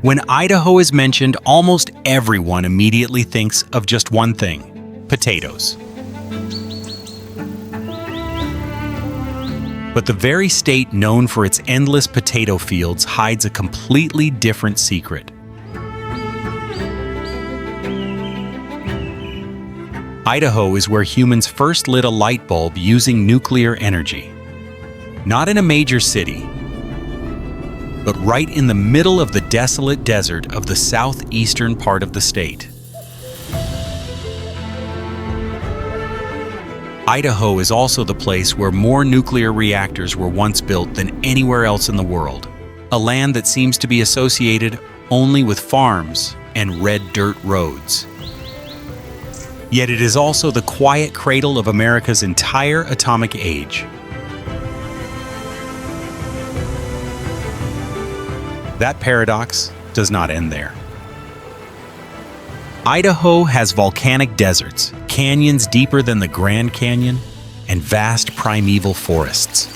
When Idaho is mentioned, almost everyone immediately thinks of just one thing: potatoes. But the very state known for its endless potato fields hides a completely different secret. Idaho is where humans first lit a light bulb using nuclear energy. Not in a major city, but right in the middle of the desolate desert of the southeastern part of the state. Idaho is also the place where more nuclear reactors were once built than anywhere else in the world, a land that seems to be associated only with farms and red dirt roads. Yet it is also the quiet cradle of America's entire atomic age. That paradox does not end there. Idaho has volcanic deserts, canyons deeper than the Grand Canyon, and vast primeval forests.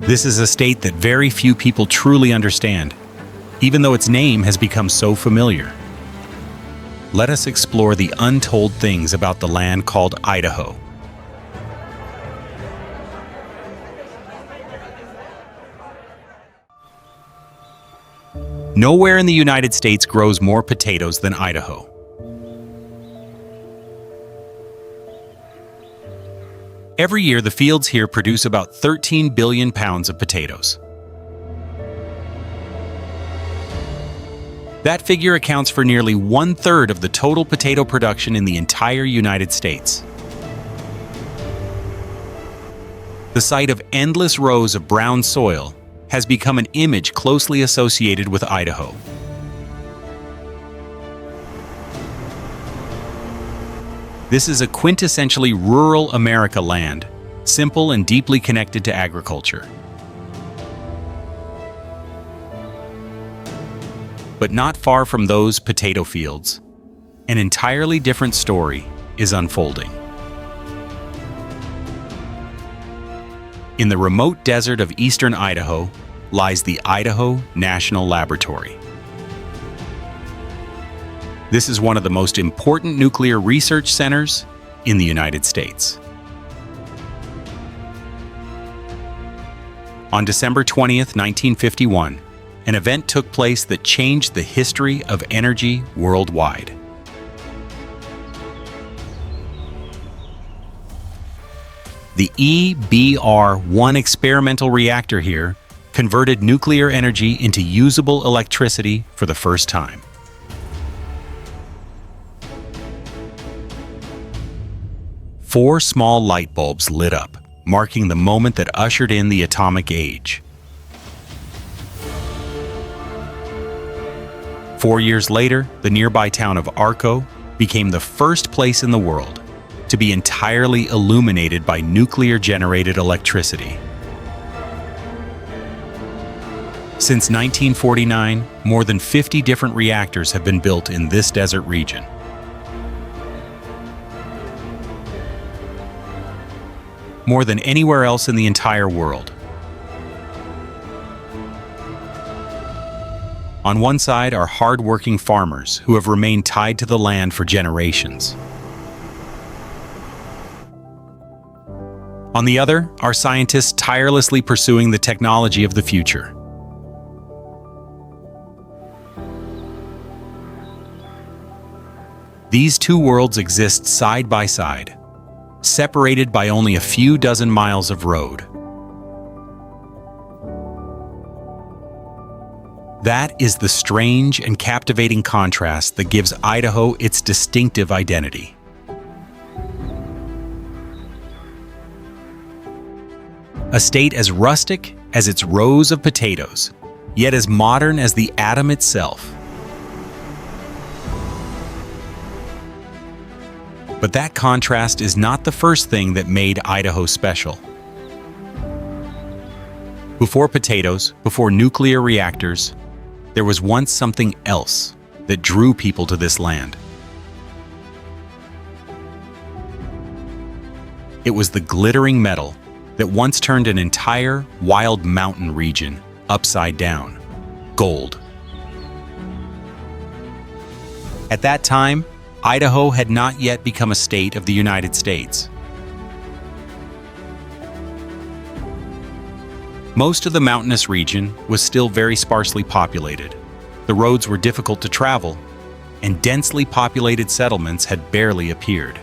This is a state that very few people truly understand, even though its name has become so familiar. Let us explore the untold things about the land called Idaho. Nowhere in the United States grows more potatoes than Idaho. Every year, the fields here produce about 13 billion pounds of potatoes. That figure accounts for nearly 1/3 of the total potato production in the entire United States. The sight of endless rows of brown soil has become an image closely associated with Idaho. This is a quintessentially rural America land, simple and deeply connected to agriculture. But not far from those potato fields, an entirely different story is unfolding. In the remote desert of eastern Idaho lies the Idaho National Laboratory. This is one of the most important nuclear research centers in the United States. On December 20th, 1951, an event took place that changed the history of energy worldwide. The EBR-1 experimental reactor here converted nuclear energy into usable electricity for the first time. Four small light bulbs lit up, marking the moment that ushered in the atomic age. 4 years later, the nearby town of Arco became the first place in the world to be entirely illuminated by nuclear-generated electricity. Since 1949, more than 50 different reactors have been built in this desert region. More than anywhere else in the entire world. On one side are hard-working farmers who have remained tied to the land for generations. On the other are scientists tirelessly pursuing the technology of the future. These two worlds exist side by side, separated by only a few dozen miles of road. That is the strange and captivating contrast that gives Idaho its distinctive identity. A state as rustic as its rows of potatoes, yet as modern as the atom itself. But that contrast is not the first thing that made Idaho special. Before potatoes, before nuclear reactors, there was once something else that drew people to this land. It was the glittering metal that once turned an entire wild mountain region upside down: gold. At that time, Idaho had not yet become a state of the United States. Most of the mountainous region was still very sparsely populated. The roads were difficult to travel, and densely populated settlements had barely appeared.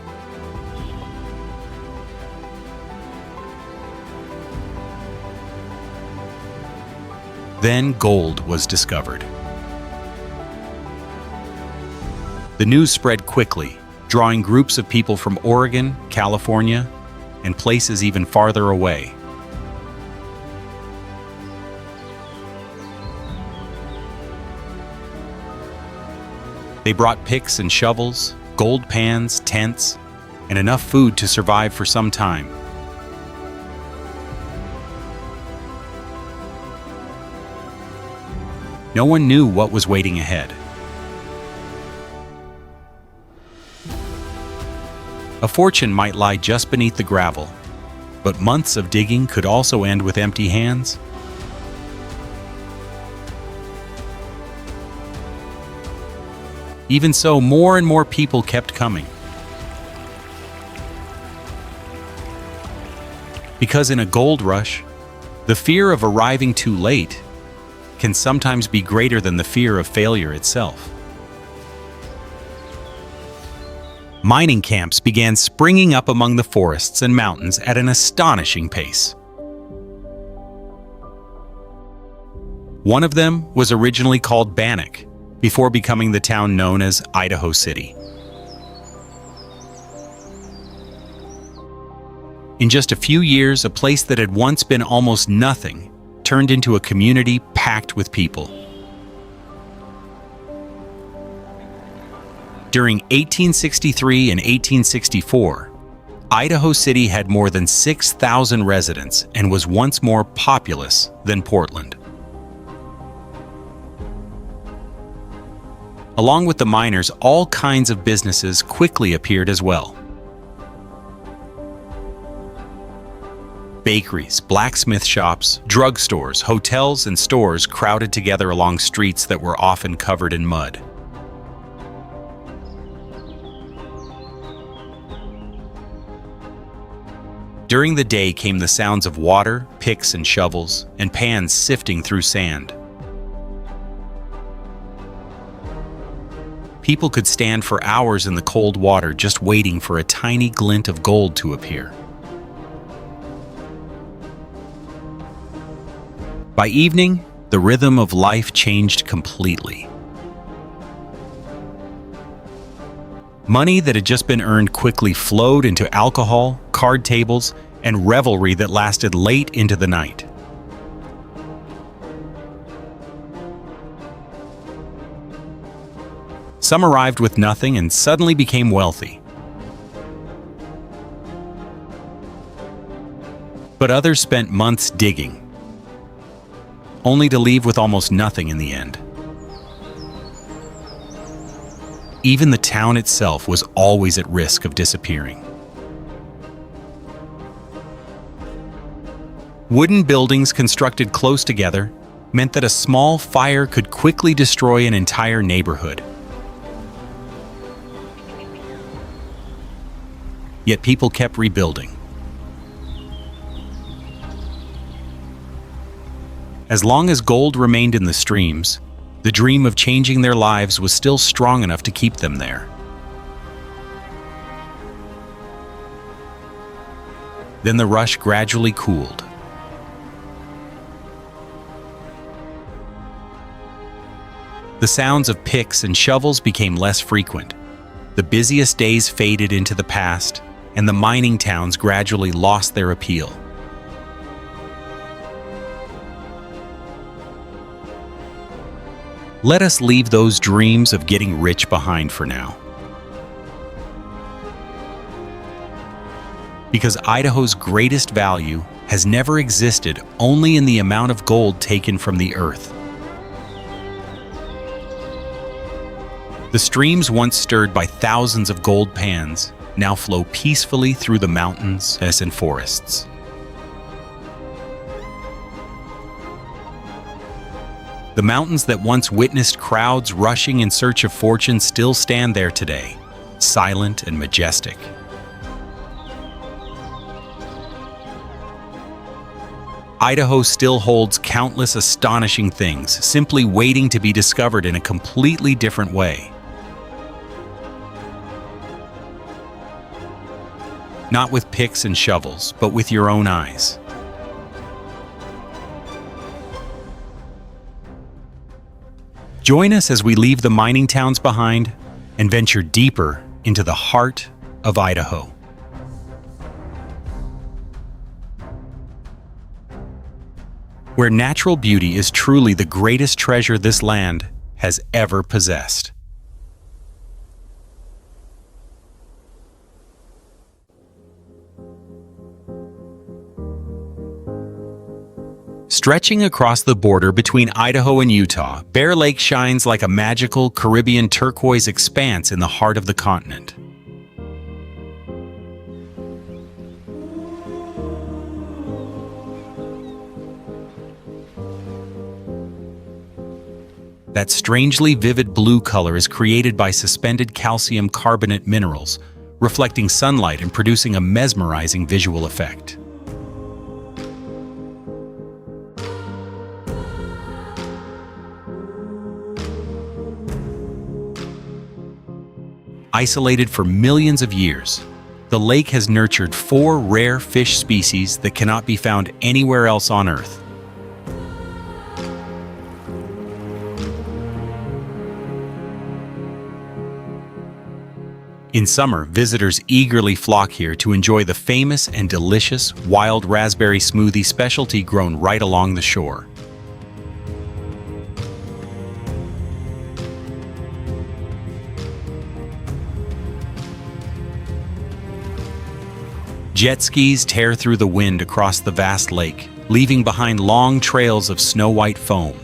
Then gold was discovered. The news spread quickly, drawing groups of people from Oregon, California, and places even farther away. They brought picks and shovels, gold pans, tents, and enough food to survive for some time. No one knew what was waiting ahead. A fortune might lie just beneath the gravel, but months of digging could also end with empty hands. Even so, more and more people kept coming. Because in a gold rush, the fear of arriving too late can sometimes be greater than the fear of failure itself. Mining camps began springing up among the forests and mountains at an astonishing pace. One of them was originally called Bannock, before becoming the town known as Idaho City. In just a few years, a place that had once been almost nothing turned into a community packed with people. During 1863 and 1864, Idaho City had more than 6,000 residents and was once more populous than Portland. Along with the miners, all kinds of businesses quickly appeared as well. Bakeries, blacksmith shops, drugstores, hotels, and stores crowded together along streets that were often covered in mud. During the day came the sounds of water, picks and shovels, and pans sifting through sand. People could stand for hours in the cold water just waiting for a tiny glint of gold to appear. By evening, the rhythm of life changed completely. Money that had just been earned quickly flowed into alcohol, card tables, and revelry that lasted late into the night. Some arrived with nothing and suddenly became wealthy. But others spent months digging, only to leave with almost nothing in the end. Even the town itself was always at risk of disappearing. Wooden buildings constructed close together meant that a small fire could quickly destroy an entire neighborhood. Yet people kept rebuilding. As long as gold remained in the streams, the dream of changing their lives was still strong enough to keep them there. Then the rush gradually cooled. The sounds of picks and shovels became less frequent. The busiest days faded into the past, and the mining towns gradually lost their appeal. Let us leave those dreams of getting rich behind for now. Because Idaho's greatest value has never existed only in the amount of gold taken from the earth. The streams once stirred by thousands of gold pans now flow peacefully through the mountains and forests. The mountains that once witnessed crowds rushing in search of fortune still stand there today, silent and majestic. Idaho still holds countless astonishing things, simply waiting to be discovered in a completely different way. Not with picks and shovels, but with your own eyes. Join us as we leave the mining towns behind and venture deeper into the heart of Idaho. Where natural beauty is truly the greatest treasure this land has ever possessed. Stretching across the border between Idaho and Utah, Bear Lake shines like a magical Caribbean turquoise expanse in the heart of the continent. That strangely vivid blue color is created by suspended calcium carbonate minerals, reflecting sunlight and producing a mesmerizing visual effect. Isolated for millions of years, the lake has nurtured 4 rare fish species that cannot be found anywhere else on Earth. In summer, visitors eagerly flock here to enjoy the famous and delicious wild raspberry smoothie specialty grown right along the shore. Jet skis tear through the wind across the vast lake, leaving behind long trails of snow-white foam.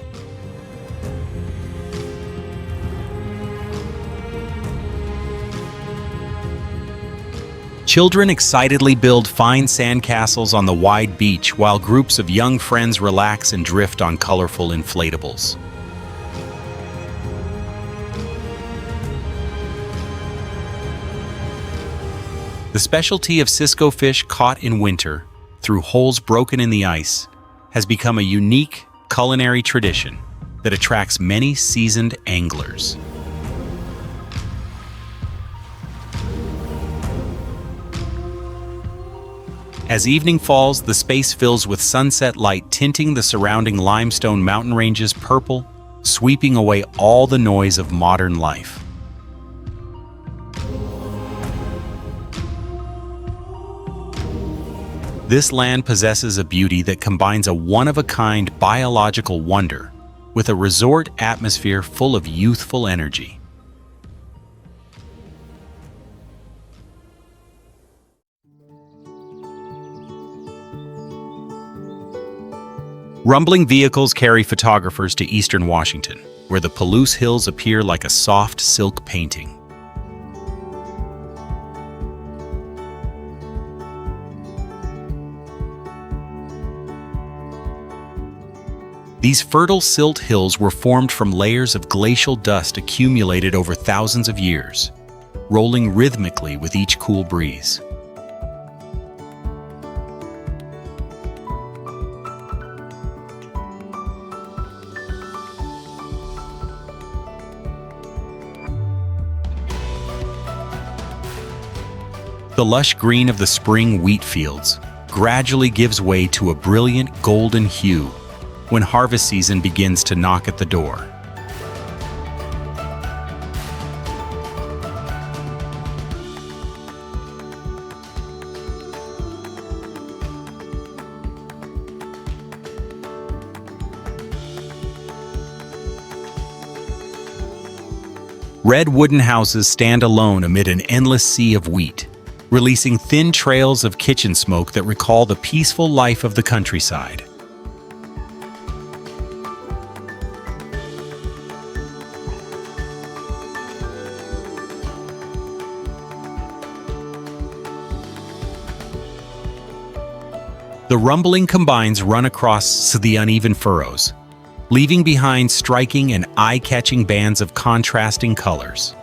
Children excitedly build fine sandcastles on the wide beach while groups of young friends relax and drift on colorful inflatables. The specialty of Cisco fish caught in winter through holes broken in the ice has become a unique culinary tradition that attracts many seasoned anglers. As evening falls, the space fills with sunset light tinting the surrounding limestone mountain ranges purple, sweeping away all the noise of modern life. This land possesses a beauty that combines a one-of-a-kind biological wonder with a resort atmosphere full of youthful energy. Rumbling vehicles carry photographers to eastern Washington, where the Palouse Hills appear like a soft silk painting. These fertile silt hills were formed from layers of glacial dust accumulated over thousands of years, rolling rhythmically with each cool breeze. The lush green of the spring wheat fields gradually gives way to a brilliant golden hue when harvest season begins to knock at the door. Red wooden houses stand alone amid an endless sea of wheat, releasing thin trails of kitchen smoke that recall the peaceful life of the countryside. The rumbling combines run across the uneven furrows, leaving behind striking and eye-catching bands of contrasting colors.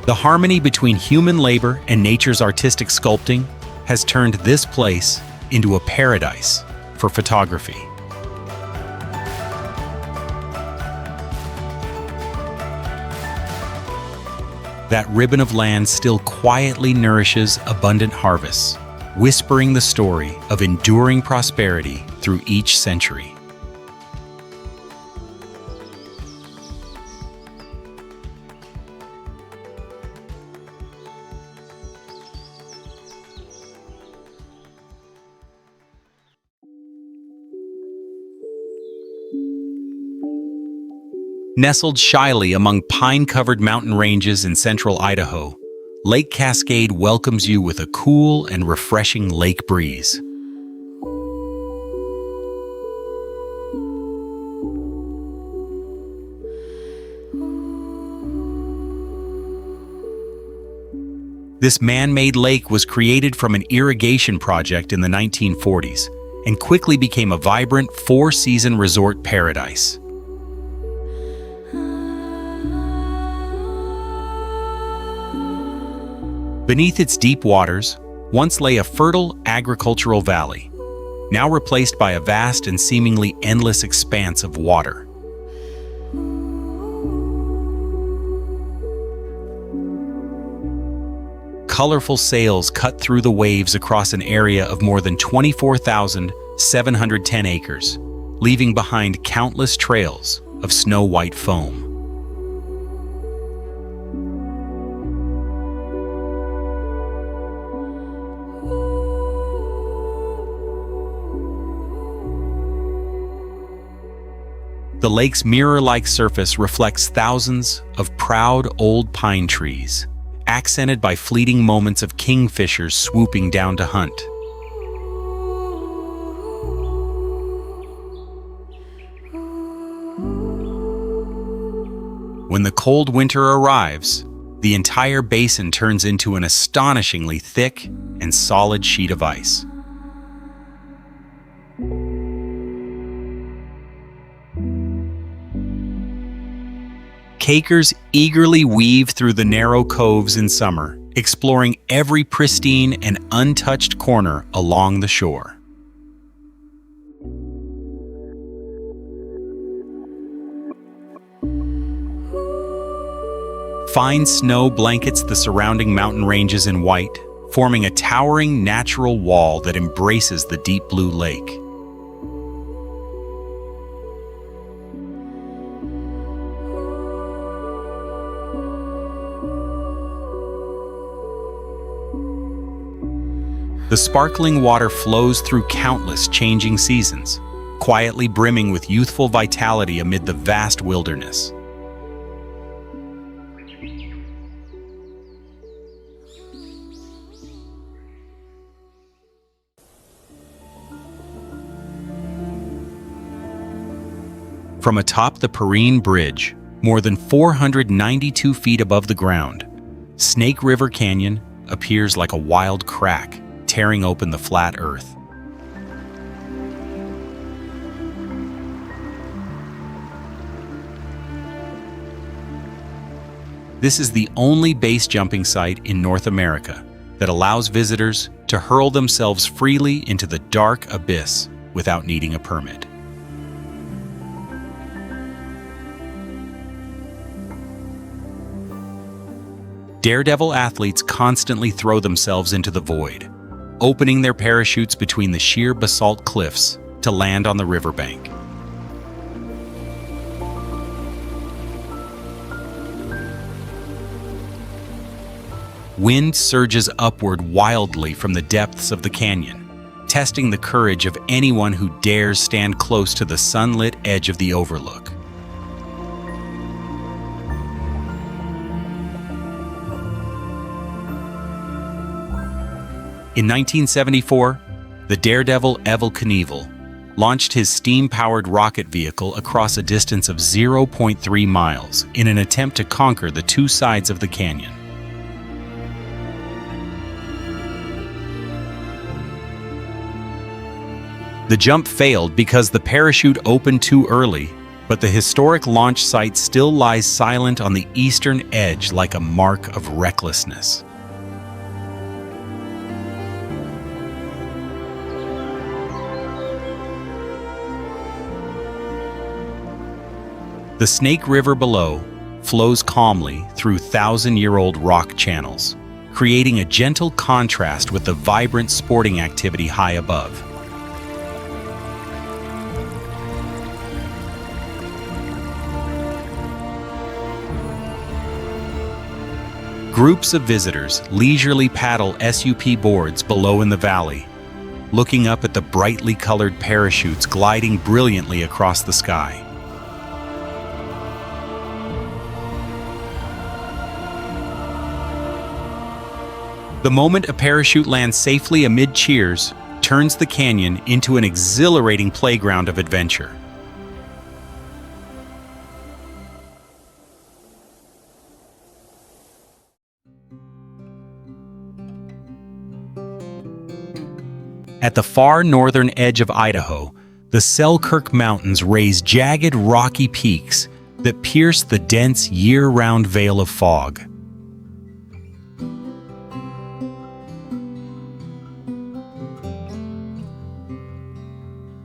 The harmony between human labor and nature's artistic sculpting has turned this place into a paradise for photography. That ribbon of land still quietly nourishes abundant harvests, whispering the story of enduring prosperity through each century. Nestled shyly among pine-covered mountain ranges in central Idaho, Lake Cascade welcomes you with a cool and refreshing lake breeze. This man-made lake was created from an irrigation project in the 1940s and quickly became a vibrant four-season resort paradise. Beneath its deep waters, once lay a fertile agricultural valley, now replaced by a vast and seemingly endless expanse of water. Colorful sails cut through the waves across an area of more than 24,710 acres, leaving behind countless trails of snow-white foam. The lake's mirror-like surface reflects thousands of proud old pine trees, accented by fleeting moments of kingfishers swooping down to hunt. When the cold winter arrives, the entire basin turns into an astonishingly thick and solid sheet of ice. Hikers eagerly weave through the narrow coves in summer, exploring every pristine and untouched corner along the shore. Fine snow blankets the surrounding mountain ranges in white, forming a towering natural wall that embraces the deep blue lake. The sparkling water flows through countless changing seasons, quietly brimming with youthful vitality amid the vast wilderness. From atop the Perrine Bridge, more than 492 feet above the ground, Snake River Canyon appears like a wild crack, tearing open the flat earth. This is the only base jumping site in North America that allows visitors to hurl themselves freely into the dark abyss without needing a permit. Daredevil athletes constantly throw themselves into the void, opening their parachutes between the sheer basalt cliffs to land on the riverbank. Wind surges upward wildly from the depths of the canyon, testing the courage of anyone who dares stand close to the sunlit edge of the overlook. In 1974, the daredevil Evel Knievel launched his steam-powered rocket vehicle across a distance of 0.3 miles in an attempt to conquer the two sides of the canyon. The jump failed because the parachute opened too early, but the historic launch site still lies silent on the eastern edge like a mark of recklessness. The Snake River below flows calmly through thousand-year-old rock channels, creating a gentle contrast with the vibrant sporting activity high above. Groups of visitors leisurely paddle SUP boards below in the valley, looking up at the brightly colored parachutes gliding brilliantly across the sky. The moment a parachute lands safely amid cheers turns the canyon into an exhilarating playground of adventure. At the far northern edge of Idaho, the Selkirk Mountains raise jagged rocky peaks that pierce the dense year-round veil of fog.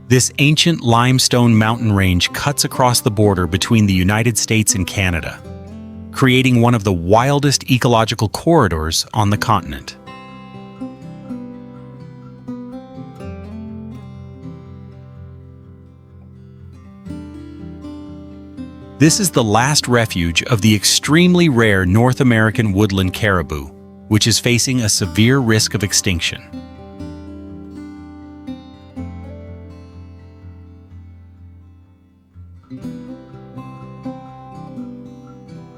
This ancient limestone mountain range cuts across the border between the United States and Canada, creating one of the wildest ecological corridors on the continent. This is the last refuge of the extremely rare North American woodland caribou, which is facing a severe risk of extinction.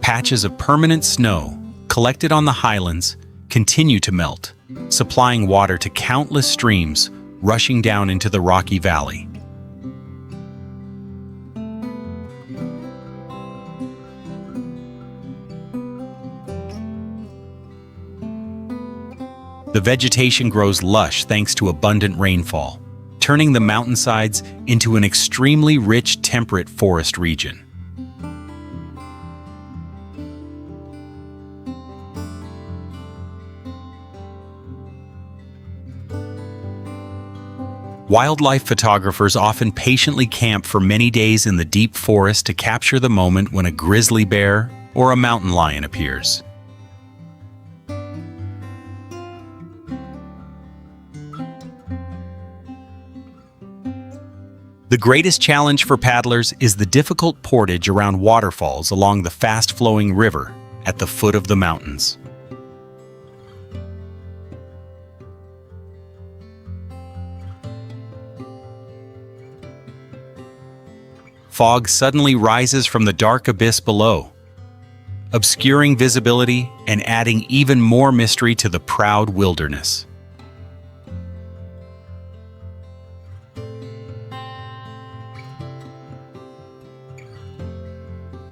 Patches of permanent snow, collected on the highlands, continue to melt, supplying water to countless streams rushing down into the rocky valley. The vegetation grows lush thanks to abundant rainfall, turning the mountainsides into an extremely rich temperate forest region. Wildlife photographers often patiently camp for many days in the deep forest to capture the moment when a grizzly bear or a mountain lion appears. The greatest challenge for paddlers is the difficult portage around waterfalls along the fast-flowing river at the foot of the mountains. Fog suddenly rises from the dark abyss below, obscuring visibility and adding even more mystery to the proud wilderness.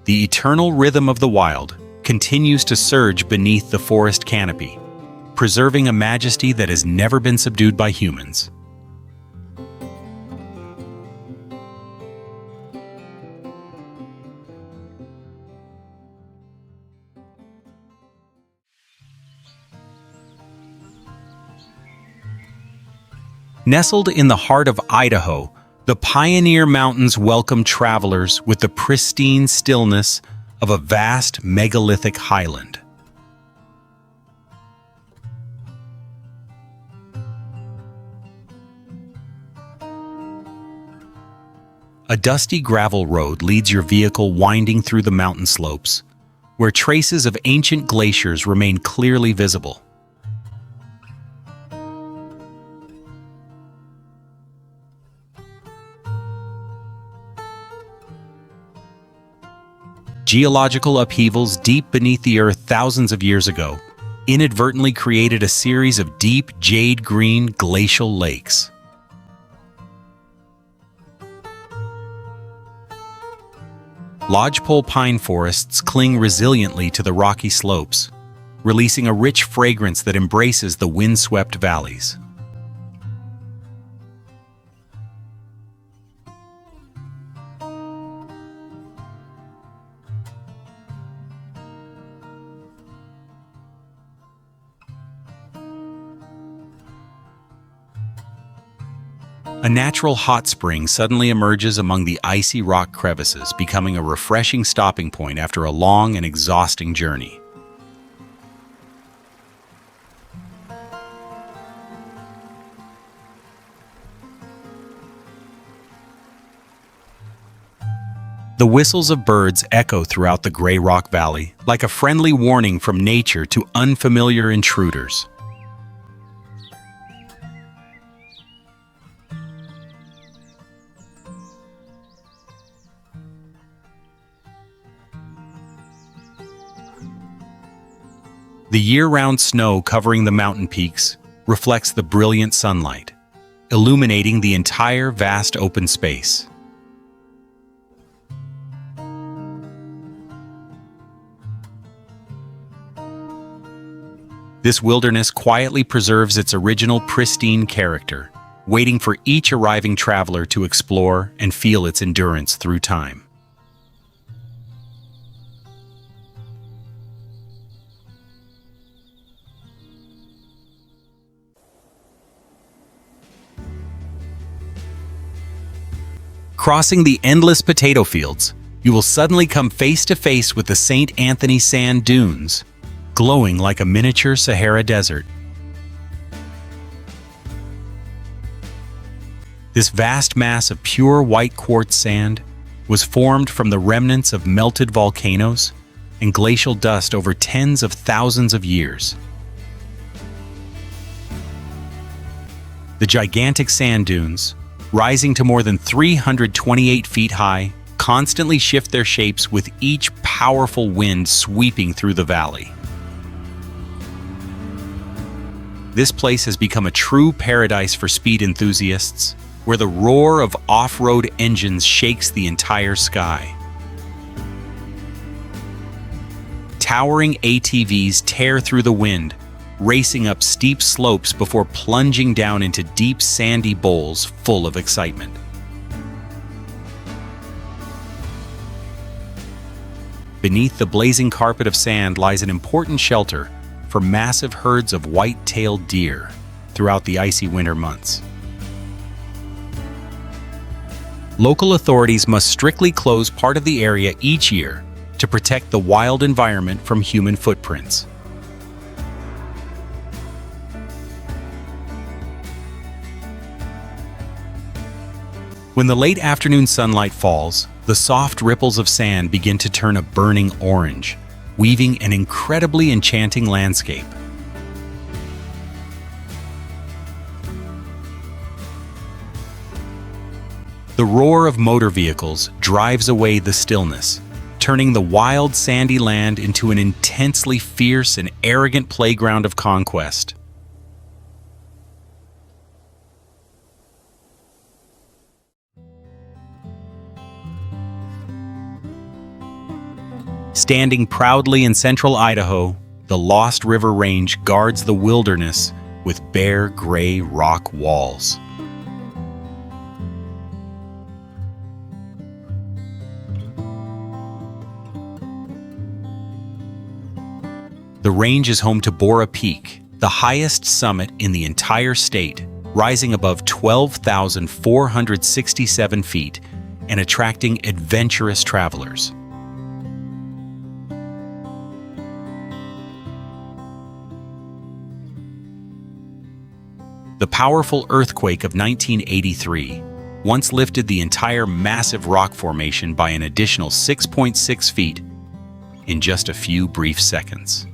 The eternal rhythm of the wild continues to surge beneath the forest canopy, preserving a majesty that has never been subdued by humans. Nestled in the heart of Idaho, the Pioneer Mountains welcome travelers with the pristine stillness of a vast megalithic highland. A dusty gravel road leads your vehicle winding through the mountain slopes, where traces of ancient glaciers remain clearly visible. Geological upheavals deep beneath the earth thousands of years ago inadvertently created a series of deep jade-green glacial lakes. Lodgepole pine forests cling resiliently to the rocky slopes, releasing a rich fragrance that embraces the windswept valleys. A natural hot spring suddenly emerges among the icy rock crevices, becoming a refreshing stopping point after a long and exhausting journey. The whistles of birds echo throughout the Gray Rock Valley, like a friendly warning from nature to unfamiliar intruders. The year-round snow covering the mountain peaks reflects the brilliant sunlight, illuminating the entire vast open space. This wilderness quietly preserves its original pristine character, waiting for each arriving traveler to explore and feel its endurance through time. Crossing the endless potato fields, you will suddenly come face to face with the St. Anthony Sand Dunes, glowing like a miniature Sahara Desert. This vast mass of pure white quartz sand was formed from the remnants of melted volcanoes and glacial dust over tens of thousands of years. The gigantic sand dunes, rising to more than 328 feet high, constantly shift their shapes with each powerful wind sweeping through the valley. This place has become a true paradise for speed enthusiasts, where the roar of off-road engines shakes the entire sky. Towering ATVs tear through the wind, racing up steep slopes before plunging down into deep sandy bowls full of excitement. Beneath the blazing carpet of sand lies an important shelter for massive herds of white-tailed deer throughout the icy winter months. Local authorities must strictly close part of the area each year to protect the wild environment from human footprints. When the late afternoon sunlight falls, the soft ripples of sand begin to turn a burning orange, weaving an incredibly enchanting landscape. The roar of motor vehicles drives away the stillness, turning the wild sandy land into an intensely fierce and arrogant playground of conquest. Standing proudly in central Idaho, the Lost River Range guards the wilderness with bare gray rock walls. The range is home to Bora Peak, the highest summit in the entire state, rising above 12,467 feet and attracting adventurous travelers. The powerful earthquake of 1983 once lifted the entire massive rock formation by an additional 6.6 feet in just a few brief seconds.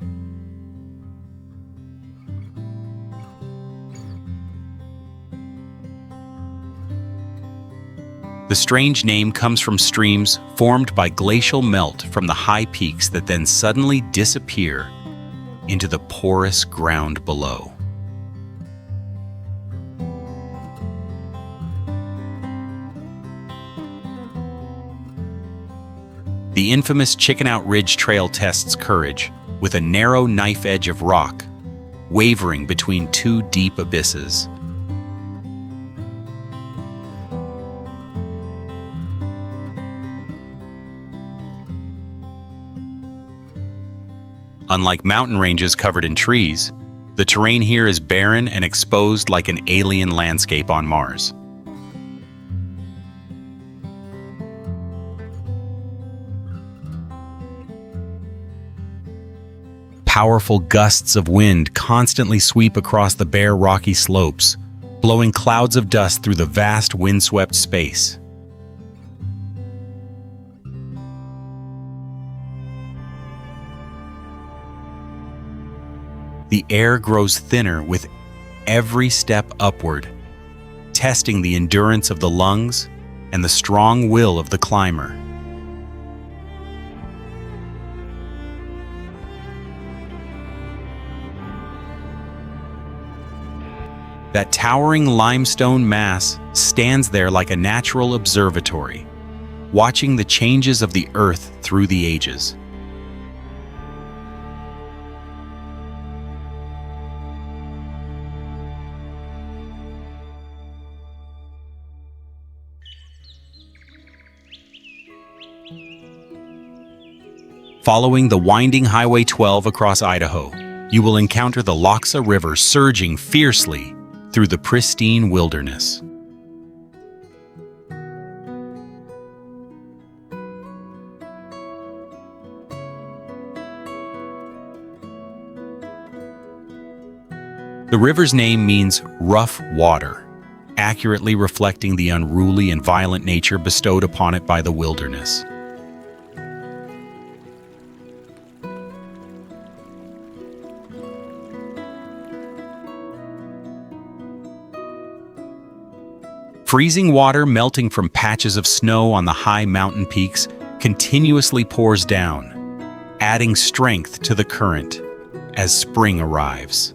The strange name comes from streams formed by glacial melt from the high peaks that then suddenly disappear into the porous ground below. The infamous Chicken Out Ridge Trail tests courage with a narrow knife edge of rock, wavering between two deep abysses. Unlike mountain ranges covered in trees, the terrain here is barren and exposed like an alien landscape on Mars. Powerful gusts of wind constantly sweep across the bare rocky slopes, blowing clouds of dust through the vast windswept space. The air grows thinner with every step upward, testing the endurance of the lungs and the strong will of the climber. That towering limestone mass stands there like a natural observatory, watching the changes of the earth through the ages. Following the winding Highway 12 across Idaho, you will encounter the Loxa River surging fiercely through the pristine wilderness. The river's name means rough water, accurately reflecting the unruly and violent nature bestowed upon it by the wilderness. Freezing water melting from patches of snow on the high mountain peaks continuously pours down, adding strength to the current as spring arrives.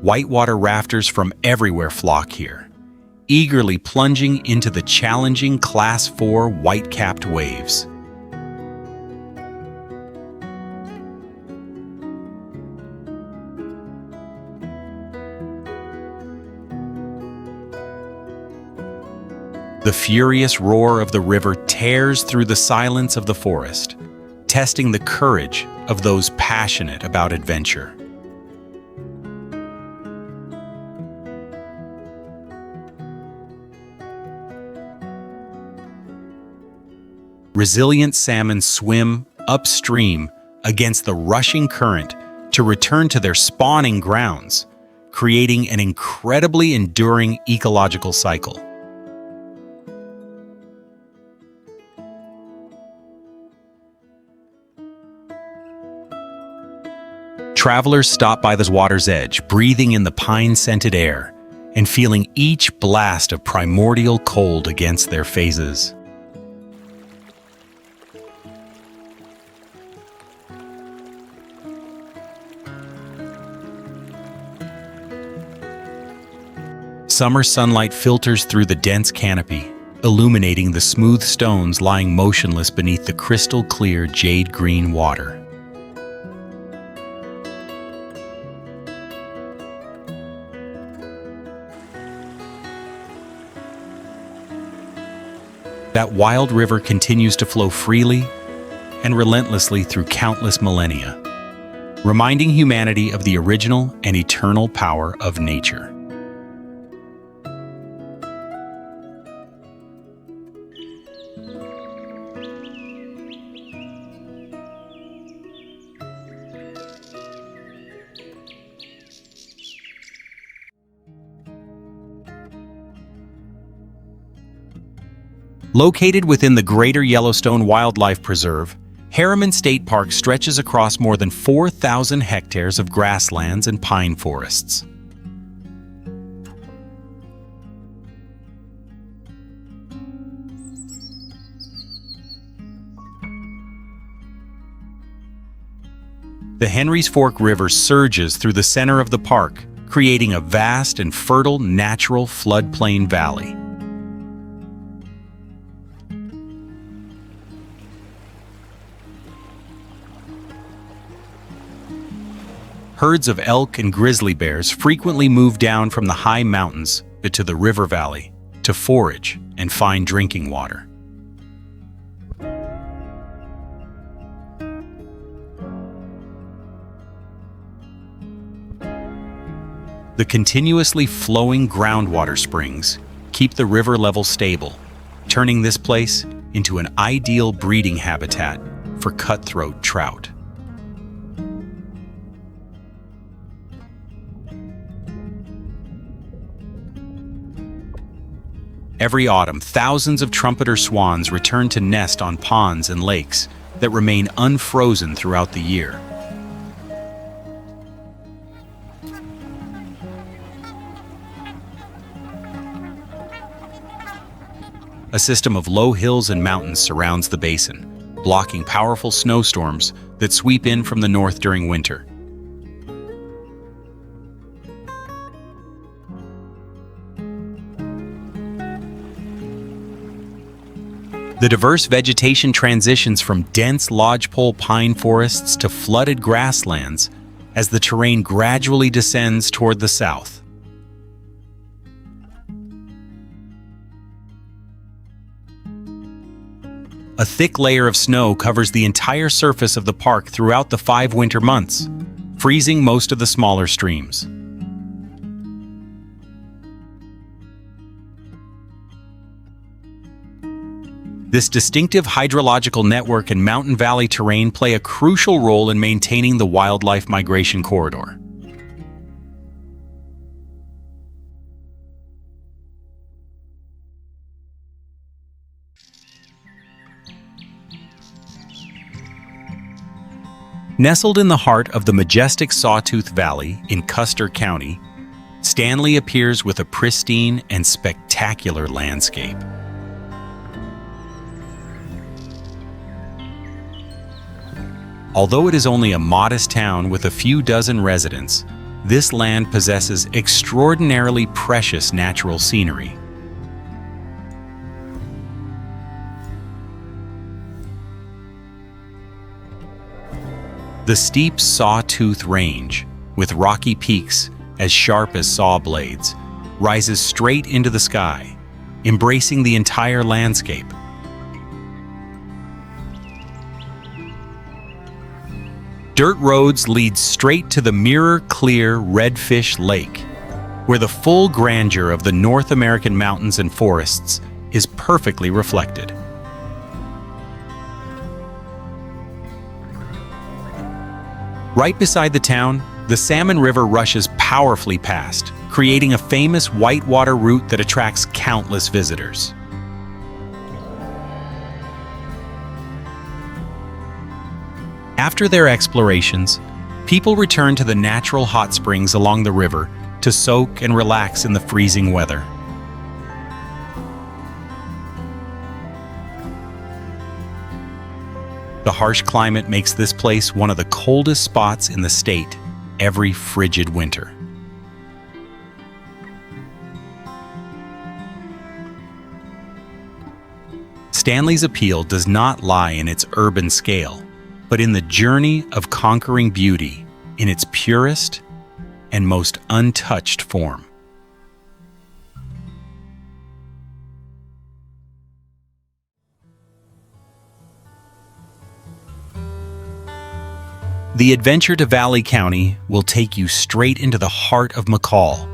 Whitewater rafters from everywhere flock here, eagerly plunging into the challenging Class 4 white-capped waves. The furious roar of the river tears through the silence of the forest, testing the courage of those passionate about adventure. Resilient salmon swim upstream against the rushing current to return to their spawning grounds, creating an incredibly enduring ecological cycle. Travelers stop by the water's edge, breathing in the pine-scented air and feeling each blast of primordial cold against their faces. Summer sunlight filters through the dense canopy, illuminating the smooth stones lying motionless beneath the crystal-clear jade-green water. That wild river continues to flow freely and relentlessly through countless millennia, reminding humanity of the original and eternal power of nature. Located within the Greater Yellowstone Wildlife Preserve, Harriman State Park stretches across more than 4,000 hectares of grasslands and pine forests. The Henry's Fork River surges through the center of the park, creating a vast and fertile natural floodplain valley. Herds of elk and grizzly bears frequently move down from the high mountains to the river valley to forage and find drinking water. The continuously flowing groundwater springs keep the river level stable, turning this place into an ideal breeding habitat for cutthroat trout. Every autumn, thousands of trumpeter swans return to nest on ponds and lakes that remain unfrozen throughout the year. A system of low hills and mountains surrounds the basin, blocking powerful snowstorms that sweep in from the north during winter. The diverse vegetation transitions from dense lodgepole pine forests to flooded grasslands as the terrain gradually descends toward the south. A thick layer of snow covers the entire surface of the park throughout the 5 winter months, freezing most of the smaller streams. This distinctive hydrological network and mountain valley terrain play a crucial role in maintaining the wildlife migration corridor. Nestled in the heart of the majestic Sawtooth Valley in Custer County, Stanley appears with a pristine and spectacular landscape. Although it is only a modest town with a few dozen residents, this land possesses extraordinarily precious natural scenery. The steep Sawtooth Range, with rocky peaks as sharp as saw blades, rises straight into the sky, embracing the entire landscape. Dirt roads lead straight to the mirror-clear Redfish Lake, where the full grandeur of the North American mountains and forests is perfectly reflected. Right beside the town, the Salmon River rushes powerfully past, creating a famous whitewater route that attracts countless visitors. After their explorations, people return to the natural hot springs along the river to soak and relax in the freezing weather. The harsh climate makes this place one of the coldest spots in the state every frigid winter. Stanley's appeal does not lie in its urban scale, but in the journey of conquering beauty in its purest and most untouched form. The adventure to Valley County will take you straight into the heart of McCall,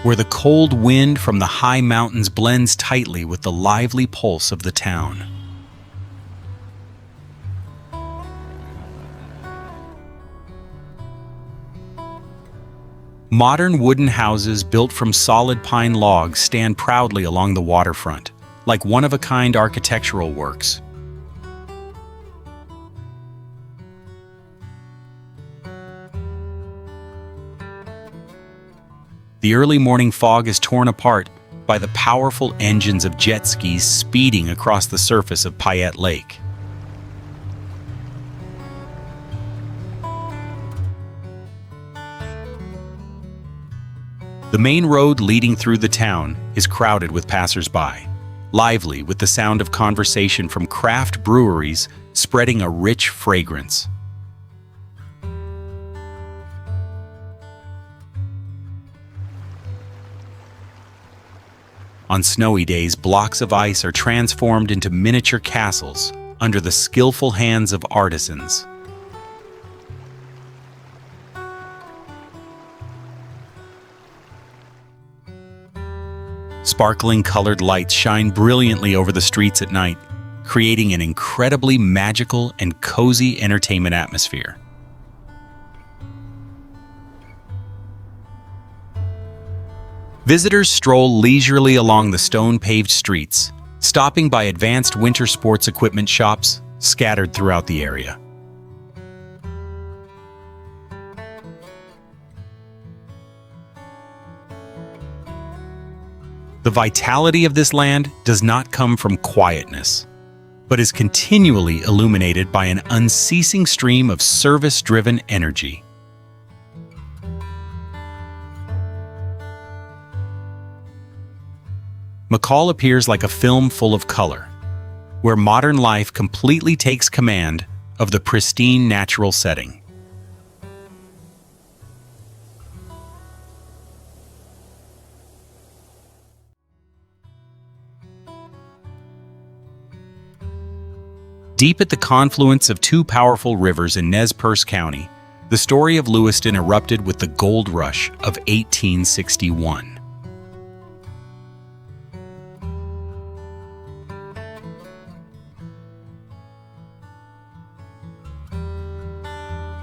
where the cold wind from the high mountains blends tightly with the lively pulse of the town. Modern wooden houses built from solid pine logs stand proudly along the waterfront, like one-of-a-kind architectural works. The early morning fog is torn apart by the powerful engines of jet skis speeding across the surface of Payette Lake. The main road leading through the town is crowded with passers-by, lively with the sound of conversation from craft breweries spreading a rich fragrance. On snowy days, blocks of ice are transformed into miniature castles under the skillful hands of artisans. Sparkling colored lights shine brilliantly over the streets at night, creating an incredibly magical and cozy entertainment atmosphere. Visitors stroll leisurely along the stone-paved streets, stopping by advanced winter sports equipment shops scattered throughout the area. The vitality of this land does not come from quietness, but is continually illuminated by an unceasing stream of service-driven energy. McCall appears like a film full of color, where modern life completely takes command of the pristine natural setting. Deep at the confluence of two powerful rivers in Nez Perce County, the story of Lewiston erupted with the gold rush of 1861.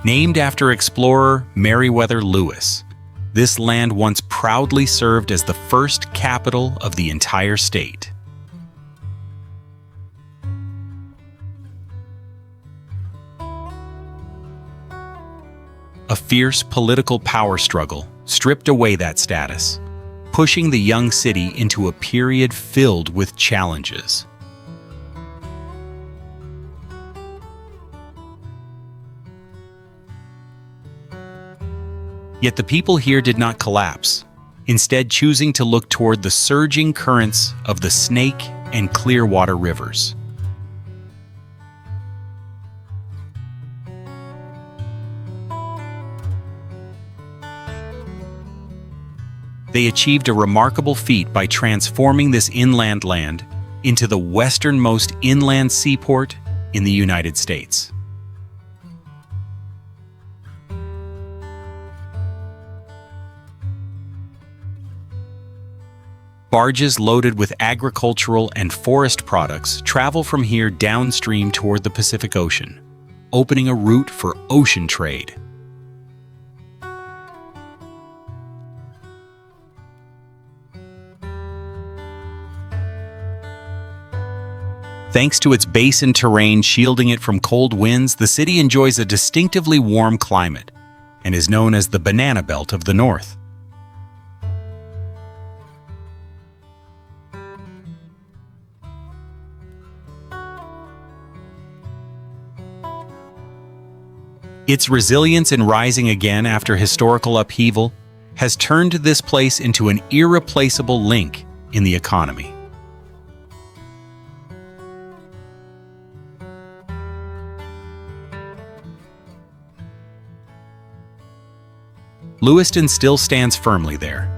Named after explorer Meriwether Lewis, this land once proudly served as the first capital of the entire state. A fierce political power struggle stripped away that status, pushing the young city into a period filled with challenges. Yet the people here did not collapse, instead choosing to look toward the surging currents of the Snake and Clearwater rivers. They achieved a remarkable feat by transforming this inland land into the westernmost inland seaport in the United States. Barges loaded with agricultural and forest products travel from here downstream toward the Pacific Ocean, opening a route for ocean trade. Thanks to its basin terrain shielding it from cold winds, the city enjoys a distinctively warm climate and is known as the Banana Belt of the North. Its resilience in rising again after historical upheaval has turned this place into an irreplaceable link in the economy. Lewiston still stands firmly there,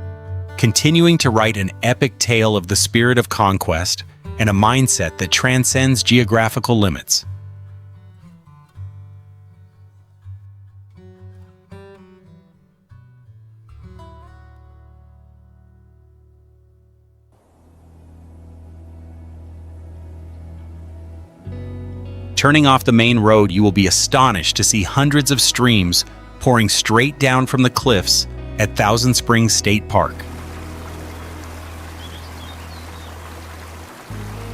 continuing to write an epic tale of the spirit of conquest and a mindset that transcends geographical limits. Turning off the main road, you will be astonished to see hundreds of streams pouring straight down from the cliffs at Thousand Springs State Park.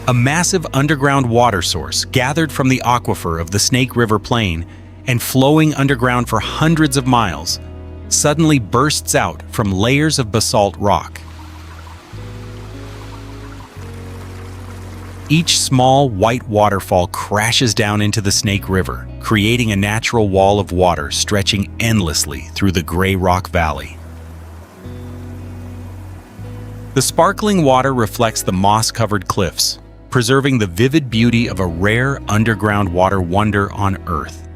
A massive underground water source gathered from the aquifer of the Snake River Plain and flowing underground for hundreds of miles suddenly bursts out from layers of basalt rock. Each small white waterfall crashes down into the Snake River, creating a natural wall of water stretching endlessly through the gray rock valley. The sparkling water reflects the moss-covered cliffs, preserving the vivid beauty of a rare underground water wonder on Earth.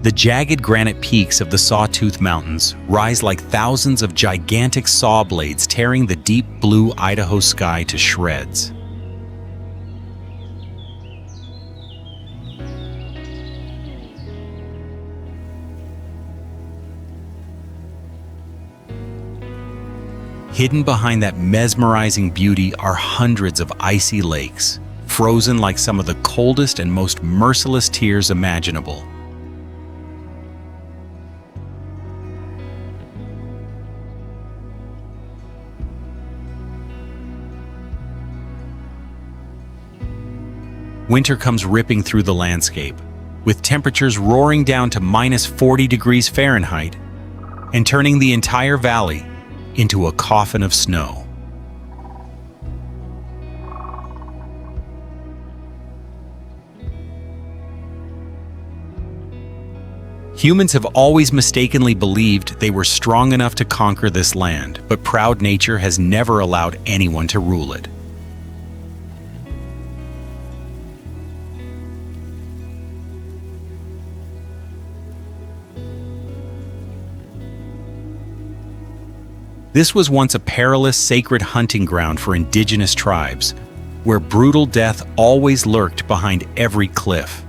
The jagged granite peaks of the Sawtooth Mountains rise like thousands of gigantic saw blades, tearing the deep blue Idaho sky to shreds. Hidden behind that mesmerizing beauty are hundreds of icy lakes, frozen like some of the coldest and most merciless tears imaginable. Winter comes ripping through the landscape, with temperatures roaring down to -40 degrees Fahrenheit and turning the entire valley into a coffin of snow. Humans have always mistakenly believed they were strong enough to conquer this land, but proud nature has never allowed anyone to rule it. This was once a perilous, sacred hunting ground for indigenous tribes, where brutal death always lurked behind every cliff.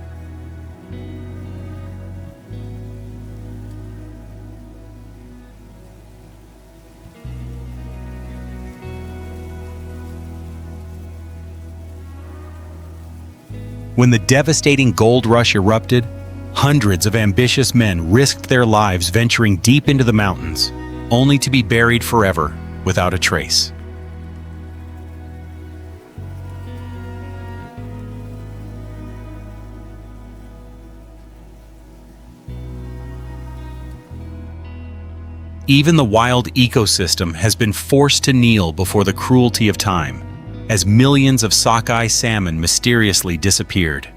When the devastating gold rush erupted, hundreds of ambitious men risked their lives venturing deep into the mountains, only to be buried forever without a trace. Even the wild ecosystem has been forced to kneel before the cruelty of time, as millions of sockeye salmon mysteriously disappeared.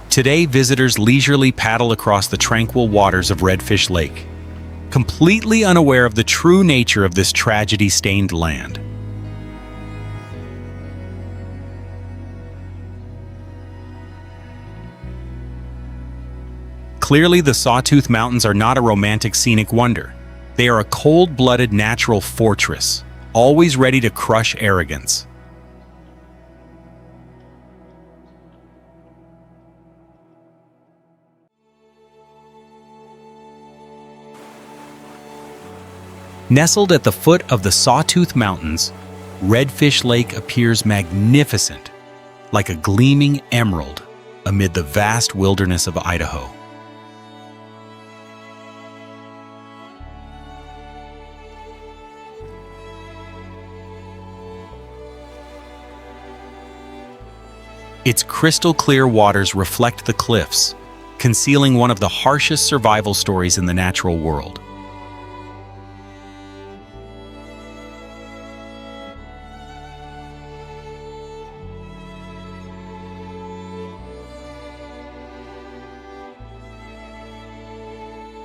Today, visitors leisurely paddle across the tranquil waters of Redfish Lake, completely unaware of the true nature of this tragedy-stained land. Clearly, the Sawtooth Mountains are not a romantic scenic wonder. They are a cold-blooded natural fortress, always ready to crush arrogance. Nestled at the foot of the Sawtooth Mountains, Redfish Lake appears magnificent, like a gleaming emerald amid the vast wilderness of Idaho. Its crystal-clear waters reflect the cliffs, concealing one of the harshest survival stories in the natural world.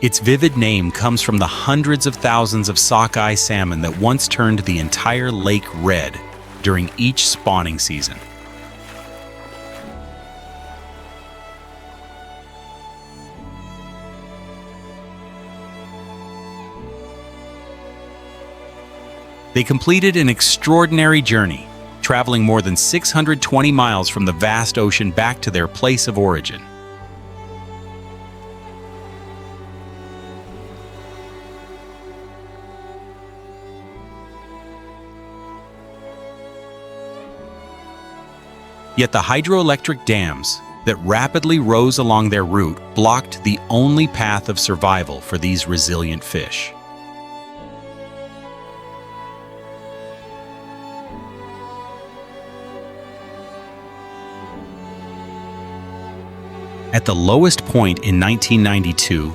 Its vivid name comes from the hundreds of thousands of sockeye salmon that once turned the entire lake red during each spawning season. They completed an extraordinary journey, traveling more than 620 miles from the vast ocean back to their place of origin. Yet the hydroelectric dams that rapidly rose along their route blocked the only path of survival for these resilient fish. At the lowest point in 1992,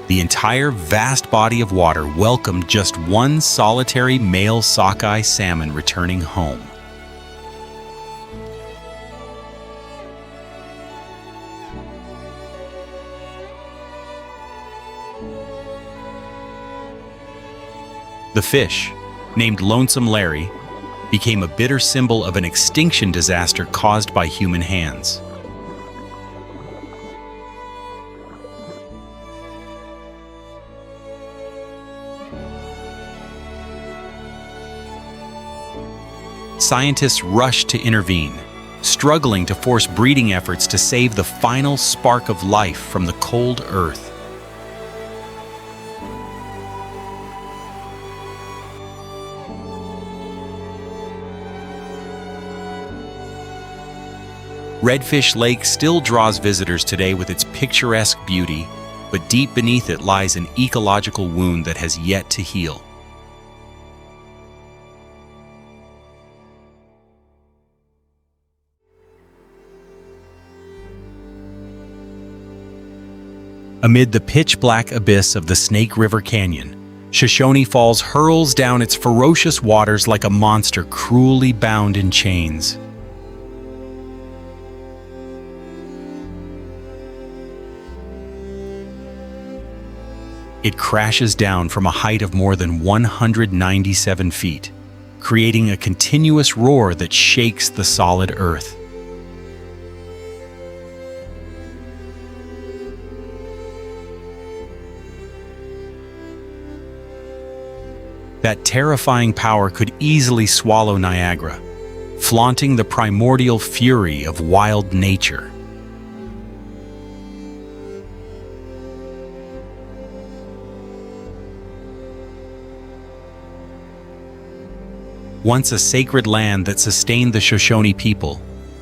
The entire vast body of water welcomed just one solitary male sockeye salmon returning home. The fish, named Lonesome Larry, became a bitter symbol of an extinction disaster caused by human hands. Scientists rushed to intervene, struggling to force breeding efforts to save the final spark of life from the cold earth. Redfish Lake still draws visitors today with its picturesque beauty, but deep beneath it lies an ecological wound that has yet to heal. Amid the pitch-black abyss of the Snake River Canyon, Shoshone Falls hurls down its ferocious waters like a monster cruelly bound in chains. It crashes down from a height of more than 197 feet, creating a continuous roar that shakes the solid earth. That terrifying power could easily swallow Niagara, flaunting the primordial fury of wild nature. Once a sacred land that sustained the Shoshone people,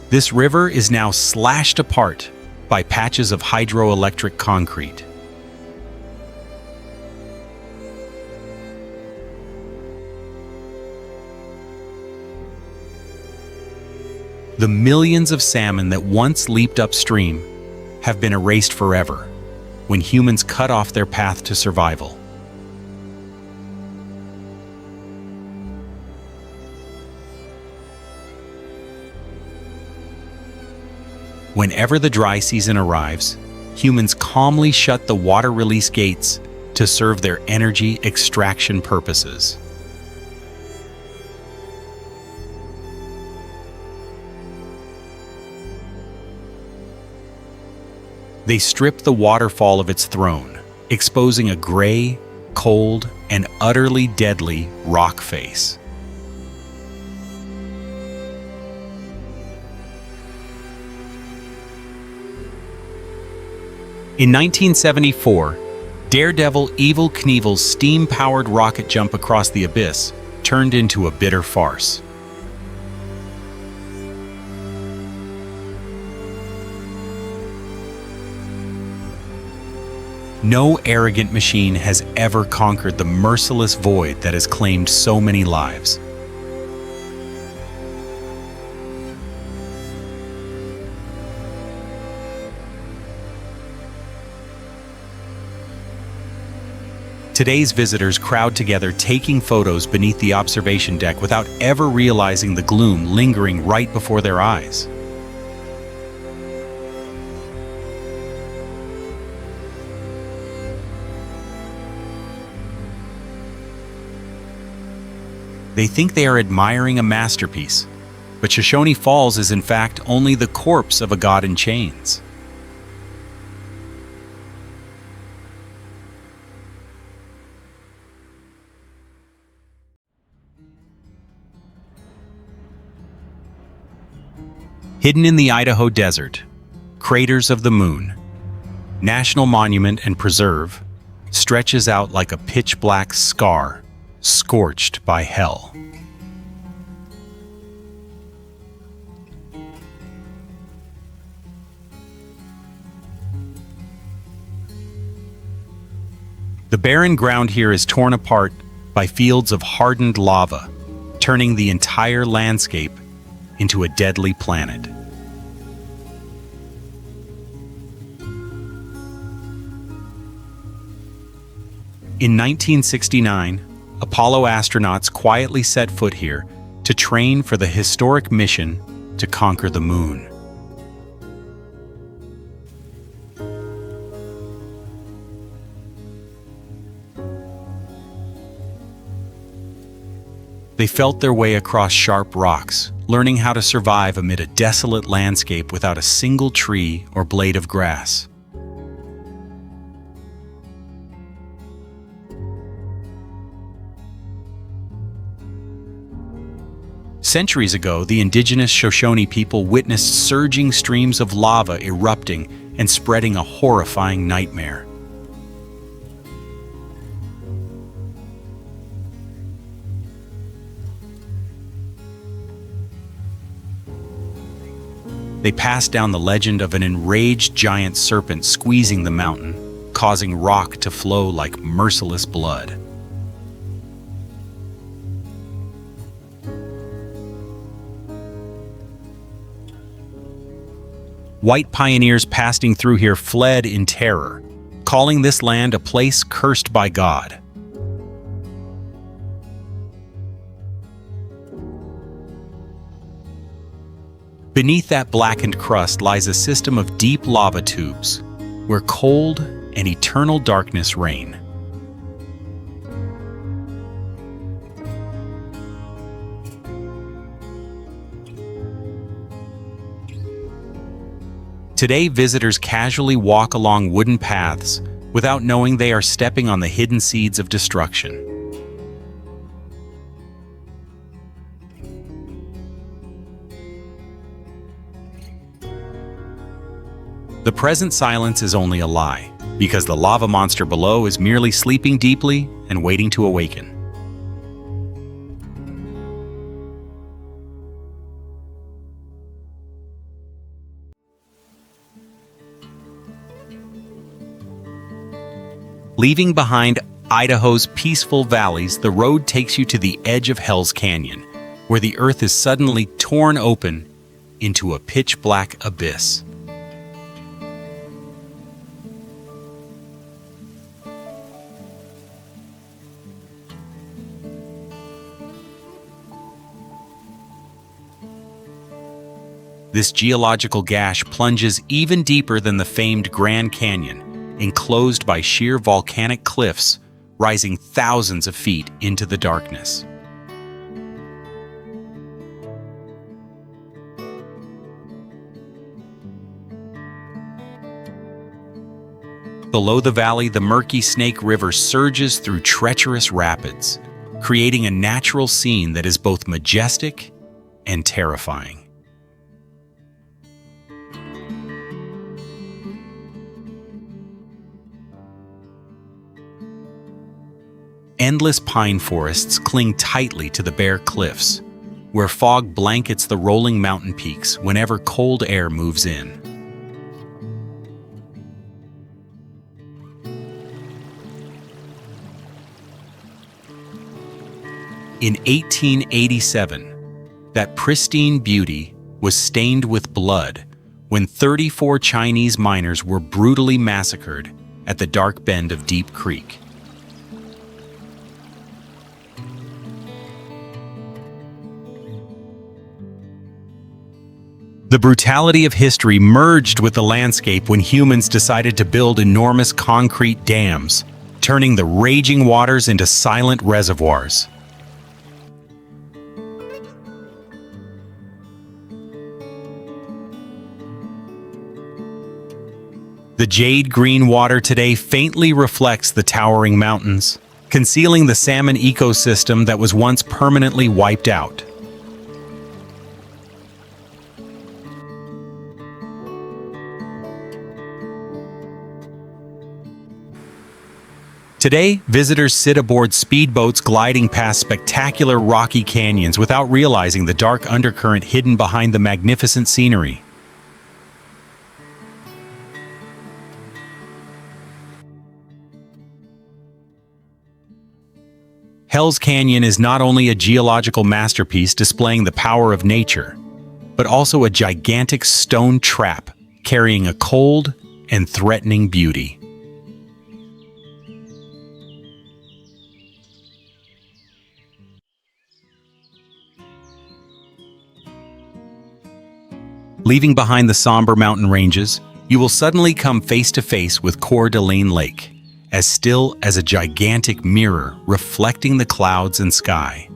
this river is now slashed apart by patches of hydroelectric concrete. The millions of salmon that once leaped upstream have been erased forever when humans cut off their path to survival. Whenever the dry season arrives, humans calmly shut the water release gates to serve their energy extraction purposes. They strip the waterfall of its throne, exposing a gray, cold, and utterly deadly rock face. In 1974, daredevil Evel Knievel's steam-powered rocket jump across the abyss turned into a bitter farce. No arrogant machine has ever conquered the merciless void that has claimed so many lives. Today's visitors crowd together, taking photos beneath the observation deck without ever realizing the gloom lingering right before their eyes. They think they are admiring a masterpiece, but Shoshone Falls is in fact only the corpse of a god in chains. Hidden in the Idaho desert, Craters of the Moon, National Monument and Preserve, stretches out like a pitch-black scar, scorched by hell. The barren ground here is torn apart by fields of hardened lava, turning the entire landscape into a deadly planet. In 1969, Apollo astronauts quietly set foot here to train for the historic mission to conquer the moon. They felt their way across sharp rocks, learning how to survive amid a desolate landscape without a single tree or blade of grass. Centuries ago, the indigenous Shoshone people witnessed surging streams of lava erupting and spreading a horrifying nightmare. They passed down the legend of an enraged giant serpent squeezing the mountain, causing rock to flow like merciless blood. White pioneers passing through here fled in terror, calling this land a place cursed by God. Beneath that blackened crust lies a system of deep lava tubes, where cold and eternal darkness reign. Today, visitors casually walk along wooden paths without knowing they are stepping on the hidden seeds of destruction. The present silence is only a lie, because the lava monster below is merely sleeping deeply and waiting to awaken. Leaving behind Idaho's peaceful valleys, the road takes you to the edge of Hell's Canyon, where the earth is suddenly torn open into a pitch-black abyss. This geological gash plunges even deeper than the famed Grand Canyon, enclosed by sheer volcanic cliffs rising thousands of feet into the darkness. Below the valley, the murky Snake River surges through treacherous rapids, creating a natural scene that is both majestic and terrifying. Endless pine forests cling tightly to the bare cliffs, where fog blankets the rolling mountain peaks whenever cold air moves in. In 1887, that pristine beauty was stained with blood when 34 Chinese miners were brutally massacred at the dark bend of Deep Creek. The brutality of history merged with the landscape when humans decided to build enormous concrete dams, turning the raging waters into silent reservoirs. The jade-green water today faintly reflects the towering mountains, concealing the salmon ecosystem that was once permanently wiped out. Today, visitors sit aboard speedboats gliding past spectacular rocky canyons without realizing the dark undercurrent hidden behind the magnificent scenery. Hell's Canyon is not only a geological masterpiece displaying the power of nature, but also a gigantic stone trap carrying a cold and threatening beauty. Leaving behind the somber mountain ranges, you will suddenly come face to face with Coeur d'Alene Lake, as still as a gigantic mirror reflecting the clouds and sky.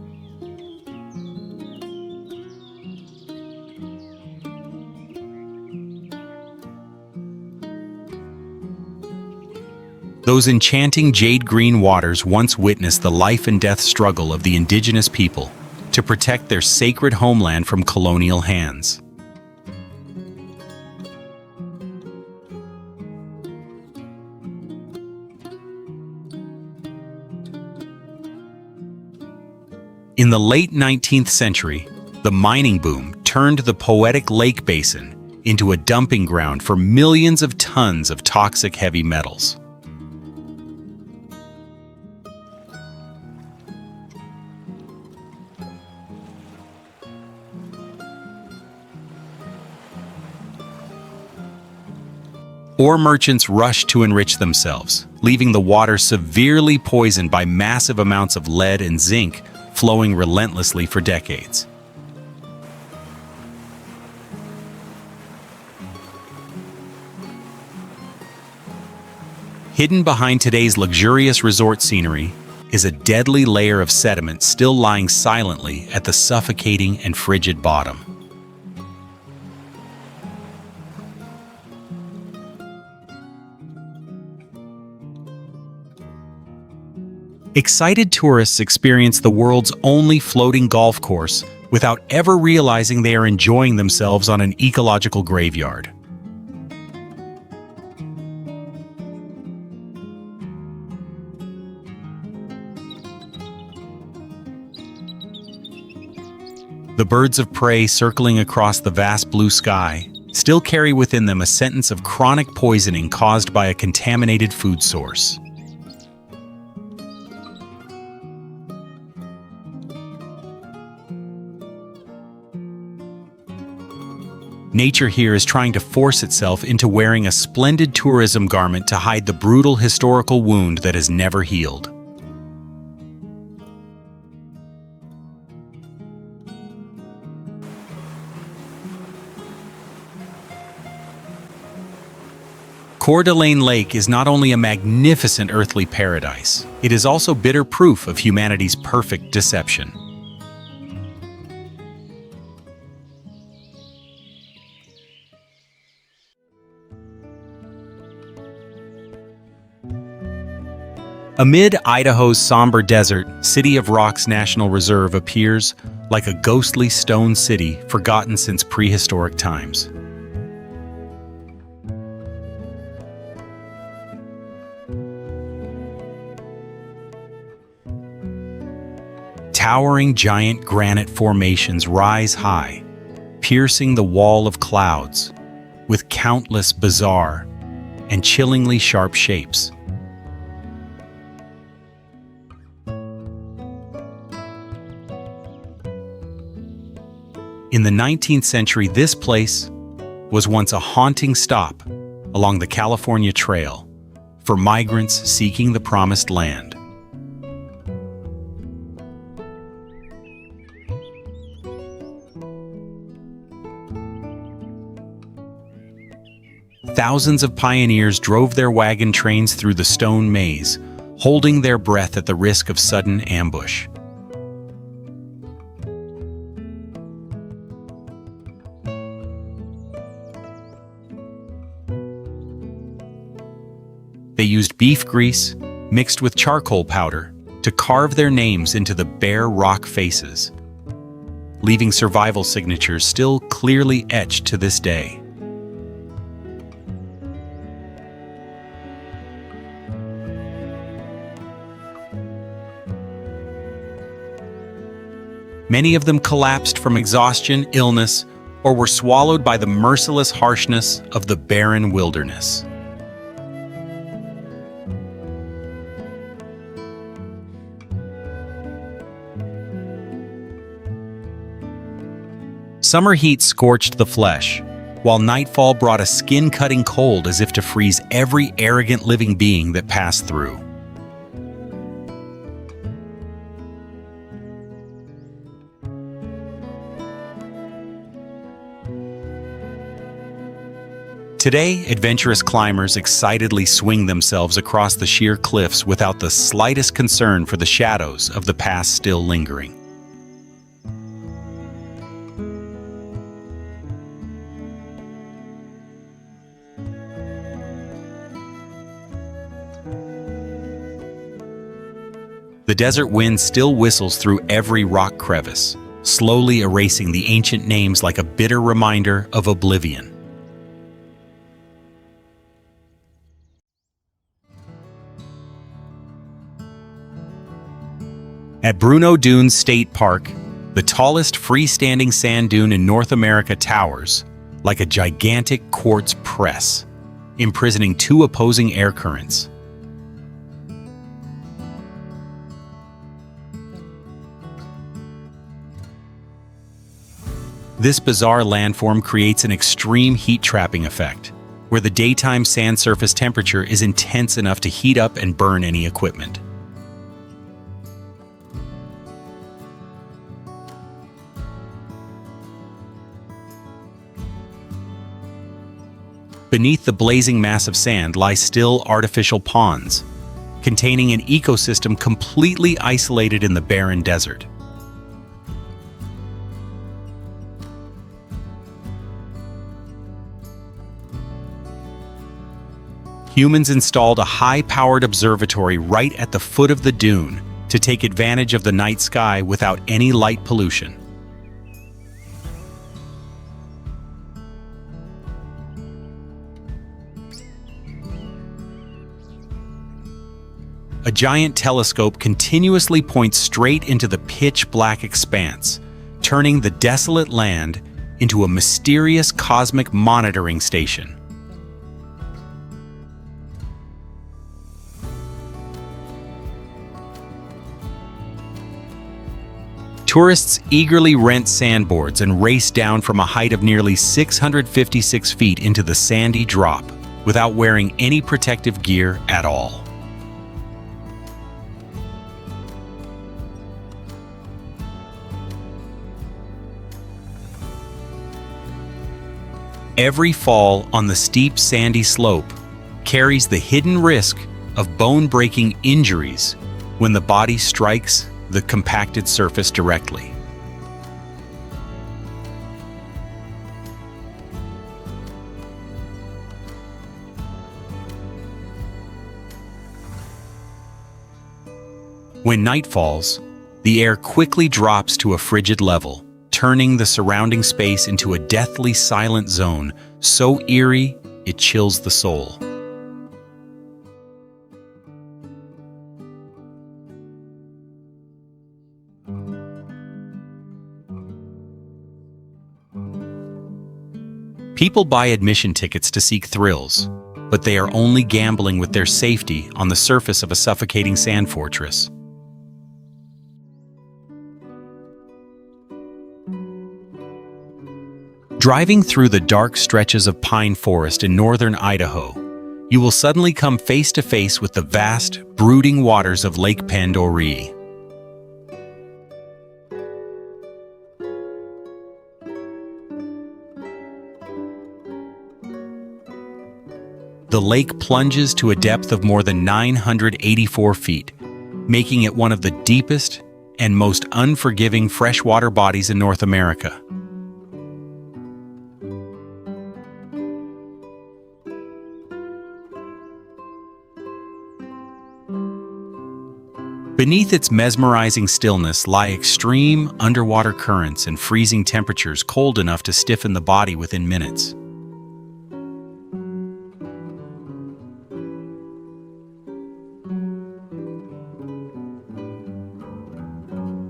Those enchanting jade-green waters once witnessed the life and death struggle of the indigenous people to protect their sacred homeland from colonial hands. In the late 19th century, the mining boom turned the poetic lake basin into a dumping ground for millions of tons of toxic heavy metals. Ore merchants rushed to enrich themselves, leaving the water severely poisoned by massive amounts of lead and zinc flowing relentlessly for decades. Hidden behind today's luxurious resort scenery is a deadly layer of sediment still lying silently at the suffocating and frigid bottom. Excited tourists experience the world's only floating golf course without ever realizing they are enjoying themselves on an ecological graveyard. The birds of prey circling across the vast blue sky still carry within them a sentence of chronic poisoning caused by a contaminated food source. Nature here is trying to force itself into wearing a splendid tourism garment to hide the brutal historical wound that has never healed. Coeur d'Alene Lake is not only a magnificent earthly paradise, it is also bitter proof of humanity's perfect deception. Amid Idaho's somber desert, City of Rocks National Reserve appears like a ghostly stone city forgotten since prehistoric times. Towering giant granite formations rise high, piercing the wall of clouds with countless bizarre and chillingly sharp shapes. In the 19th century, this place was once a haunting stop along the California Trail for migrants seeking the promised land. Thousands of pioneers drove their wagon trains through the stone maze, holding their breath at the risk of sudden ambush. They used beef grease mixed with charcoal powder to carve their names into the bare rock faces, leaving survival signatures still clearly etched to this day. Many of them collapsed from exhaustion, illness, or were swallowed by the merciless harshness of the barren wilderness. Summer heat scorched the flesh, while nightfall brought a skin-cutting cold as if to freeze every arrogant living being that passed through. Today, adventurous climbers excitedly swing themselves across the sheer cliffs without the slightest concern for the shadows of the past still lingering. The desert wind still whistles through every rock crevice, slowly erasing the ancient names like a bitter reminder of oblivion. At Bruneau Dunes State Park, the tallest freestanding sand dune in North America towers like a gigantic quartz press, imprisoning two opposing air currents. This bizarre landform creates an extreme heat-trapping effect, where the daytime sand surface temperature is intense enough to heat up and burn any equipment. Beneath the blazing mass of sand lie still artificial ponds, containing an ecosystem completely isolated in the barren desert. Humans installed a high-powered observatory right at the foot of the dune to take advantage of the night sky without any light pollution. A giant telescope continuously points straight into the pitch-black expanse, turning the desolate land into a mysterious cosmic monitoring station. Tourists eagerly rent sandboards and race down from a height of nearly 656 feet into the sandy drop without wearing any protective gear at all. Every fall on the steep sandy slope carries the hidden risk of bone-breaking injuries when the body strikes the compacted surface directly. When night falls, the air quickly drops to a frigid level, turning the surrounding space into a deathly silent zone so eerie it chills the soul. People buy admission tickets to seek thrills, but they are only gambling with their safety on the surface of a suffocating sand fortress. Driving through the dark stretches of pine forest in northern Idaho, you will suddenly come face to face with the vast, brooding waters of Lake Pend Oreille. The lake plunges to a depth of more than 984 feet, making it one of the deepest and most unforgiving freshwater bodies in North America. Beneath its mesmerizing stillness lie extreme underwater currents and freezing temperatures cold enough to stiffen the body within minutes.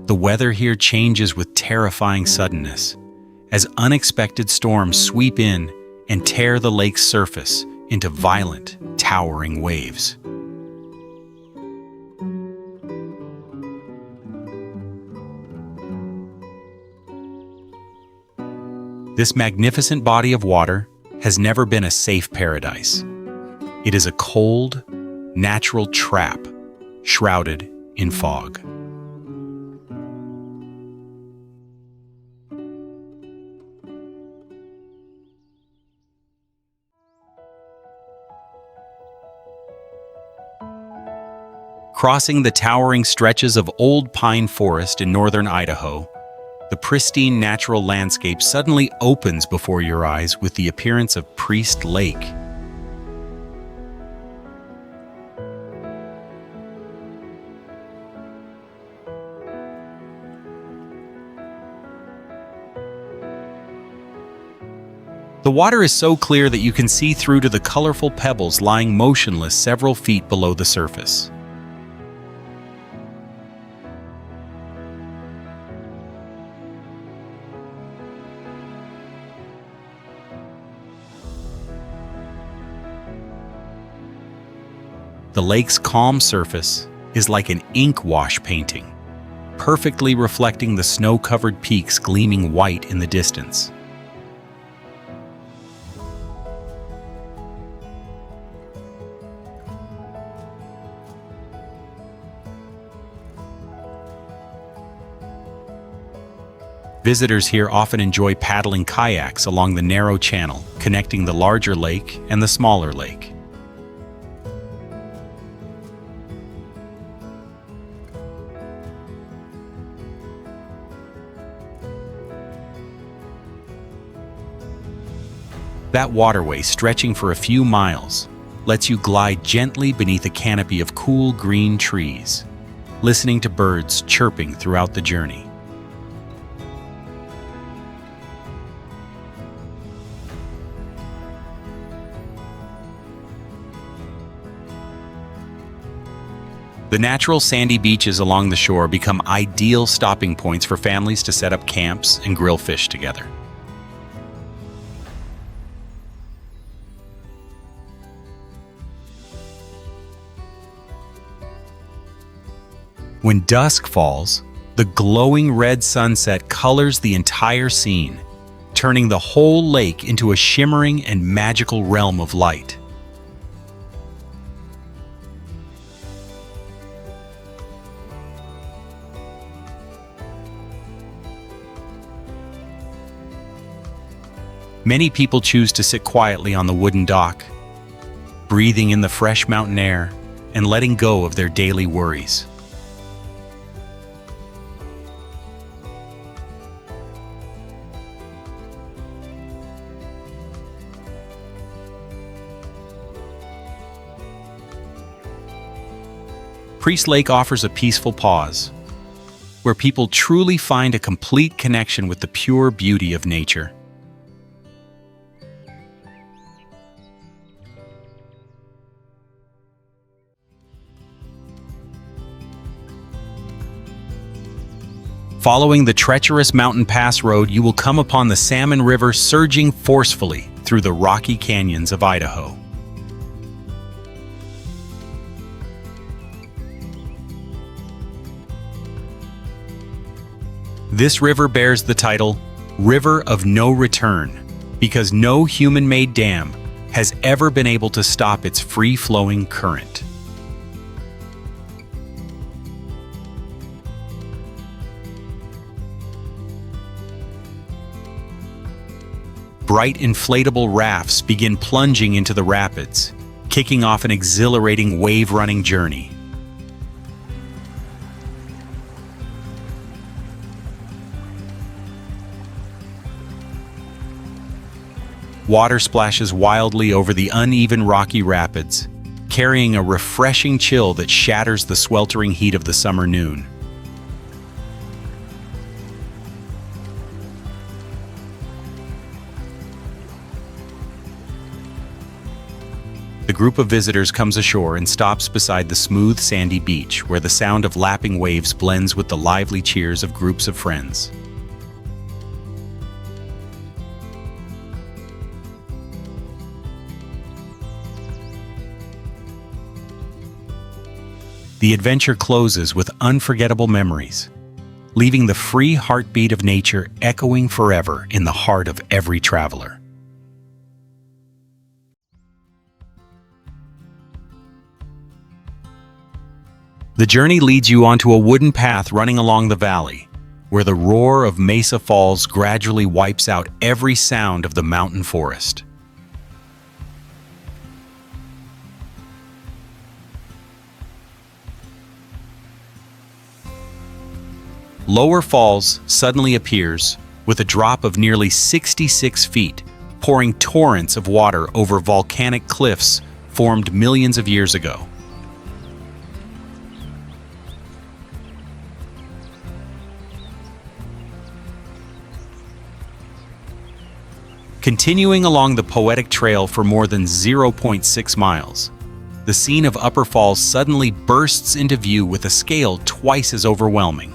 The weather here changes with terrifying suddenness, as unexpected storms sweep in and tear the lake's surface into violent, towering waves. This magnificent body of water has never been a safe paradise. It is a cold, natural trap shrouded in fog. Crossing the towering stretches of old pine forest in northern Idaho, the pristine natural landscape suddenly opens before your eyes with the appearance of Priest Lake. The water is so clear that you can see through to the colorful pebbles lying motionless several feet below the surface. The lake's calm surface is like an ink wash painting, perfectly reflecting the snow-covered peaks gleaming white in the distance. Visitors here often enjoy paddling kayaks along the narrow channel connecting the larger lake and the smaller lake. That waterway, stretching for a few miles, lets you glide gently beneath a canopy of cool green trees, listening to birds chirping throughout the journey. The natural sandy beaches along the shore become ideal stopping points for families to set up camps and grill fish together. When dusk falls, the glowing red sunset colors the entire scene, turning the whole lake into a shimmering and magical realm of light. Many people choose to sit quietly on the wooden dock, breathing in the fresh mountain air and letting go of their daily worries. Priest Lake offers a peaceful pause, where people truly find a complete connection with the pure beauty of nature. Following the treacherous mountain pass road, you will come upon the Salmon River surging forcefully through the rocky canyons of Idaho. This river bears the title, River of No Return, because no human-made dam has ever been able to stop its free-flowing current. Bright inflatable rafts begin plunging into the rapids, kicking off an exhilarating wave-running journey. Water splashes wildly over the uneven rocky rapids, carrying a refreshing chill that shatters the sweltering heat of the summer noon. The group of visitors comes ashore and stops beside the smooth, sandy beach, where the sound of lapping waves blends with the lively cheers of groups of friends. The adventure closes with unforgettable memories, leaving the free heartbeat of nature echoing forever in the heart of every traveler. The journey leads you onto a wooden path running along the valley, where the roar of Mesa Falls gradually wipes out every sound of the mountain forest. Lower Falls suddenly appears with a drop of nearly 66 feet, pouring torrents of water over volcanic cliffs formed millions of years ago. Continuing along the poetic trail for more than 0.6 miles, the scene of Upper Falls suddenly bursts into view with a scale twice as overwhelming.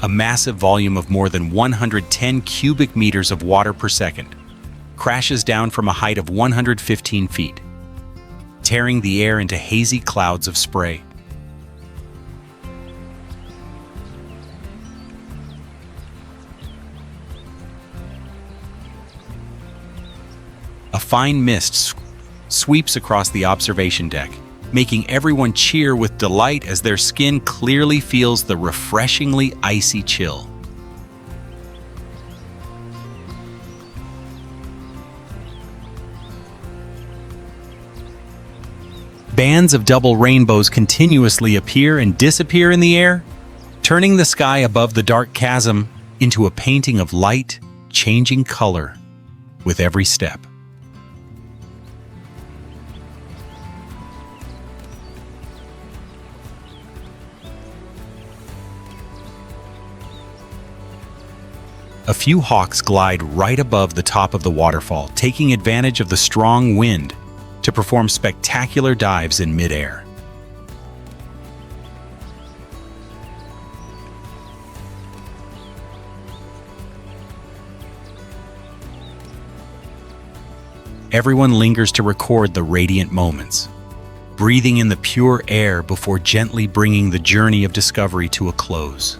A massive volume of more than 110 cubic meters of water per second crashes down from a height of 115 feet, tearing the air into hazy clouds of spray. A fine mist sweeps across the observation deck, making everyone cheer with delight as their skin clearly feels the refreshingly icy chill. Bands of double rainbows continuously appear and disappear in the air, turning the sky above the dark chasm into a painting of light, changing color with every step. A few hawks glide right above the top of the waterfall, taking advantage of the strong wind to perform spectacular dives in midair. Everyone lingers to record the radiant moments, breathing in the pure air before gently bringing the journey of discovery to a close.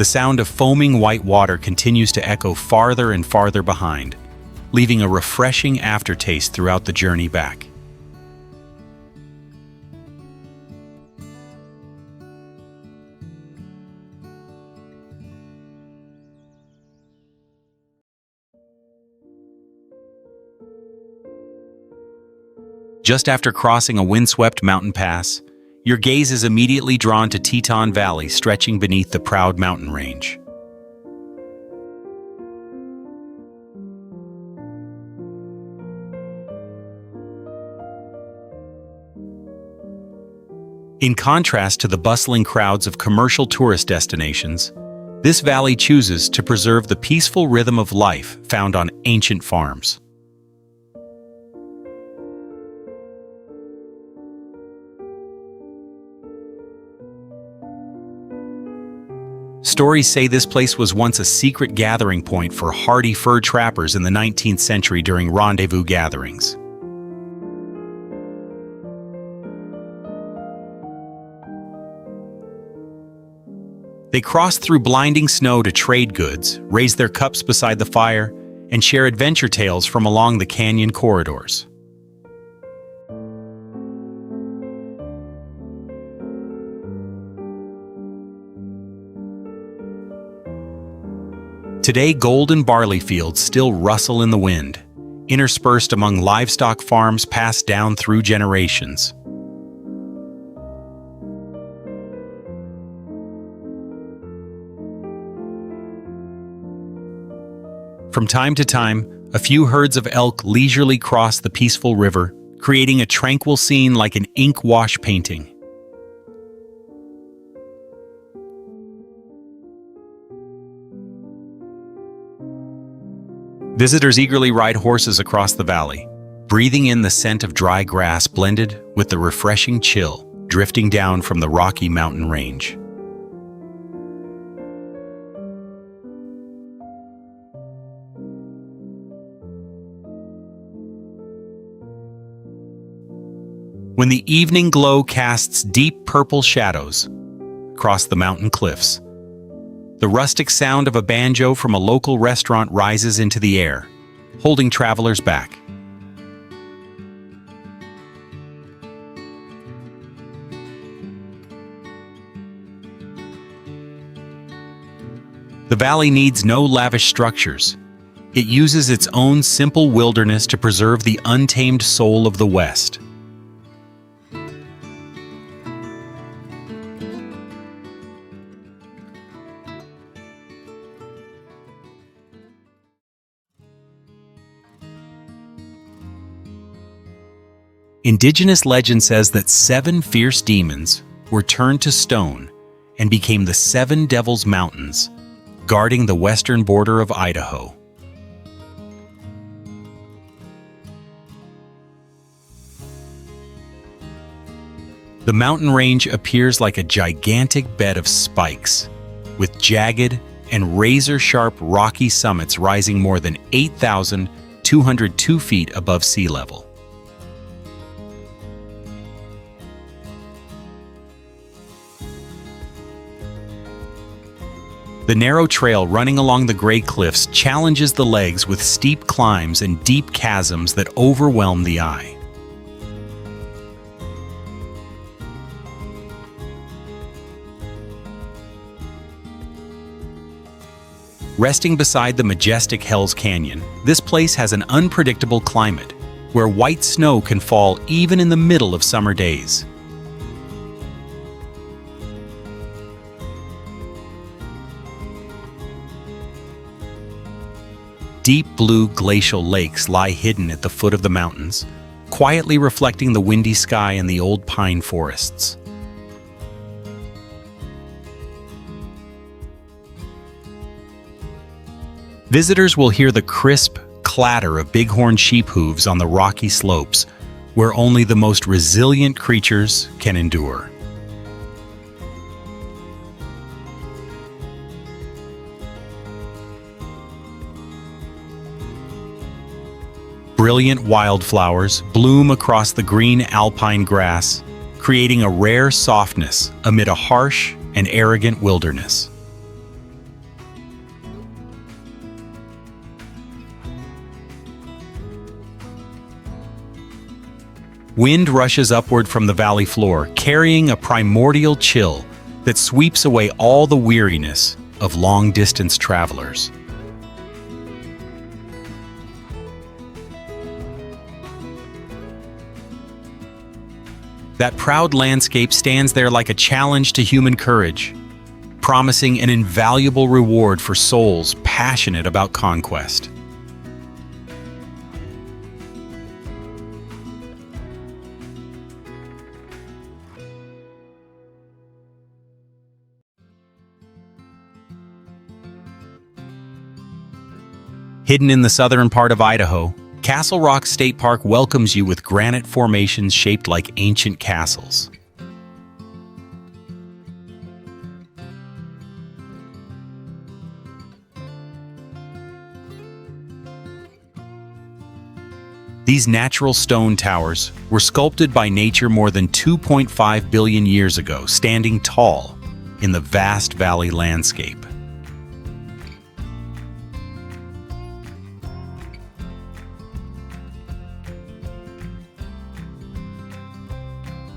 The sound of foaming white water continues to echo farther and farther behind, leaving a refreshing aftertaste throughout the journey back. Just after crossing a windswept mountain pass, your gaze is immediately drawn to Teton Valley stretching beneath the proud mountain range. In contrast to the bustling crowds of commercial tourist destinations, this valley chooses to preserve the peaceful rhythm of life found on ancient farms. Stories say this place was once a secret gathering point for hardy fur trappers in the 19th century during rendezvous gatherings. They cross through blinding snow to trade goods, raise their cups beside the fire, and share adventure tales from along the canyon corridors. Today, golden barley fields still rustle in the wind, interspersed among livestock farms passed down through generations. From time to time, a few herds of elk leisurely cross the peaceful river, creating a tranquil scene like an ink wash painting. Visitors eagerly ride horses across the valley, breathing in the scent of dry grass blended with the refreshing chill drifting down from the Rocky Mountain range. When the evening glow casts deep purple shadows across the mountain cliffs, the rustic sound of a banjo from a local restaurant rises into the air, holding travelers back. The valley needs no lavish structures. It uses its own simple wilderness to preserve the untamed soul of the West. Indigenous legend says that 7 fierce demons were turned to stone and became the 7 Devils Mountains, guarding the western border of Idaho. The mountain range appears like a gigantic bed of spikes, with jagged and razor-sharp rocky summits rising more than 8,202 feet above sea level. The narrow trail running along the gray cliffs challenges the legs with steep climbs and deep chasms that overwhelm the eye. Resting beside the majestic Hell's Canyon, this place has an unpredictable climate, where white snow can fall even in the middle of summer days. Deep blue glacial lakes lie hidden at the foot of the mountains, quietly reflecting the windy sky and the old pine forests. Visitors will hear the crisp clatter of bighorn sheep hooves on the rocky slopes, where only the most resilient creatures can endure. Brilliant wildflowers bloom across the green alpine grass, creating a rare softness amid a harsh and arrogant wilderness. Wind rushes upward from the valley floor, carrying a primordial chill that sweeps away all the weariness of long-distance travelers. That proud landscape stands there like a challenge to human courage, promising an invaluable reward for souls passionate about conquest. Hidden in the southern part of Idaho, Castle Rock State Park welcomes you with granite formations shaped like ancient castles. These natural stone towers were sculpted by nature more than 2.5 billion years ago, standing tall in the vast valley landscape.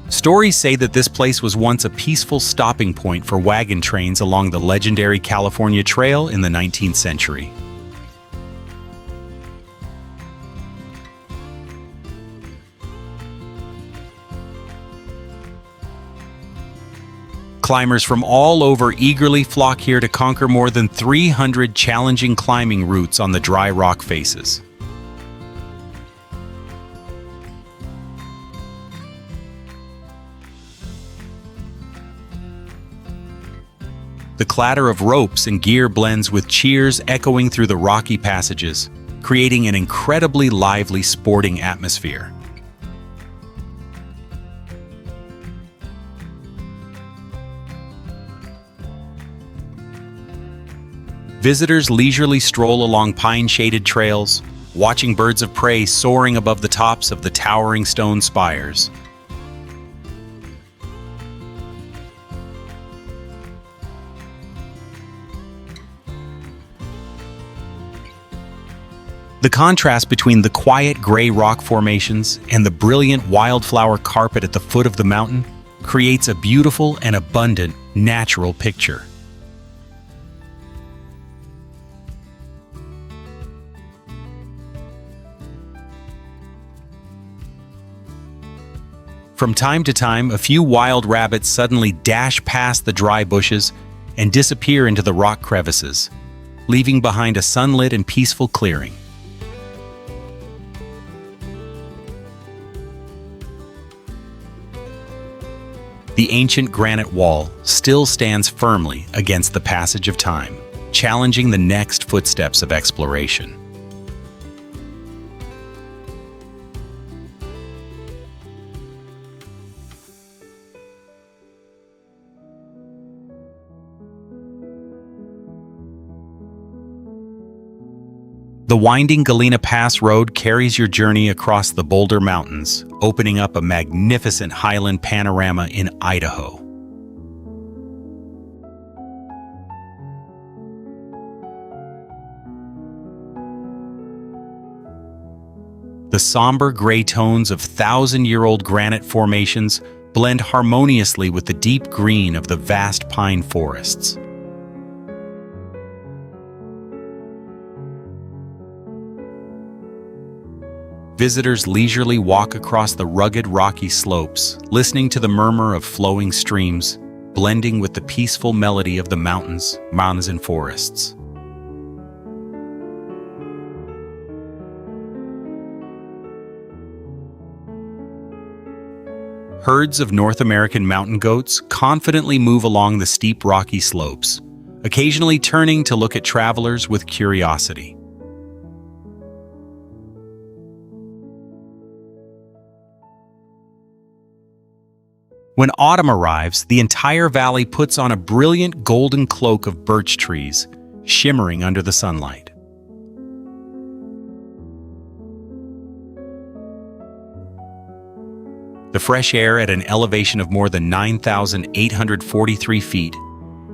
Stories say that this place was once a peaceful stopping point for wagon trains along the legendary California Trail in the 19th century. Climbers from all over eagerly flock here to conquer more than 300 challenging climbing routes on the dry rock faces. The clatter of ropes and gear blends with cheers echoing through the rocky passages, creating an incredibly lively sporting atmosphere. Visitors leisurely stroll along pine-shaded trails, watching birds of prey soaring above the tops of the towering stone spires. The contrast between the quiet gray rock formations and the brilliant wildflower carpet at the foot of the mountain creates a beautiful and abundant natural picture. From time to time, a few wild rabbits suddenly dash past the dry bushes and disappear into the rock crevices, leaving behind a sunlit and peaceful clearing. The ancient granite wall still stands firmly against the passage of time, challenging the next footsteps of exploration. The winding Galena Pass Road carries your journey across the Boulder Mountains, opening up a magnificent highland panorama in Idaho. The somber gray tones of thousand-year-old granite formations blend harmoniously with the deep green of the vast pine forests. Visitors leisurely walk across the rugged rocky slopes, listening to the murmur of flowing streams, blending with the peaceful melody of the mountains and forests. Herds of North American mountain goats confidently move along the steep rocky slopes, occasionally turning to look at travelers with curiosity. When autumn arrives, the entire valley puts on a brilliant golden cloak of birch trees, shimmering under the sunlight. The fresh air at an elevation of more than 9,843 feet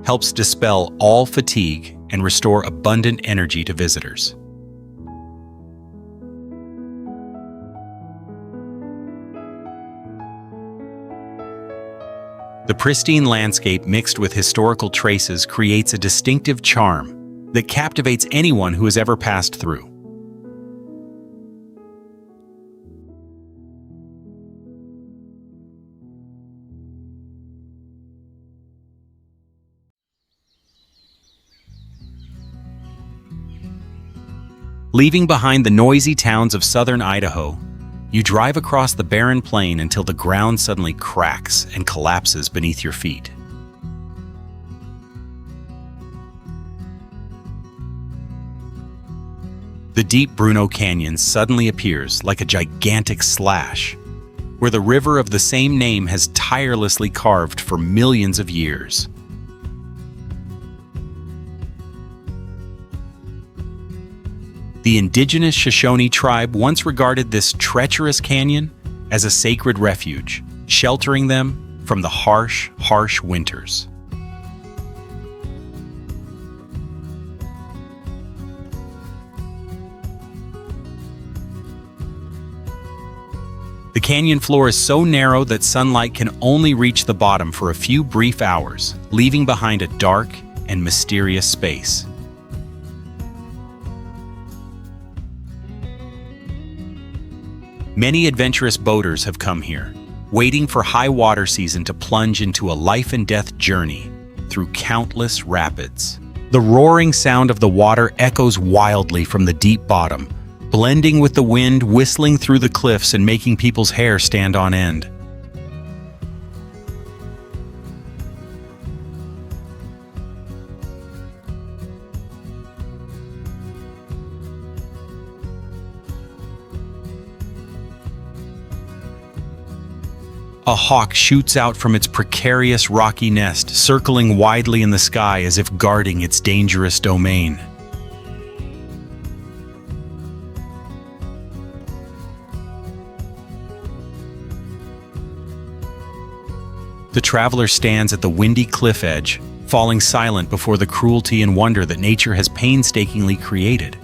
helps dispel all fatigue and restore abundant energy to visitors. The pristine landscape mixed with historical traces creates a distinctive charm that captivates anyone who has ever passed through. Leaving behind the noisy towns of southern Idaho, you drive across the barren plain until the ground suddenly cracks and collapses beneath your feet. The deep Bruno Canyon suddenly appears like a gigantic slash, where the river of the same name has tirelessly carved for millions of years. The indigenous Shoshone tribe once regarded this treacherous canyon as a sacred refuge, sheltering them from the harsh winters. The canyon floor is so narrow that sunlight can only reach the bottom for a few brief hours, leaving behind a dark and mysterious space. Many adventurous boaters have come here, waiting for high water season to plunge into a life-and-death journey through countless rapids. The roaring sound of the water echoes wildly from the deep bottom, blending with the wind whistling through the cliffs and making people's hair stand on end. A hawk shoots out from its precarious rocky nest, circling widely in the sky as if guarding its dangerous domain. The traveler stands at the windy cliff edge, falling silent before the cruelty and wonder that nature has painstakingly created.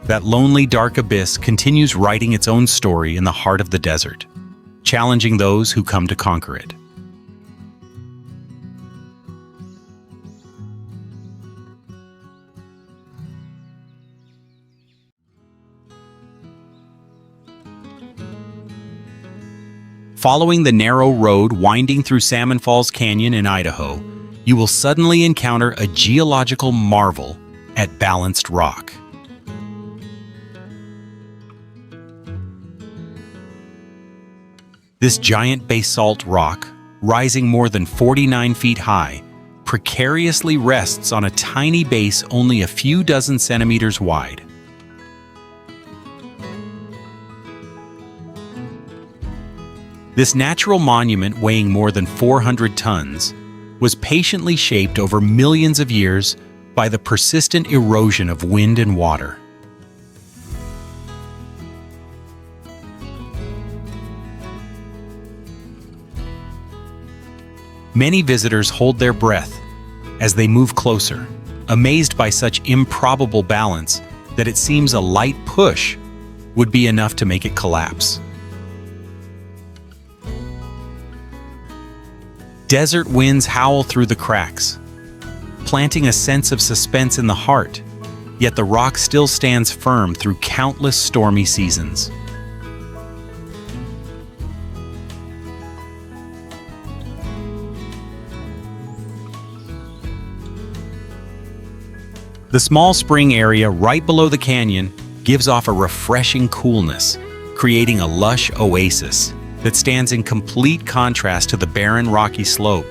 That lonely, dark abyss continues writing its own story in the heart of the desert, challenging those who come to conquer it. Following the narrow road winding through Salmon Falls Canyon in Idaho, you will suddenly encounter a geological marvel at Balanced Rock. This giant basalt rock, rising more than 49 feet high, precariously rests on a tiny base only a few dozen centimeters wide. This natural monument, weighing more than 400 tons, was patiently shaped over millions of years by the persistent erosion of wind and water. Many visitors hold their breath as they move closer, amazed by such improbable balance that it seems a light push would be enough to make it collapse. Desert winds howl through the cracks, planting a sense of suspense in the heart, yet the rock still stands firm through countless stormy seasons. The small spring area right below the canyon gives off a refreshing coolness, creating a lush oasis that stands in complete contrast to the barren rocky slope.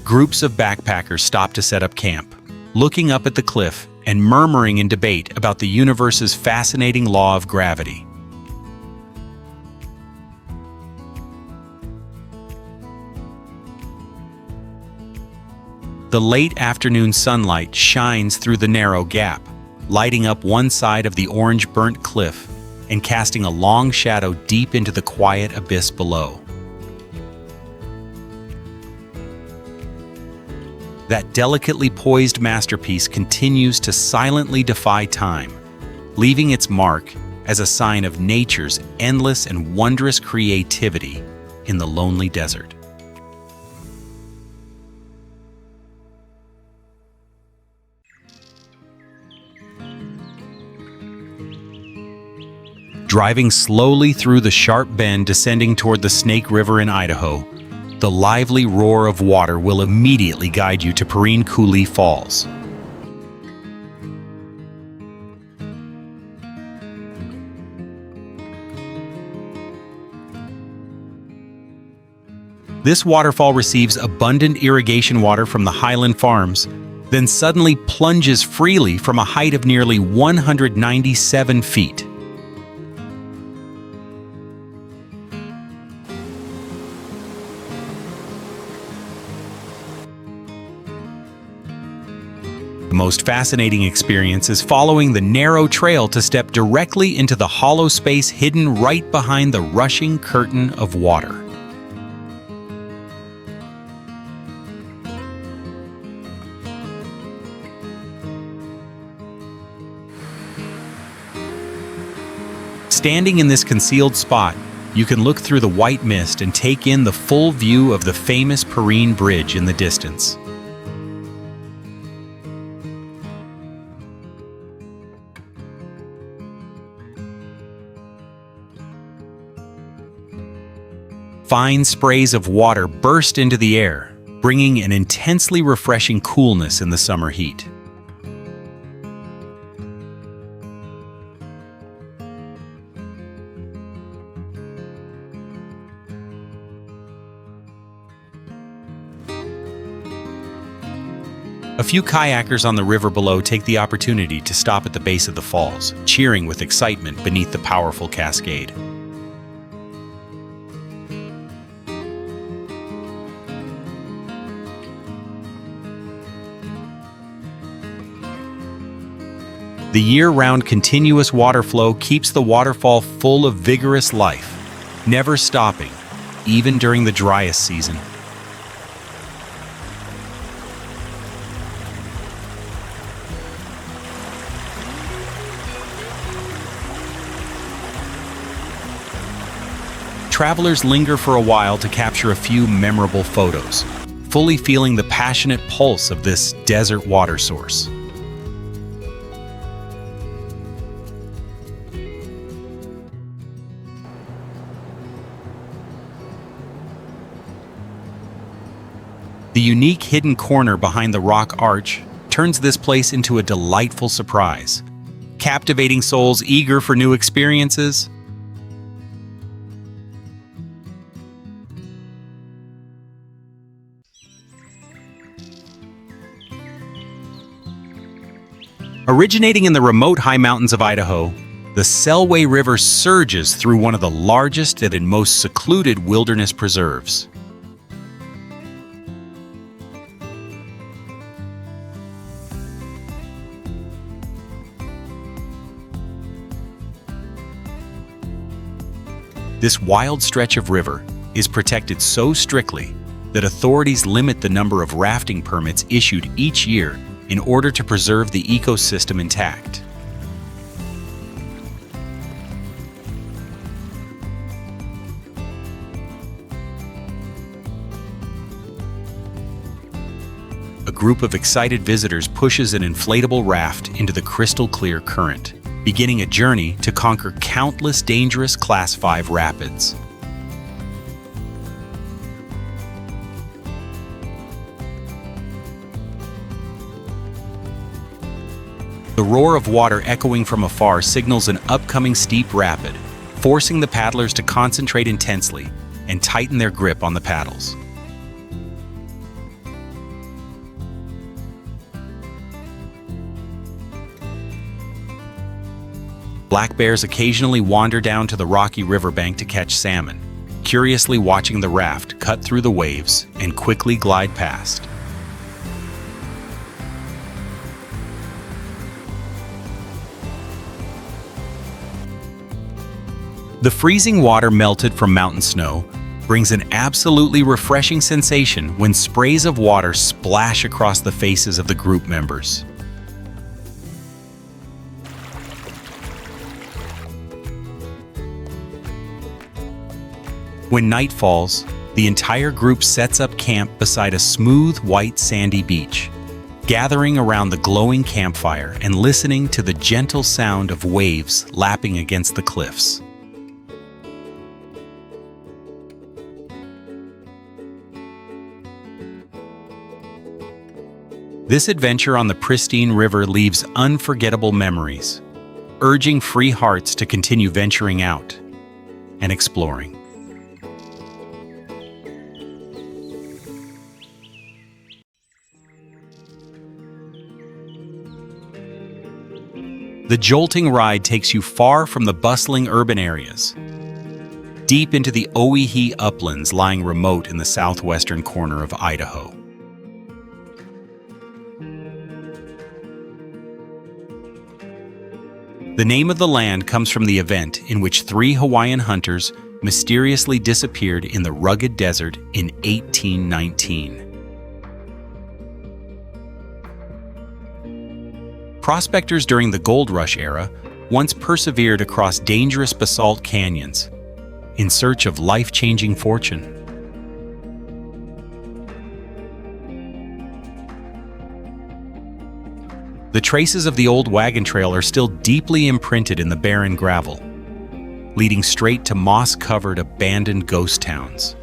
Groups of backpackers stop to set up camp, looking up at the cliff and murmuring in debate about the universe's fascinating law of gravity. The late afternoon sunlight shines through the narrow gap, lighting up one side of the orange burnt cliff and casting a long shadow deep into the quiet abyss below. That delicately poised masterpiece continues to silently defy time, leaving its mark as a sign of nature's endless and wondrous creativity in the lonely desert. Driving slowly through the sharp bend descending toward the Snake River in Idaho, the lively roar of water will immediately guide you to Perrine Cooley Falls. This waterfall receives abundant irrigation water from the Highland Farms, then suddenly plunges freely from a height of nearly 197 feet. The most fascinating experience is following the narrow trail to step directly into the hollow space hidden right behind the rushing curtain of water. Standing in this concealed spot, you can look through the white mist and take in the full view of the famous Perrine Bridge in the distance. Fine sprays of water burst into the air, bringing an intensely refreshing coolness in the summer heat. A few kayakers on the river below take the opportunity to stop at the base of the falls, cheering with excitement beneath the powerful cascade. The year-round continuous water flow keeps the waterfall full of vigorous life, never stopping, even during the driest season. travelers linger for a while to capture a few memorable photos, fully feeling the passionate pulse of this desert water source. The unique hidden corner behind the rock arch turns this place into a delightful surprise, captivating souls eager for new experiences. Originating in the remote high mountains of Idaho, the Selway River surges through one of the largest and most secluded wilderness preserves. This wild stretch of river is protected so strictly that authorities limit the number of rafting permits issued each year in order to preserve the ecosystem intact. A group of excited visitors pushes an inflatable raft into the crystal-clear current, beginning a journey to conquer countless dangerous Class 5 rapids. The roar of water echoing from afar signals an upcoming steep rapid, forcing the paddlers to concentrate intensely and tighten their grip on the paddles. Black bears occasionally wander down to the rocky riverbank to catch salmon, curiously watching the raft cut through the waves and quickly glide past. The freezing water melted from mountain snow brings an absolutely refreshing sensation when sprays of water splash across the faces of the group members. When night falls, the entire group sets up camp beside a smooth, white, sandy beach, gathering around the glowing campfire and listening to the gentle sound of waves lapping against the cliffs. This adventure on the pristine river leaves unforgettable memories, urging free hearts to continue venturing out and exploring. The jolting ride takes you far from the bustling urban areas, deep into the Owyhee uplands lying remote in the southwestern corner of Idaho. The name of the land comes from the event in which 3 Hawaiian hunters mysteriously disappeared in the rugged desert in 1819. Prospectors during the Gold Rush era once persevered across dangerous basalt canyons in search of life-changing fortune. The traces of the old wagon trail are still deeply imprinted in the barren gravel, leading straight to moss-covered abandoned ghost towns.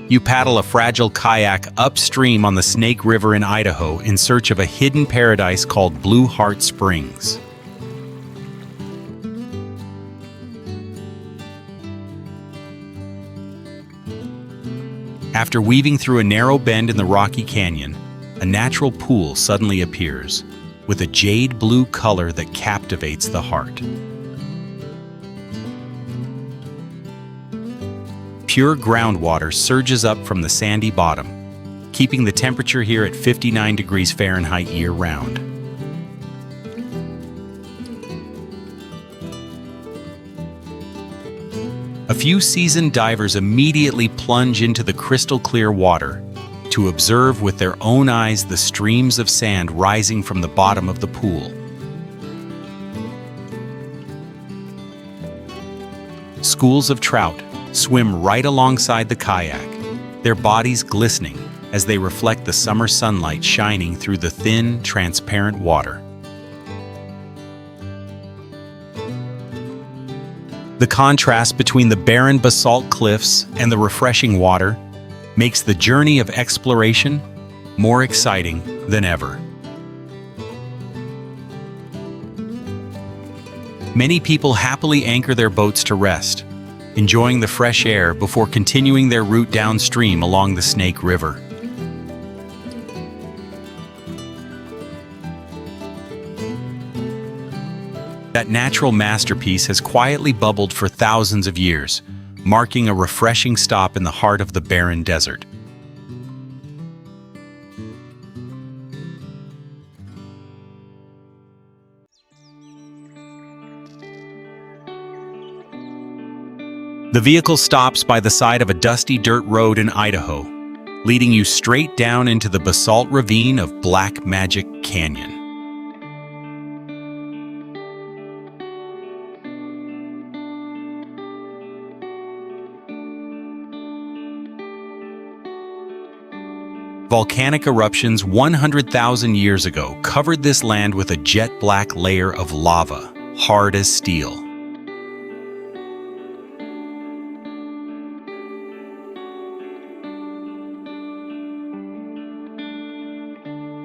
You paddle a fragile kayak upstream on the Snake River in Idaho in search of a hidden paradise called Blue Heart Springs. After weaving through a narrow bend in the rocky canyon, a natural pool suddenly appears, with a jade blue color that captivates the heart. Pure groundwater surges up from the sandy bottom, keeping the temperature here at 59 degrees Fahrenheit year-round. A few seasoned divers immediately plunge into the crystal-clear water to observe with their own eyes the streams of sand rising from the bottom of the pool. Schools of trout swim right alongside the kayak, their bodies glistening as they reflect the summer sunlight shining through the thin, transparent water. The contrast between the barren basalt cliffs and the refreshing water makes the journey of exploration more exciting than ever. Many people happily anchor their boats to rest, enjoying the fresh air before continuing their route downstream along the Snake River. That natural masterpiece has quietly bubbled for thousands of years, marking a refreshing stop in the heart of the barren desert. The vehicle stops by the side of a dusty dirt road in Idaho, leading you straight down into the basalt ravine of Black Magic Canyon. Volcanic eruptions 100,000 years ago covered this land with a jet-black layer of lava, hard as steel.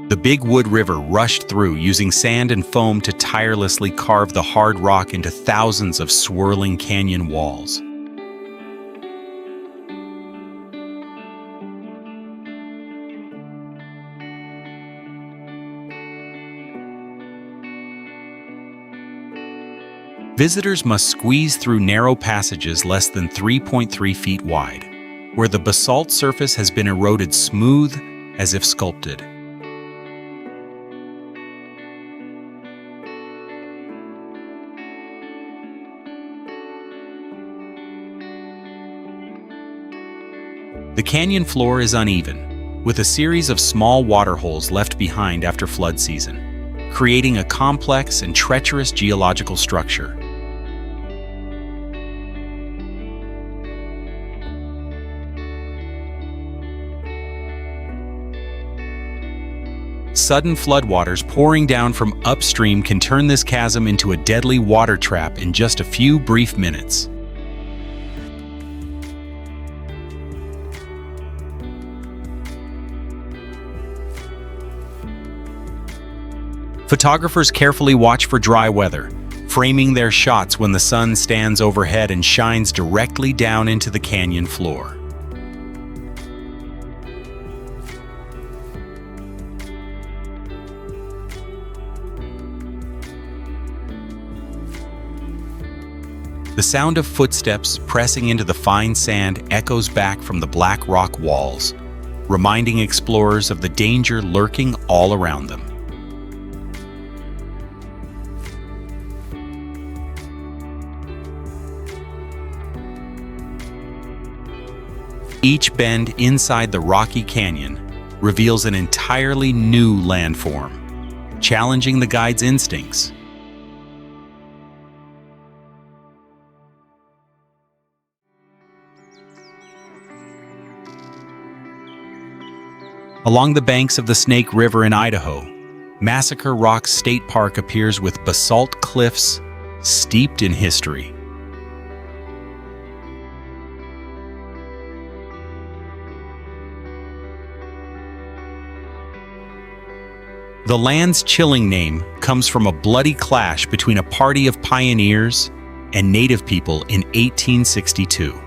The Big Wood River rushed through, using sand and foam to tirelessly carve the hard rock into thousands of swirling canyon walls. Visitors must squeeze through narrow passages less than 3.3 feet wide, where the basalt surface has been eroded smooth as if sculpted. The canyon floor is uneven, with a series of small waterholes left behind after flood season, creating a complex and treacherous geological structure. Sudden floodwaters pouring down from upstream can turn this chasm into a deadly water trap in just a few brief minutes. Photographers carefully watch for dry weather, framing their shots when the sun stands overhead and shines directly down into the canyon floor. The sound of footsteps pressing into the fine sand echoes back from the black rock walls, reminding explorers of the danger lurking all around them. Each bend inside the rocky canyon reveals an entirely new landform, challenging the guide's instincts. Along the banks of the Snake River in Idaho, Massacre Rock State Park appears with basalt cliffs steeped in history. The land's chilling name comes from a bloody clash between a party of pioneers and native people in 1862.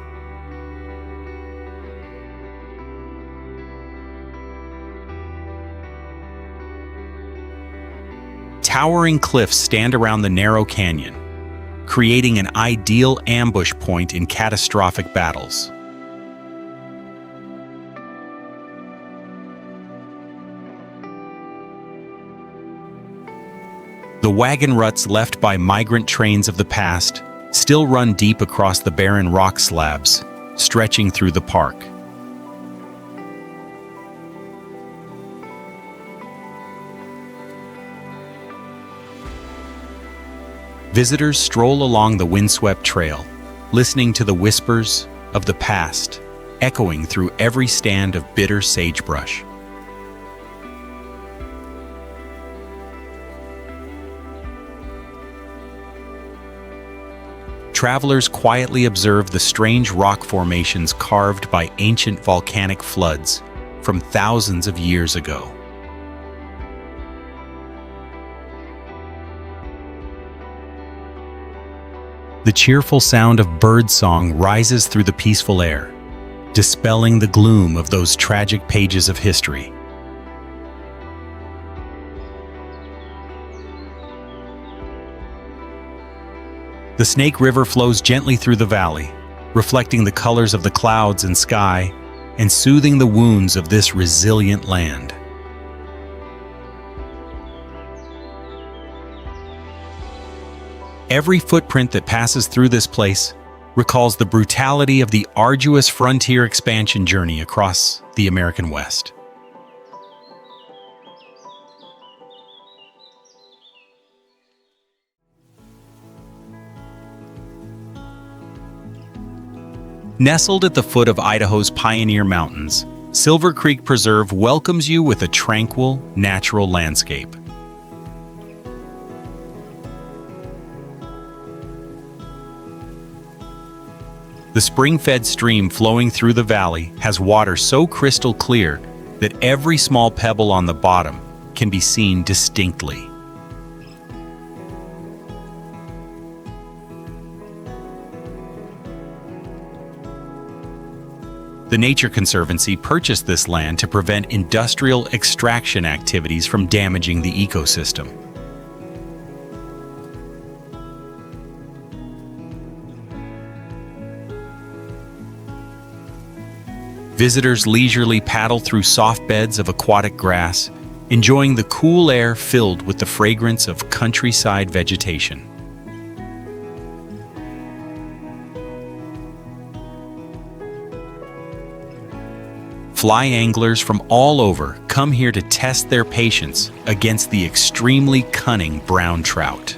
Towering cliffs stand around the narrow canyon, creating an ideal ambush point in catastrophic battles. The wagon ruts left by migrant trains of the past still run deep across the barren rock slabs, stretching through the park. Visitors stroll along the windswept trail, listening to the whispers of the past, echoing through every stand of bitter sagebrush. Travelers quietly observe the strange rock formations carved by ancient volcanic floods from thousands of years ago. The cheerful sound of birdsong rises through the peaceful air, dispelling the gloom of those tragic pages of history. The Snake River flows gently through the valley, reflecting the colors of the clouds and sky and soothing the wounds of this resilient land. Every footprint that passes through this place recalls the brutality of the arduous frontier expansion journey across the American West. Nestled at the foot of Idaho's Pioneer Mountains, Silver Creek Preserve welcomes you with a tranquil, natural landscape. The spring-fed stream flowing through the valley has water so crystal clear that every small pebble on the bottom can be seen distinctly. The Nature Conservancy purchased this land to prevent industrial extraction activities from damaging the ecosystem. Visitors leisurely paddle through soft beds of aquatic grass, enjoying the cool air filled with the fragrance of countryside vegetation. Fly anglers from all over come here to test their patience against the extremely cunning brown trout.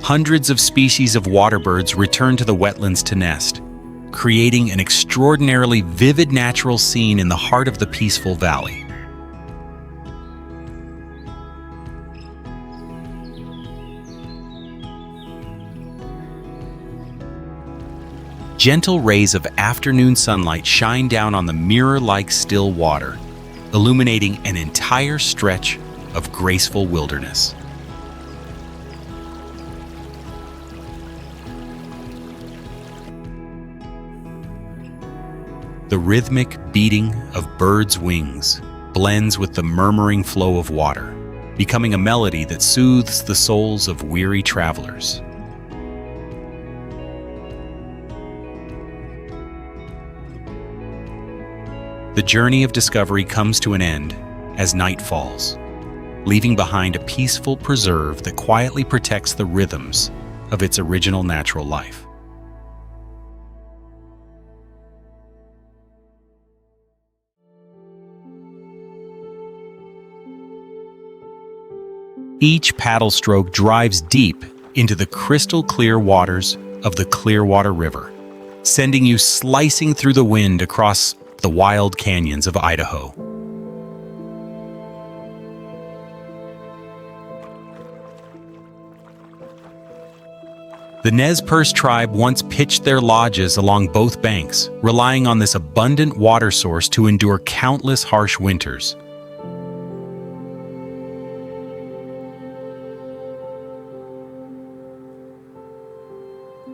Hundreds of species of waterbirds return to the wetlands to nest, creating an extraordinarily vivid natural scene in the heart of the peaceful valley. Gentle rays of afternoon sunlight shine down on the mirror-like still water, illuminating an entire stretch of graceful wilderness. The rhythmic beating of birds' wings blends with the murmuring flow of water, becoming a melody that soothes the souls of weary travelers. The journey of discovery comes to an end as night falls, leaving behind a peaceful preserve that quietly protects the rhythms of its original natural life. Each paddle stroke drives deep into the crystal clear waters of the Clearwater River, sending you slicing through the wind across the wild canyons of Idaho. The Nez Perce tribe once pitched their lodges along both banks, relying on this abundant water source to endure countless harsh winters.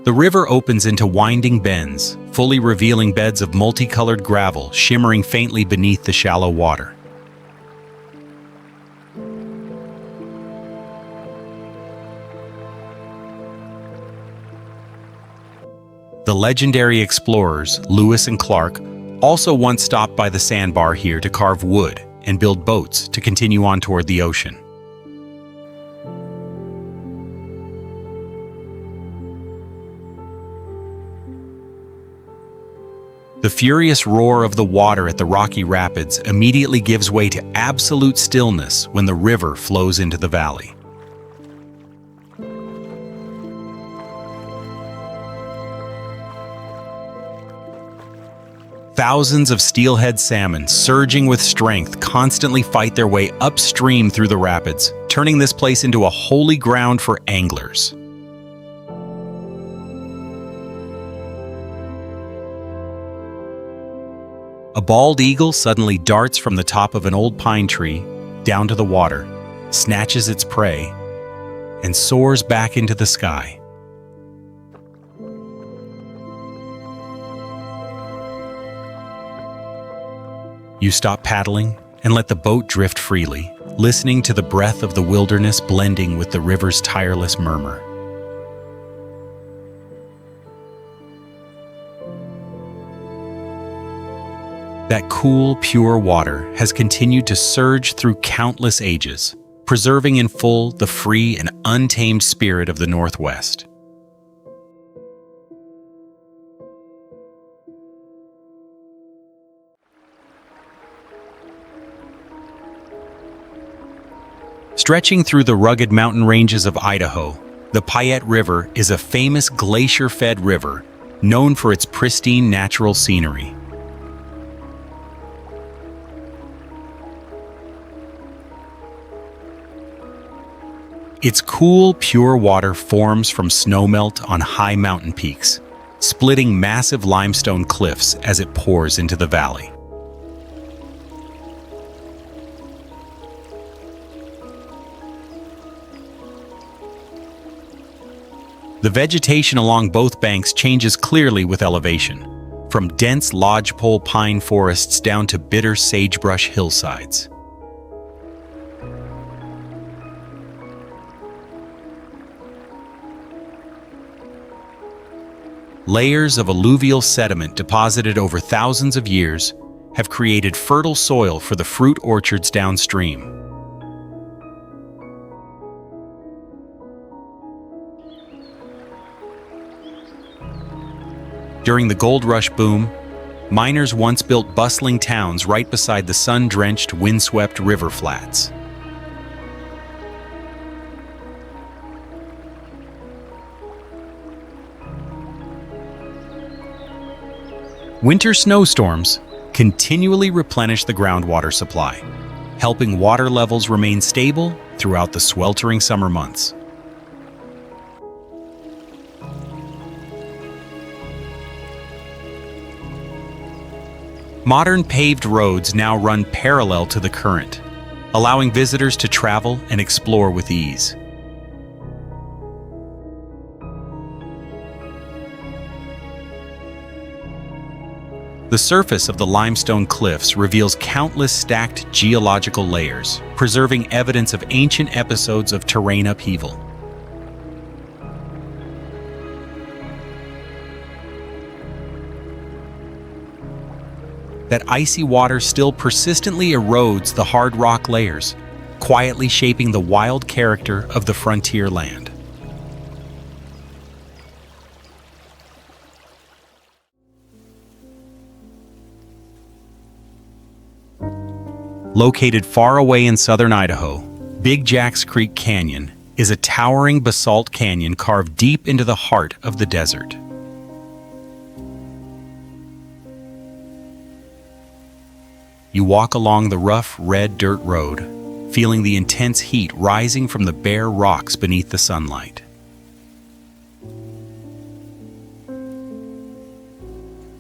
The river opens into winding bends, fully revealing beds of multicolored gravel shimmering faintly beneath the shallow water. The legendary explorers Lewis and Clark also once stopped by the sandbar here to carve wood, and build boats to continue on toward the ocean. The furious roar of the water at the rocky rapids immediately gives way to absolute stillness when the river flows into the valley. Thousands of steelhead salmon, surging with strength, constantly fight their way upstream through the rapids, turning this place into a holy ground for anglers. A bald eagle suddenly darts from the top of an old pine tree down to the water, snatches its prey, and soars back into the sky. You stop paddling and let the boat drift freely, listening to the breath of the wilderness blending with the river's tireless murmur. That cool, pure water has continued to surge through countless ages, preserving in full the free and untamed spirit of the Northwest. Stretching through the rugged mountain ranges of Idaho, the Payette River is a famous glacier-fed river known for its pristine natural scenery. Its cool, pure water forms from snowmelt on high mountain peaks, splitting massive limestone cliffs as it pours into the valley. The vegetation along both banks changes clearly with elevation, from dense lodgepole pine forests down to bitter sagebrush hillsides. Layers of alluvial sediment deposited over thousands of years have created fertile soil for the fruit orchards downstream. During the gold rush boom, miners once built bustling towns right beside the sun-drenched, windswept river flats. Winter snowstorms continually replenish the groundwater supply, helping water levels remain stable throughout the sweltering summer months. Modern paved roads now run parallel to the current, allowing visitors to travel and explore with ease. The surface of the limestone cliffs reveals countless stacked geological layers, preserving evidence of ancient episodes of terrain upheaval. That icy water still persistently erodes the hard rock layers, quietly shaping the wild character of the frontier land. Located far away in southern Idaho, Big Jack's Creek Canyon is a towering basalt canyon carved deep into the heart of the desert. You walk along the rough, red dirt road, feeling the intense heat rising from the bare rocks beneath the sunlight.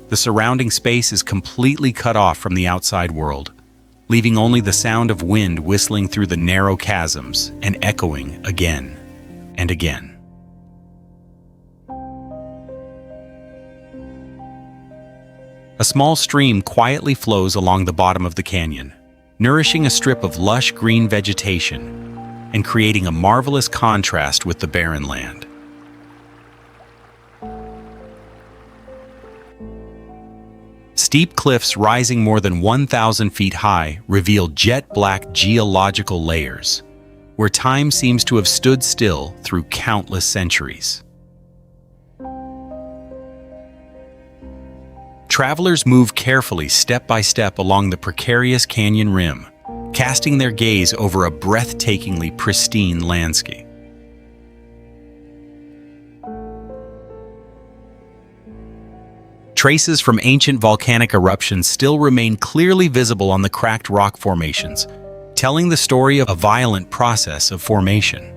The surrounding space is completely cut off from the outside world, leaving only the sound of wind whistling through the narrow chasms and echoing again and again. A small stream quietly flows along the bottom of the canyon, nourishing a strip of lush green vegetation and creating a marvelous contrast with the barren land. Steep cliffs rising more than 1,000 feet high reveal jet-black geological layers, where time seems to have stood still through countless centuries. Travelers move carefully step by step along the precarious canyon rim, casting their gaze over a breathtakingly pristine landscape. Traces from ancient volcanic eruptions still remain clearly visible on the cracked rock formations, telling the story of a violent process of formation.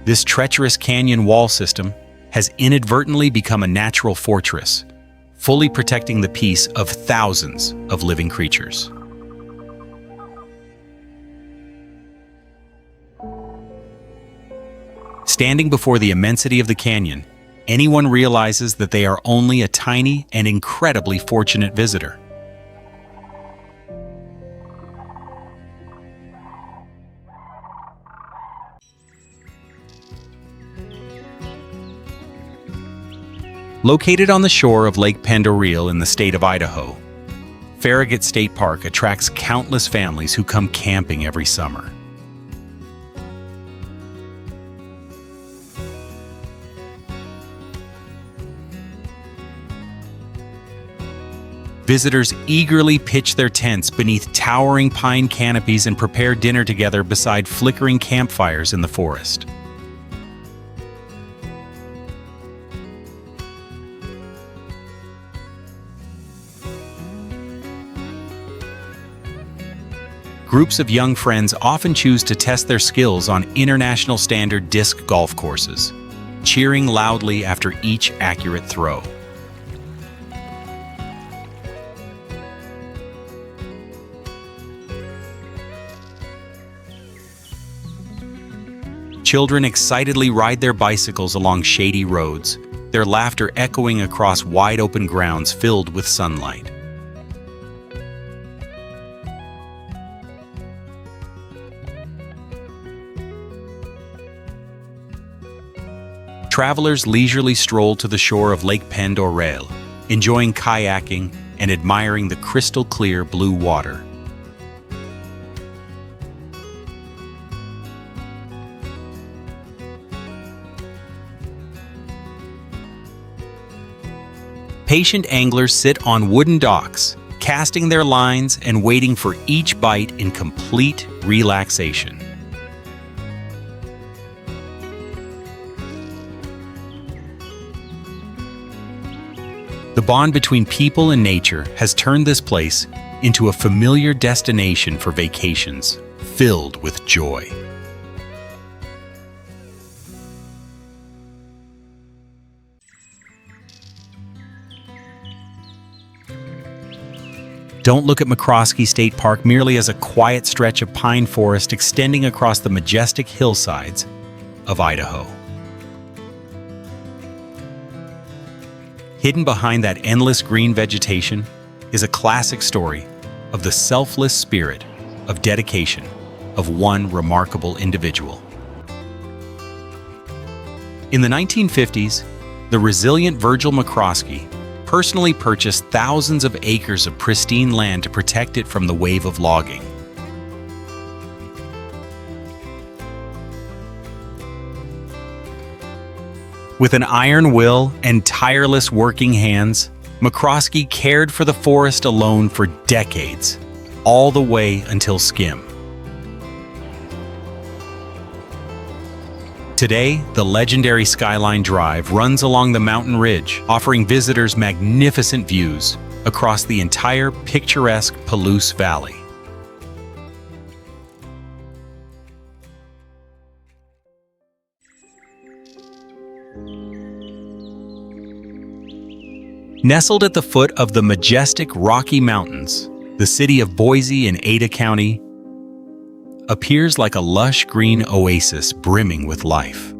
This treacherous canyon wall system has inadvertently become a natural fortress, fully protecting the peace of thousands of living creatures. Standing before the immensity of the canyon, anyone realizes that they are only a tiny and incredibly fortunate visitor. Located on the shore of Lake Pend-Oreille in the state of Idaho, Farragut State Park attracts countless families who come camping every summer. Visitors eagerly pitch their tents beneath towering pine canopies and prepare dinner together beside flickering campfires in the forest. Groups of young friends often choose to test their skills on international standard disc golf courses, cheering loudly after each accurate throw. Children excitedly ride their bicycles along shady roads, their laughter echoing across wide-open grounds filled with sunlight. Travelers leisurely stroll to the shore of Lake Pend-Oreille, enjoying kayaking and admiring the crystal-clear blue water. Patient anglers sit on wooden docks, casting their lines and waiting for each bite in complete relaxation. The bond between people and nature has turned this place into a familiar destination for vacations filled with joy. Don't look at McCroskey State Park merely as a quiet stretch of pine forest extending across the majestic hillsides of Idaho. Hidden behind that endless green vegetation is a classic story of the selfless spirit of dedication of one remarkable individual. In the 1950s, the resilient Virgil McCroskey personally purchased thousands of acres of pristine land to protect it from the wave of logging. With an iron will and tireless working hands, McCroskey cared for the forest alone for decades, all the way until Skim. Today, the legendary Skyline Drive runs along the mountain ridge, offering visitors magnificent views across the entire picturesque Palouse Valley. Nestled at the foot of the majestic Rocky Mountains, the city of Boise in Ada County appears like a lush green oasis brimming with life.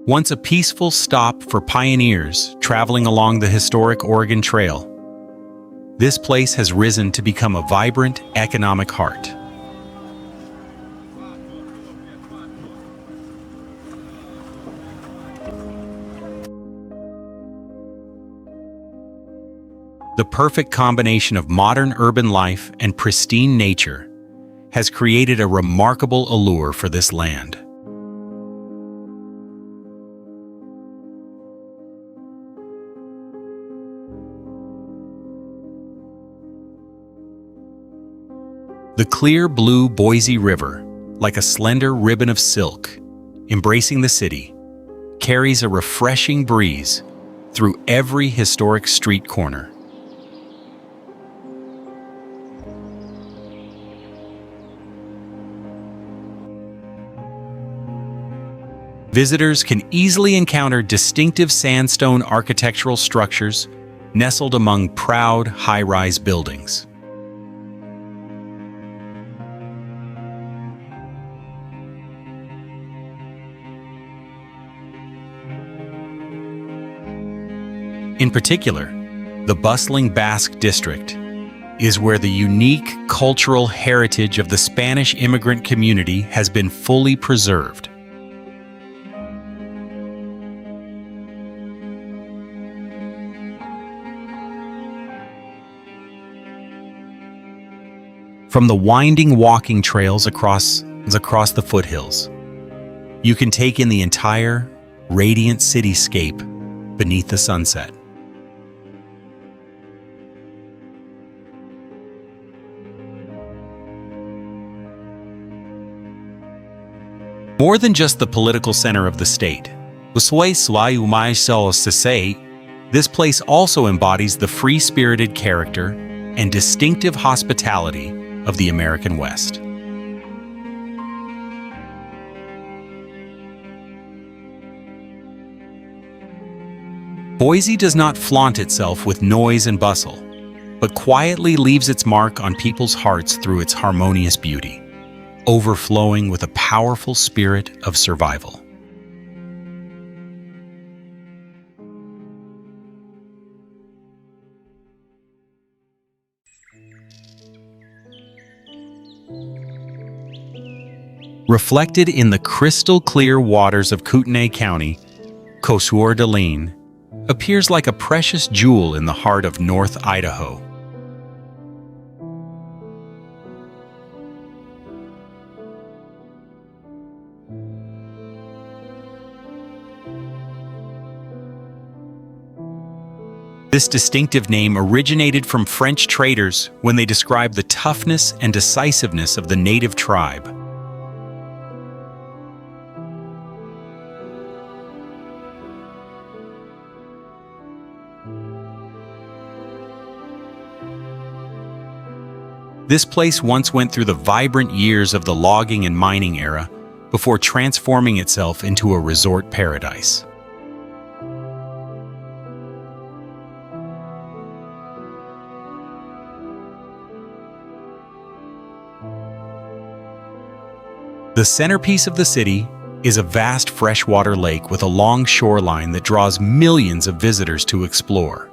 Once a peaceful stop for pioneers traveling along the historic Oregon Trail, this place has risen to become a vibrant economic heart. The perfect combination of modern urban life and pristine nature has created a remarkable allure for this land. The clear blue Boise River, like a slender ribbon of silk, embracing the city, carries a refreshing breeze through every historic street corner. Visitors can easily encounter distinctive sandstone architectural structures nestled among proud high-rise buildings. In particular, the bustling Basque District is where the unique cultural heritage of the Spanish immigrant community has been fully preserved. From the winding walking trails across the foothills, you can take in the entire radiant cityscape beneath the sunset. More than just the political center of the state, this place also embodies the free-spirited character and distinctive hospitality of the American West. Boise does not flaunt itself with noise and bustle, but quietly leaves its mark on people's hearts through its harmonious beauty, overflowing with a powerful spirit of survival. Reflected in the crystal-clear waters of Kootenai County, Coeur d'Alene appears like a precious jewel in the heart of North Idaho. This distinctive name originated from French traders when they described the toughness and decisiveness of the native tribe. This place once went through the vibrant years of the logging and mining era before transforming itself into a resort paradise. The centerpiece of the city is a vast freshwater lake with a long shoreline that draws millions of visitors to explore.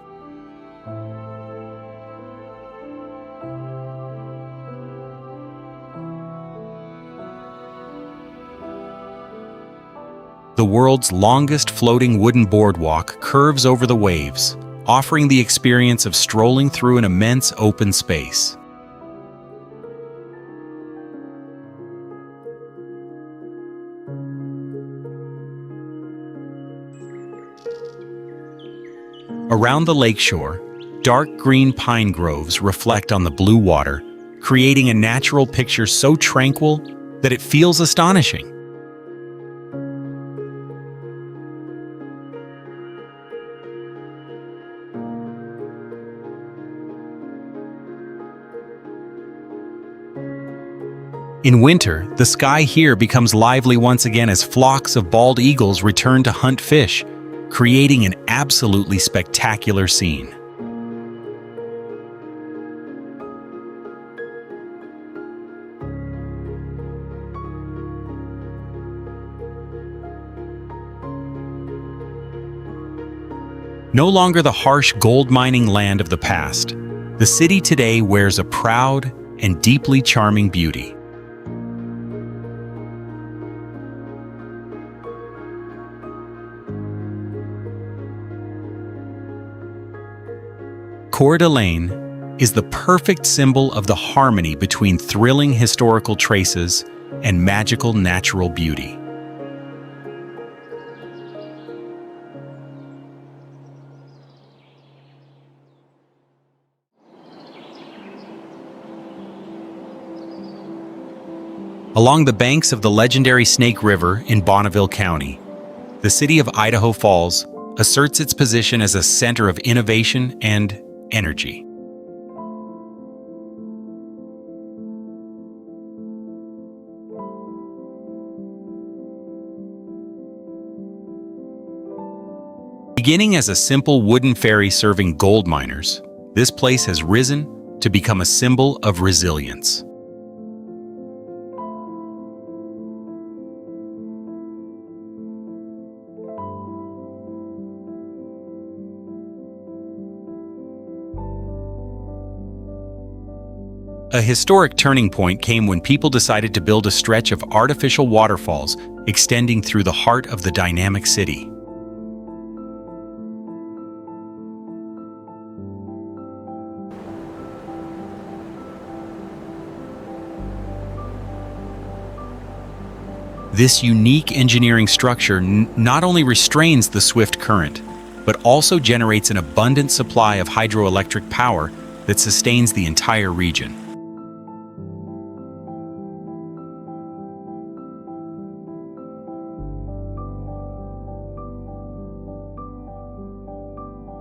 The world's longest floating wooden boardwalk curves over the waves, offering the experience of strolling through an immense open space. Around the lakeshore, dark green pine groves reflect on the blue water, creating a natural picture so tranquil that it feels astonishing. In winter, the sky here becomes lively once again as flocks of bald eagles return to hunt fish, creating an absolutely spectacular scene. No longer the harsh gold mining land of the past, The city today wears a proud and deeply charming beauty. Coeur d'Alene is the perfect symbol of the harmony between thrilling historical traces and magical natural beauty. Along the banks of the legendary Snake River in Bonneville County, the city of Idaho Falls asserts its position as a center of innovation and energy. Beginning as a simple wooden ferry serving gold miners, this place has risen to become a symbol of resilience. A historic turning point came when people decided to build a stretch of artificial waterfalls extending through the heart of the dynamic city. This unique engineering structure not only restrains the swift current, but also generates an abundant supply of hydroelectric power that sustains the entire region.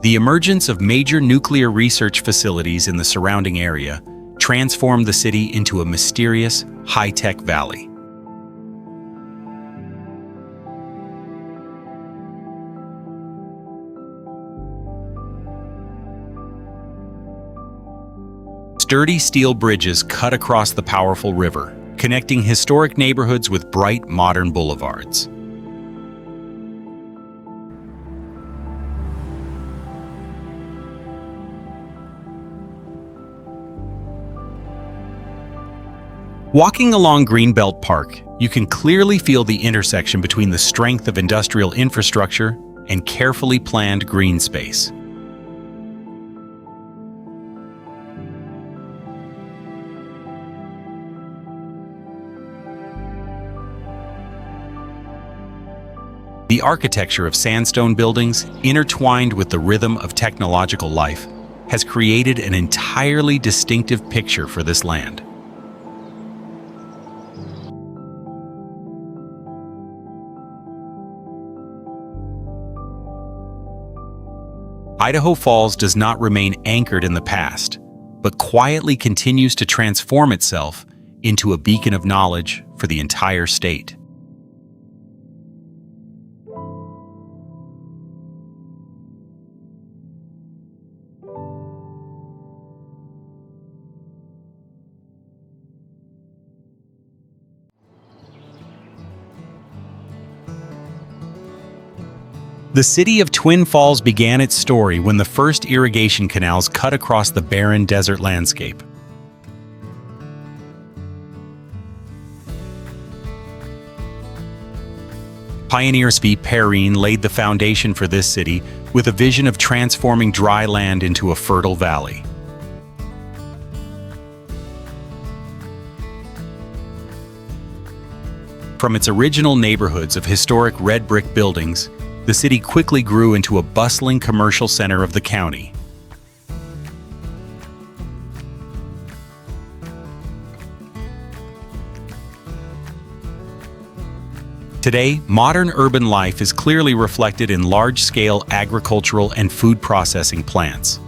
The emergence of major nuclear research facilities in the surrounding area transformed the city into a mysterious, high-tech valley. Sturdy steel bridges cut across the powerful river, connecting historic neighborhoods with bright, modern boulevards. Walking along Greenbelt Park, you can clearly feel the intersection between the strength of industrial infrastructure and carefully planned green space. The architecture of sandstone buildings, intertwined with the rhythm of technological life, has created an entirely distinctive picture for this land. Idaho Falls does not remain anchored in the past, but quietly continues to transform itself into a beacon of knowledge for the entire state. The city of Twin Falls began its story when the first irrigation canals cut across the barren desert landscape. Pioneer V. Perrine laid the foundation for this city with a vision of transforming dry land into a fertile valley. From its original neighborhoods of historic red brick buildings, the city quickly grew into a bustling commercial center of the county. Today, modern urban life is clearly reflected in large-scale agricultural and food processing plants.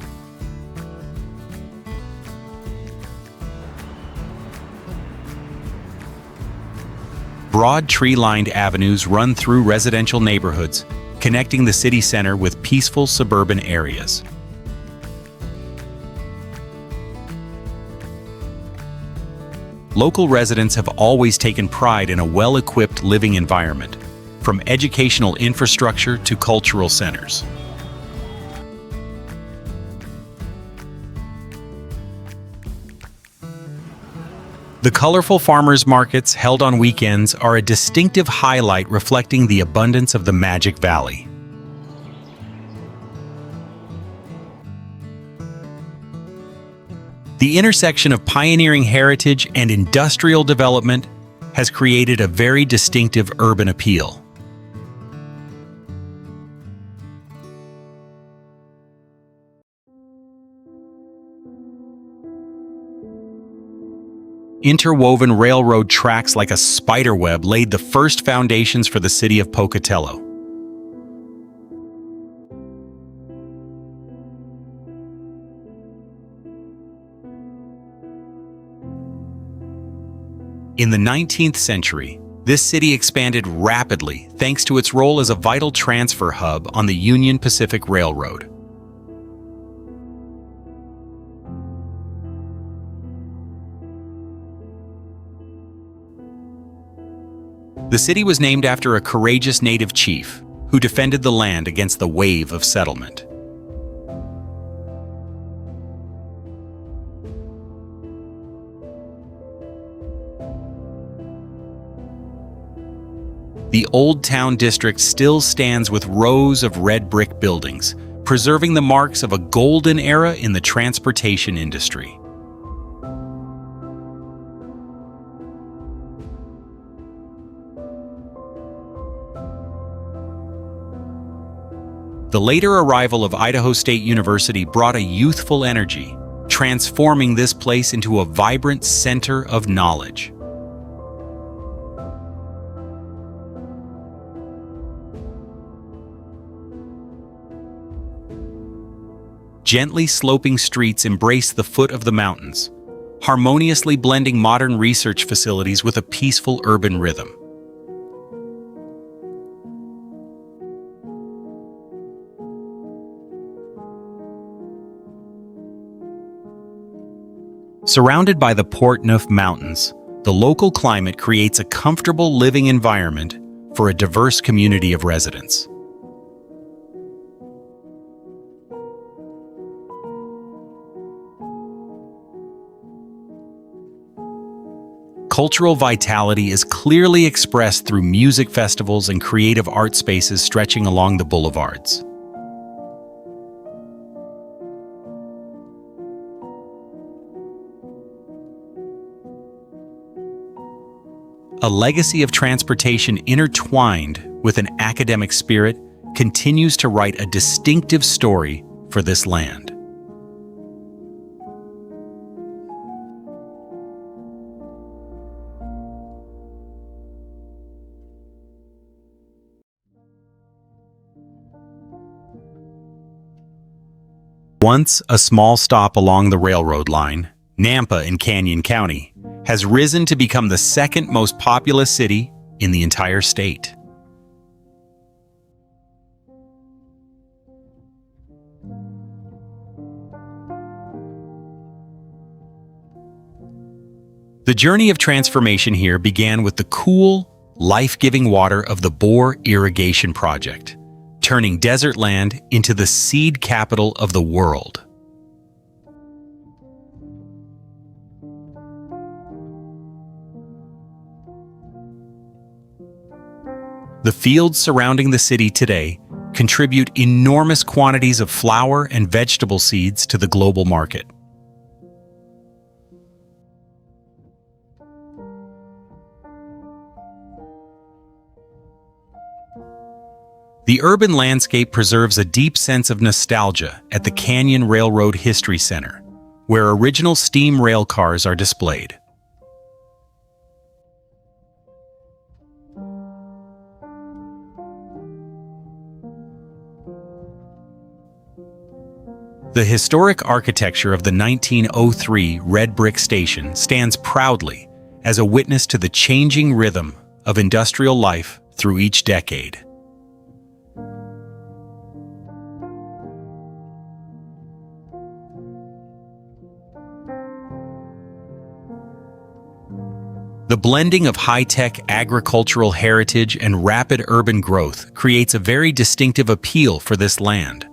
Broad tree-lined avenues run through residential neighborhoods, connecting the city center with peaceful suburban areas. Local residents have always taken pride in a well-equipped living environment, from educational infrastructure to cultural centers. The colorful farmers' markets held on weekends are a distinctive highlight reflecting the abundance of the Magic Valley. The intersection of pioneering heritage and industrial development has created a very distinctive urban appeal. Interwoven railroad tracks like a spiderweb laid the first foundations for the city of Pocatello. In the 19th century, this city expanded rapidly thanks to its role as a vital transfer hub on the Union Pacific Railroad. The city was named after a courageous native chief who defended the land against the wave of settlement. The Old Town District still stands with rows of red brick buildings, preserving the marks of a golden era in the transportation industry. The later arrival of Idaho State University brought a youthful energy, transforming this place into a vibrant center of knowledge. Gently sloping streets embrace the foot of the mountains, harmoniously blending modern research facilities with a peaceful urban rhythm. Surrounded by the Port-Neuf Mountains, the local climate creates a comfortable living environment for a diverse community of residents. Cultural vitality is clearly expressed through music festivals and creative art spaces stretching along the boulevards. A legacy of transportation intertwined with an academic spirit continues to write a distinctive story for this land. Once a small stop along the railroad line, Nampa in Canyon County has risen to become the second most populous city in the entire state. The journey of transformation here began with the cool, life-giving water of the Bore Irrigation Project, turning desert land into the seed capital of the world. The fields surrounding the city today contribute enormous quantities of flower and vegetable seeds to the global market. The urban landscape preserves a deep sense of nostalgia at the Canyon Railroad History Center, where original steam rail cars are displayed. The historic architecture of the 1903 red brick station stands proudly as a witness to the changing rhythm of industrial life through each decade. The blending of high-tech agricultural heritage and rapid urban growth creates a very distinctive appeal for this land.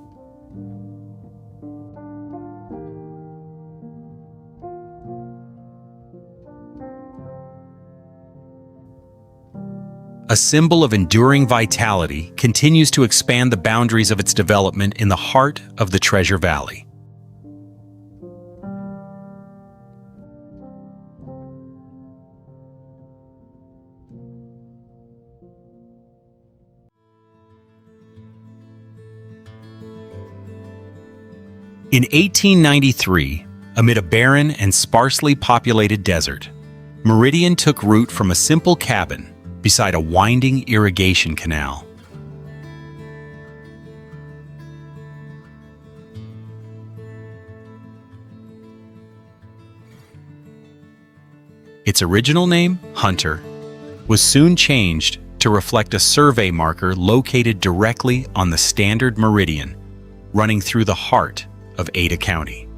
a symbol of enduring vitality, continues to expand the boundaries of its development in the heart of the Treasure Valley. In 1893, amid a barren and sparsely populated desert, Meridian took root from a simple cabin beside a winding irrigation canal. Its original name, Hunter, was soon changed to reflect a survey marker located directly on the standard meridian running through the heart of Ada County.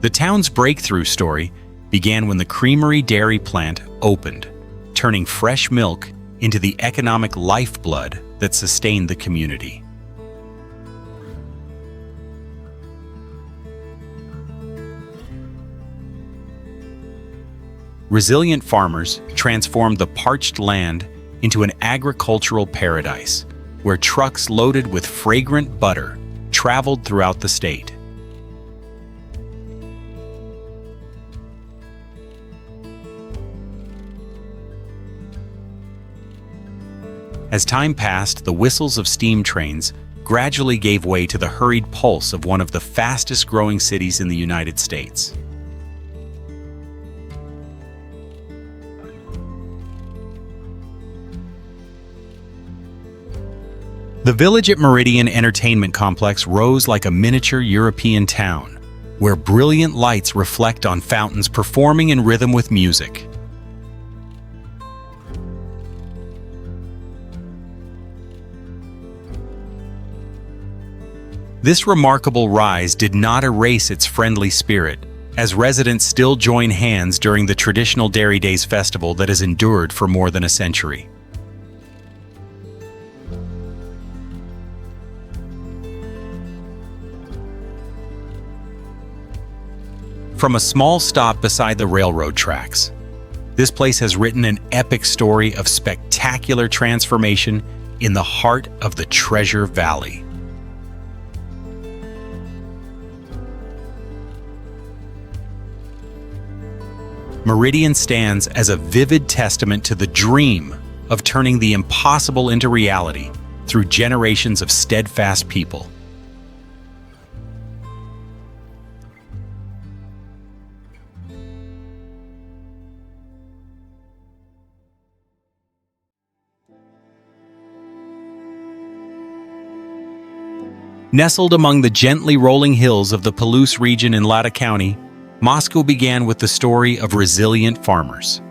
The town's breakthrough story began when the creamery dairy plant opened, turning fresh milk into the economic lifeblood that sustained the community. Resilient farmers transformed the parched land into an agricultural paradise, where trucks loaded with fragrant butter traveled throughout the state. As time passed, the whistles of steam trains gradually gave way to the hurried pulse of one of the fastest-growing cities in the United States. The village at Meridian Entertainment Complex rose like a miniature European town, where brilliant lights reflect on fountains performing in rhythm with music. This remarkable rise did not erase its friendly spirit, as residents still join hands during the traditional Dairy Days festival that has endured for more than a century. From a small stop beside the railroad tracks, this place has written an epic story of spectacular transformation in the heart of the Treasure Valley. Meridian stands as a vivid testament to the dream of turning the impossible into reality through generations of steadfast people. Nestled among the gently rolling hills of the Palouse region in Latah County, Moscow began with the story of resilient farmers.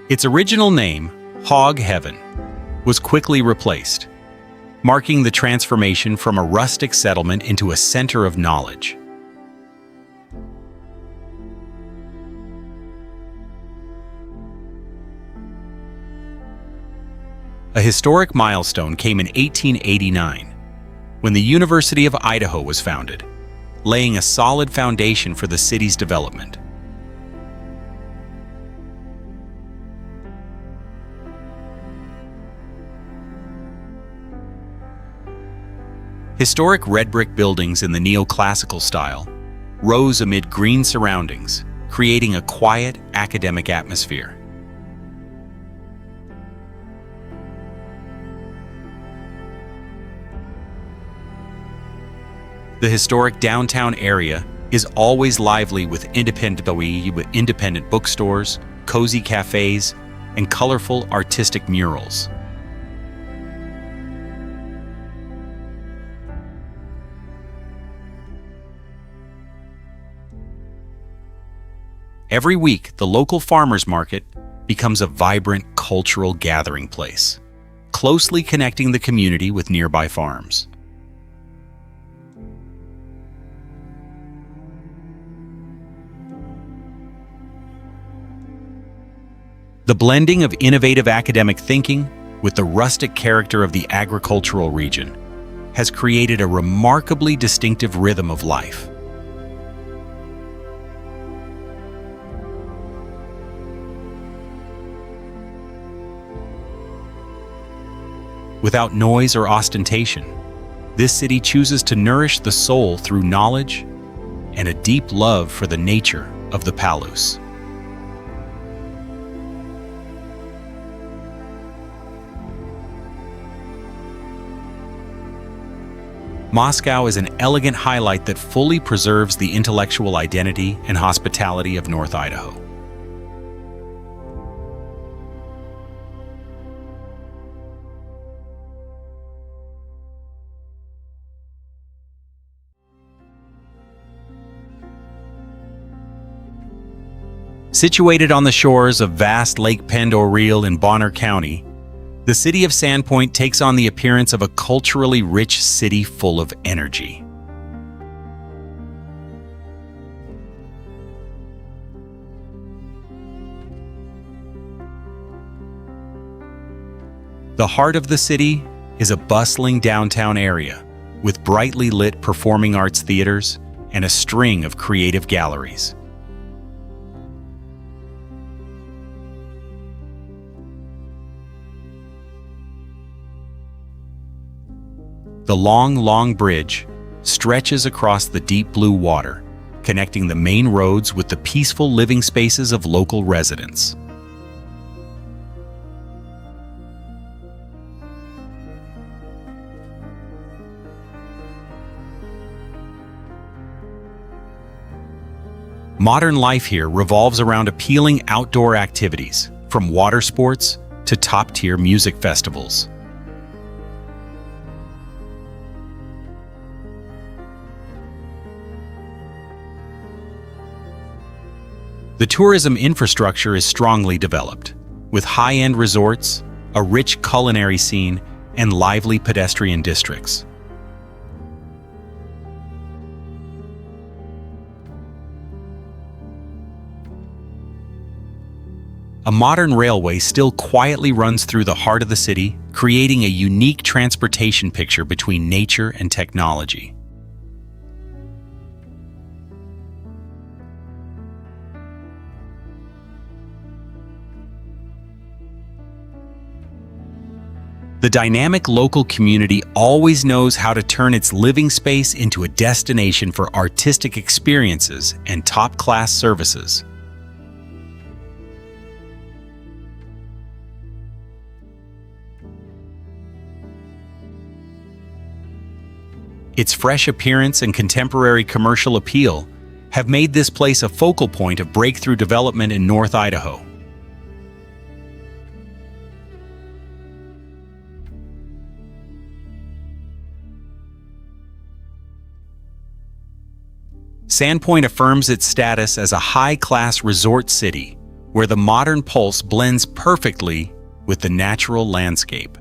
Its original name, Hog Heaven, was quickly replaced, marking the transformation from a rustic settlement into a center of knowledge. A historic milestone came in 1889, when the University of Idaho was founded, laying a solid foundation for the city's development. Historic red brick buildings in the neoclassical style rose amid green surroundings, creating a quiet, academic atmosphere. The historic downtown area is always lively with independent bookstores, cozy cafes, and colorful artistic murals. Every week, the local farmers market becomes a vibrant cultural gathering place, closely connecting the community with nearby farms. The blending of innovative academic thinking with the rustic character of the agricultural region has created a remarkably distinctive rhythm of life. Without noise or ostentation, this city chooses to nourish the soul through knowledge and a deep love for the nature of the Palouse. Moscow is an elegant highlight that fully preserves the intellectual identity and hospitality of North Idaho. Situated on the shores of vast Lake Pend Oreille in Bonner County, the city of Sandpoint takes on the appearance of a culturally rich city full of energy. The heart of the city is a bustling downtown area with brightly lit performing arts theaters and a string of creative galleries. The long bridge stretches across the deep blue water, connecting the main roads with the peaceful living spaces of local residents. Modern life here revolves around appealing outdoor activities, from water sports to top-tier music festivals. The tourism infrastructure is strongly developed, with high-end resorts, a rich culinary scene, and lively pedestrian districts. A modern railway still quietly runs through the heart of the city, creating a unique transportation picture between nature and technology. The dynamic local community always knows how to turn its living space into a destination for artistic experiences and top-class services. Its fresh appearance and contemporary commercial appeal have made this place a focal point of breakthrough development in North Idaho. Sandpoint affirms its status as a high-class resort city, where the modern pulse blends perfectly with the natural landscape.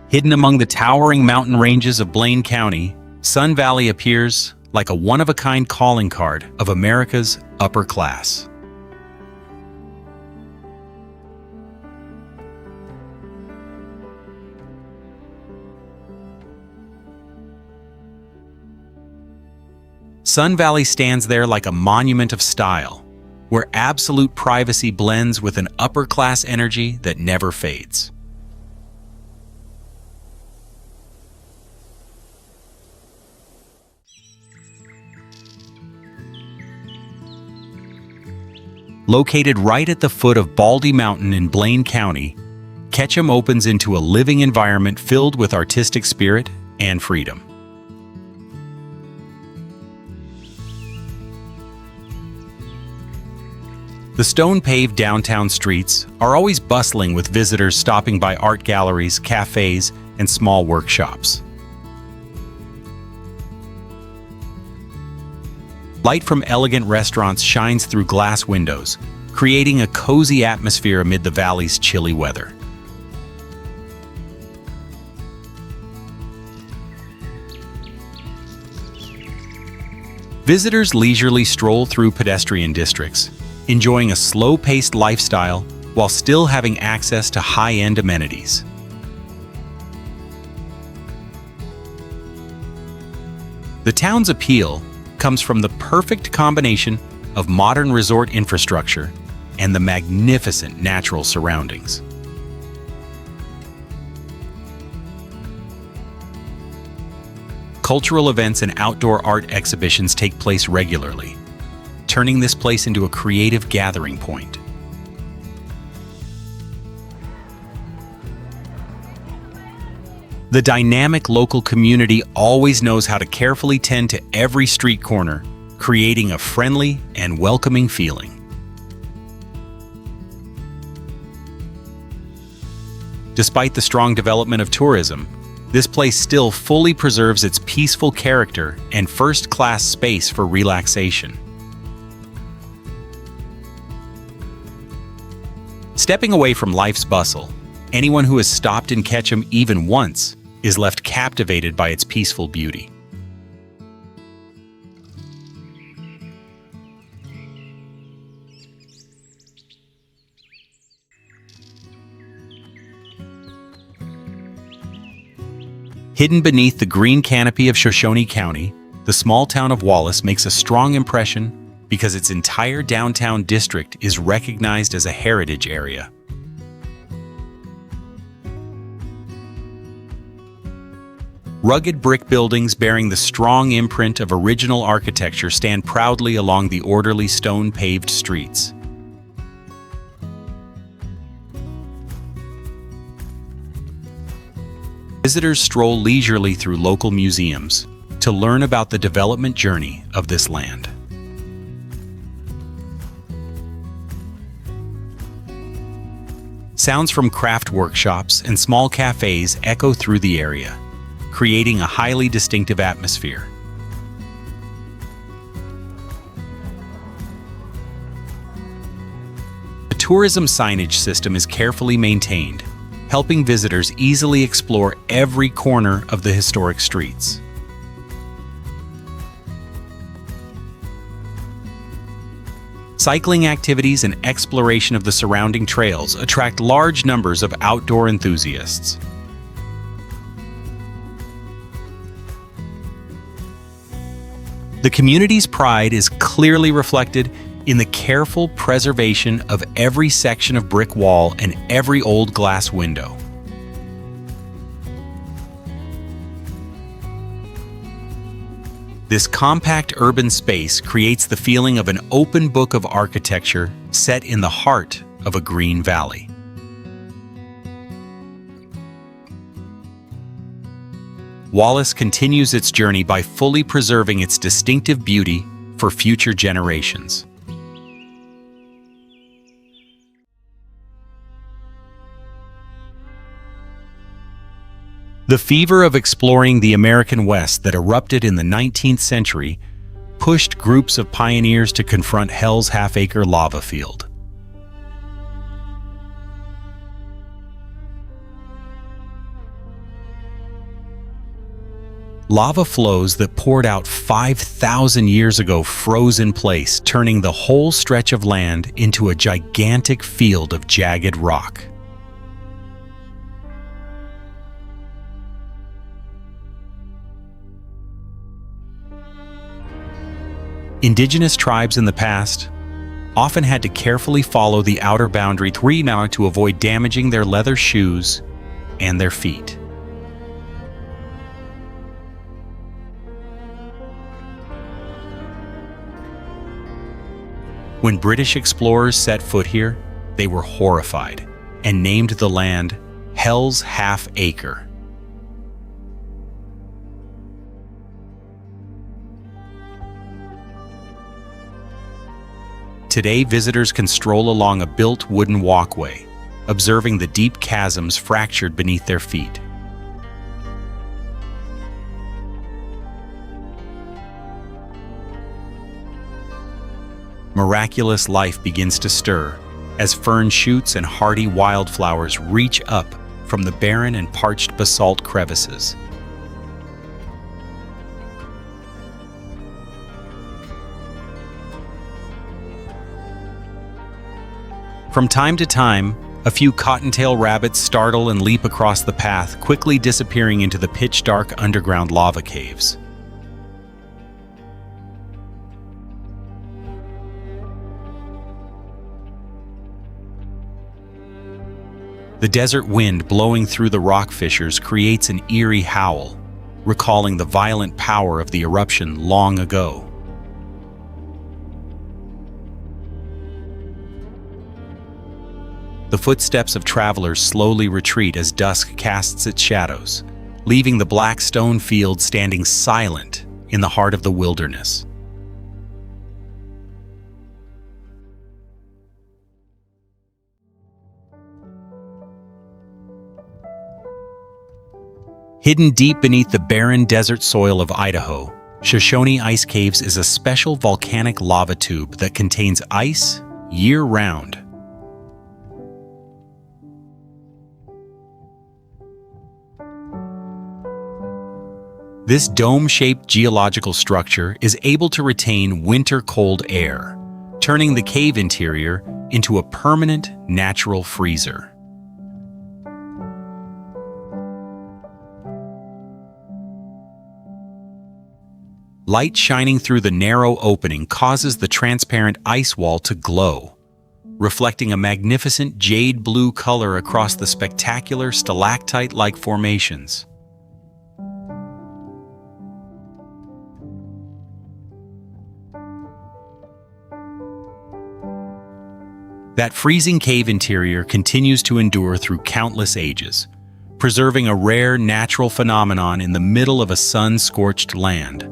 Hidden among the towering mountain ranges of Blaine County, Sun Valley appears like a one-of-a-kind calling card of America's upper class. Sun Valley stands there like a monument of style, where absolute privacy blends with an upper-class energy that never fades. Located right at the foot of Baldy Mountain in Blaine County, Ketchum opens into a living environment filled with artistic spirit and freedom. The stone-paved downtown streets are always bustling with visitors stopping by art galleries, cafes, and small workshops. Light from elegant restaurants shines through glass windows, creating a cozy atmosphere amid the valley's chilly weather. Visitors leisurely stroll through pedestrian districts, enjoying a slow-paced lifestyle while still having access to high-end amenities. The town's appeal comes from the perfect combination of modern resort infrastructure and the magnificent natural surroundings. Cultural events and outdoor art exhibitions take place regularly, turning this place into a creative gathering point. The dynamic local community always knows how to carefully tend to every street corner, creating a friendly and welcoming feeling. Despite the strong development of tourism, this place still fully preserves its peaceful character and first-class space for relaxation. Stepping away from life's bustle, anyone who has stopped in Ketchum even once is left captivated by its peaceful beauty. Hidden beneath the green canopy of Shoshone County, the small town of Wallace makes a strong impression because its entire downtown district is recognized as a heritage area. Rugged brick buildings bearing the strong imprint of original architecture stand proudly along the orderly stone-paved streets. Visitors stroll leisurely through local museums to learn about the development journey of this land. Sounds from craft workshops and small cafes echo through the area, creating a highly distinctive atmosphere. The tourism signage system is carefully maintained, helping visitors easily explore every corner of the historic streets. Cycling activities and exploration of the surrounding trails attract large numbers of outdoor enthusiasts. The community's pride is clearly reflected in the careful preservation of every section of brick wall and every old glass window. This compact urban space creates the feeling of an open book of architecture set in the heart of a green valley. Wallace continues its journey by fully preserving its distinctive beauty for future generations. The fever of exploring the American West that erupted in the 19th century pushed groups of pioneers to confront Hell's half-acre lava field. Lava flows that poured out 5,000 years ago froze in place, turning the whole stretch of land into a gigantic field of jagged rock. Indigenous tribes in the past often had to carefully follow the outer boundary to avoid damaging their leather shoes and their feet. When British explorers set foot here, they were horrified and named the land Hell's Half-Acre. Today, visitors can stroll along a built wooden walkway, observing the deep chasms fractured beneath their feet. Miraculous life begins to stir as fern shoots and hardy wildflowers reach up from the barren and parched basalt crevices. From time to time, a few cottontail rabbits startle and leap across the path, quickly disappearing into the pitch-dark underground lava caves. The desert wind blowing through the rock fissures creates an eerie howl, recalling the violent power of the eruption long ago. The footsteps of travelers slowly retreat as dusk casts its shadows, leaving the black stone field standing silent in the heart of the wilderness. Hidden deep beneath the barren desert soil of Idaho, Shoshone Ice Caves is a special volcanic lava tube that contains ice year-round. This dome-shaped geological structure is able to retain winter-cold air, turning the cave interior into a permanent natural freezer. Light shining through the narrow opening causes the transparent ice wall to glow, reflecting a magnificent jade blue color across the spectacular stalactite-like formations. That freezing cave interior continues to endure through countless ages, preserving a rare natural phenomenon in the middle of a sun-scorched land.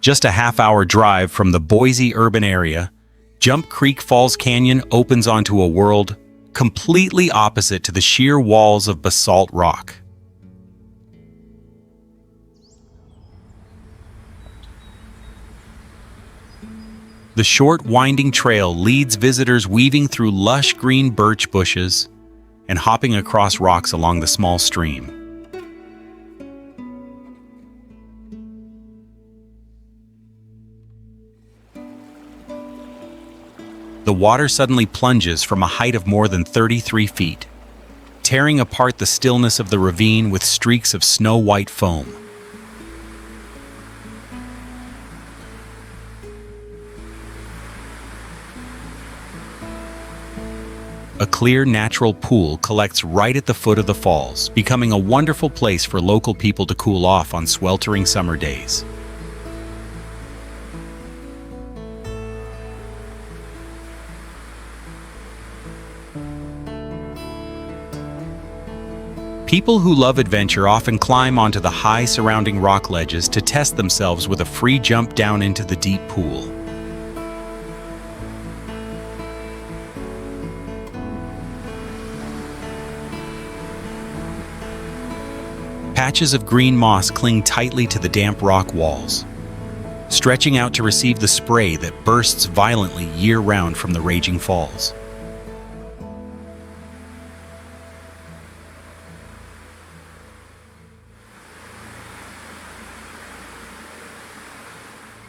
Just a half-hour drive from the Boise urban area, Jump Creek Falls Canyon opens onto a world completely opposite to the sheer walls of basalt rock. The short, winding trail leads visitors weaving through lush green birch bushes and hopping across rocks along the small stream. The water suddenly plunges from a height of more than 33 feet, tearing apart the stillness of the ravine with streaks of snow-white foam. A clear, natural pool collects right at the foot of the falls, becoming a wonderful place for local people to cool off on sweltering summer days. People who love adventure often climb onto the high surrounding rock ledges to test themselves with a free jump down into the deep pool. Patches of green moss cling tightly to the damp rock walls, stretching out to receive the spray that bursts violently year-round from the raging falls.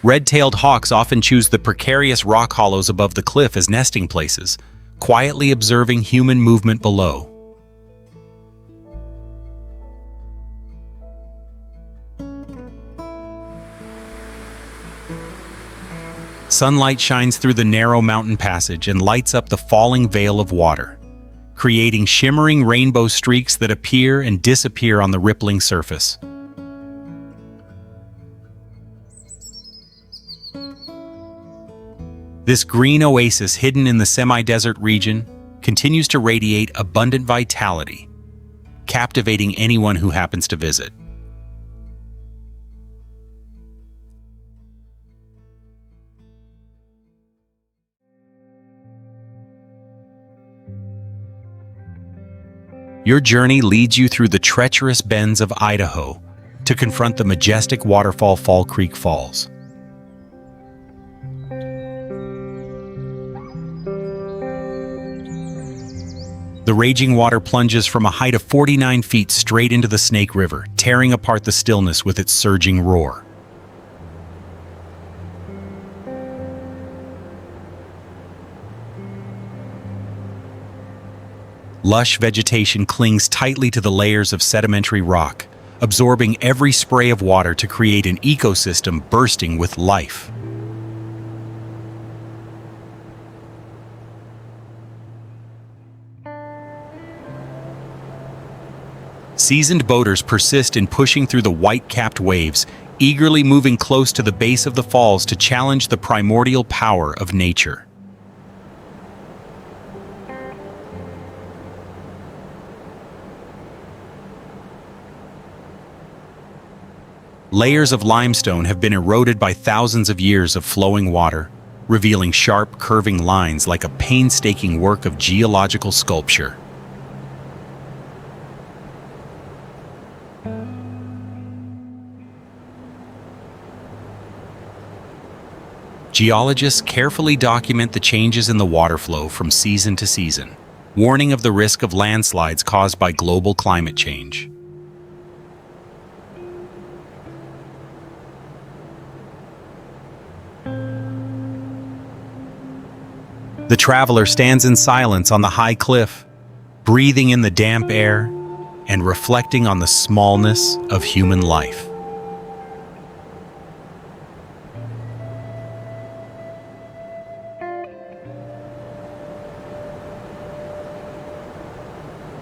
Red-tailed hawks often choose the precarious rock hollows above the cliff as nesting places, quietly observing human movement below. Sunlight shines through the narrow mountain passage and lights up the falling veil of water, creating shimmering rainbow streaks that appear and disappear on the rippling surface. This green oasis hidden in the semi-desert region continues to radiate abundant vitality, captivating anyone who happens to visit. Your journey leads you through the treacherous bends of Idaho to confront the majestic waterfall Fall Creek Falls. The raging water plunges from a height of 49 feet straight into the Snake River, tearing apart the stillness with its surging roar. Lush vegetation clings tightly to the layers of sedimentary rock, absorbing every spray of water to create an ecosystem bursting with life. Seasoned boaters persist in pushing through the white-capped waves, eagerly moving close to the base of the falls to challenge the primordial power of nature. Layers of limestone have been eroded by thousands of years of flowing water, revealing sharp, curving lines like a painstaking work of geological sculpture. Geologists carefully document the changes in the water flow from season to season, warning of the risk of landslides caused by global climate change. The traveler stands in silence on the high cliff, breathing in the damp air and reflecting on the smallness of human life.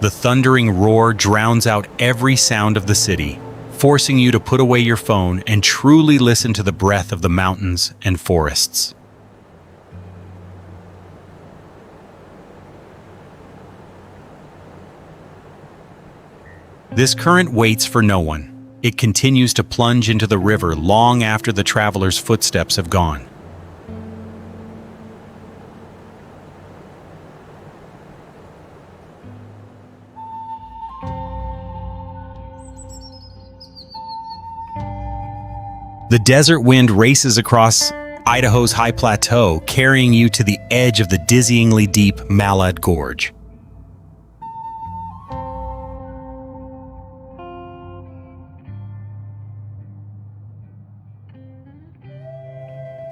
The thundering roar drowns out every sound of the city, forcing you to put away your phone and truly listen to the breath of the mountains and forests. This current waits for no one. It continues to plunge into the river long after the traveler's footsteps have gone. The desert wind races across Idaho's high plateau, carrying you to the edge of the dizzyingly deep Malad Gorge.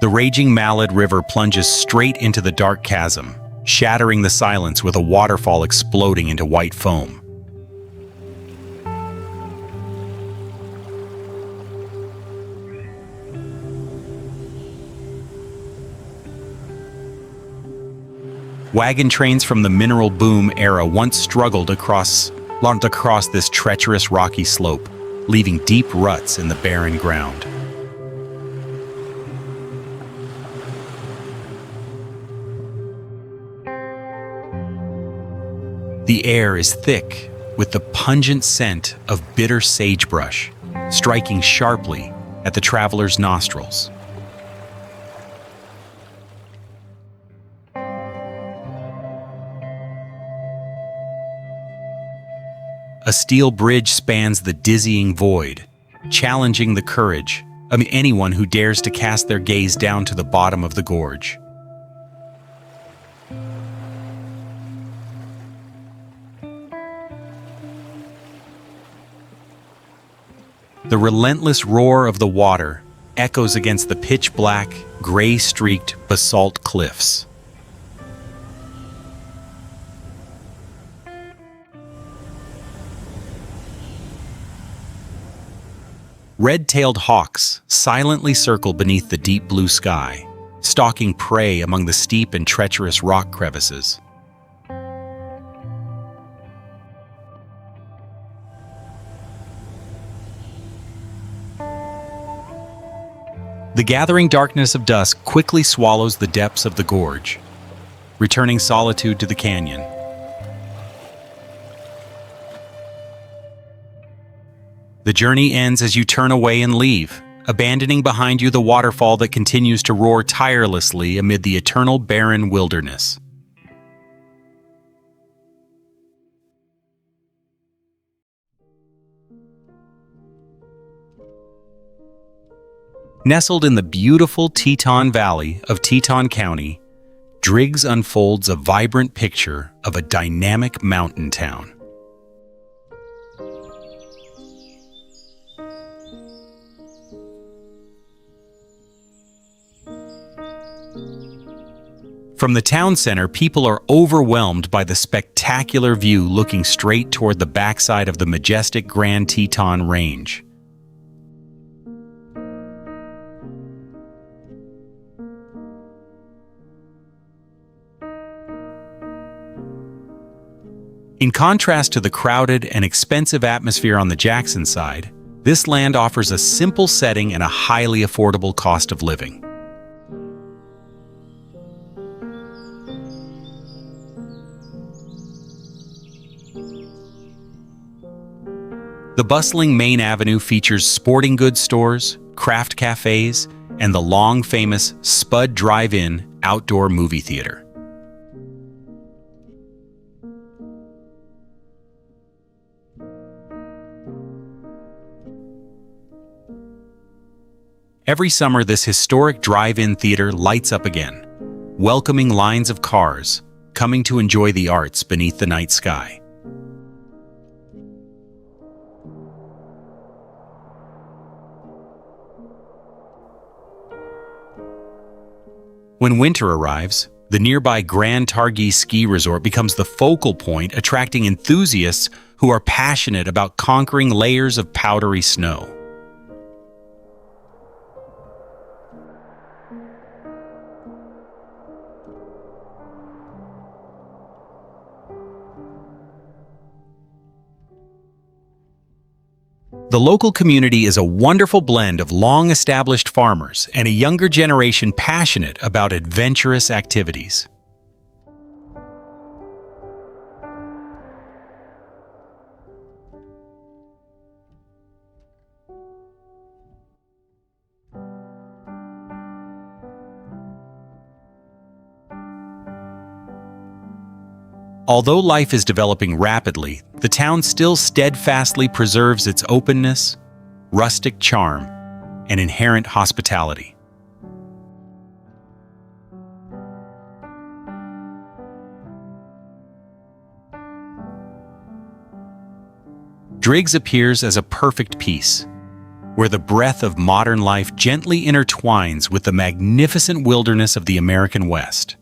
The raging Malad River plunges straight into the dark chasm, shattering the silence with a waterfall exploding into white foam. Wagon trains from the mineral boom era once struggled across this treacherous rocky slope, leaving deep ruts in the barren ground. The air is thick with the pungent scent of bitter sagebrush, striking sharply at the traveler's nostrils. A steel bridge spans the dizzying void, challenging the courage of anyone who dares to cast their gaze down to the bottom of the gorge. The relentless roar of the water echoes against the pitch-black, gray-streaked basalt cliffs. Red-tailed hawks silently circle beneath the deep blue sky, stalking prey among the steep and treacherous rock crevices. The gathering darkness of dusk quickly swallows the depths of the gorge, returning solitude to the canyon. The journey ends as you turn away and leave, abandoning behind you the waterfall that continues to roar tirelessly amid the eternal barren wilderness. Nestled in the beautiful Teton Valley of Teton County, Driggs unfolds a vibrant picture of a dynamic mountain town. From the town center, people are overwhelmed by the spectacular view looking straight toward the backside of the majestic Grand Teton Range. In contrast to the crowded and expensive atmosphere on the Jackson side, this land offers a simple setting and a highly affordable cost of living. The bustling main avenue features sporting goods stores, craft cafes, and the long-famous Spud Drive-In outdoor movie theater. Every summer, this historic drive-in theater lights up again, welcoming lines of cars coming to enjoy the arts beneath the night sky. When winter arrives, the nearby Grand Targhee ski resort becomes the focal point, attracting enthusiasts who are passionate about conquering layers of powdery snow. The local community is a wonderful blend of long-established farmers and a younger generation passionate about adventurous activities. Although life is developing rapidly, the town still steadfastly preserves its openness, rustic charm, and inherent hospitality. Driggs appears as a perfect piece, where the breath of modern life gently intertwines with the magnificent wilderness of the American West.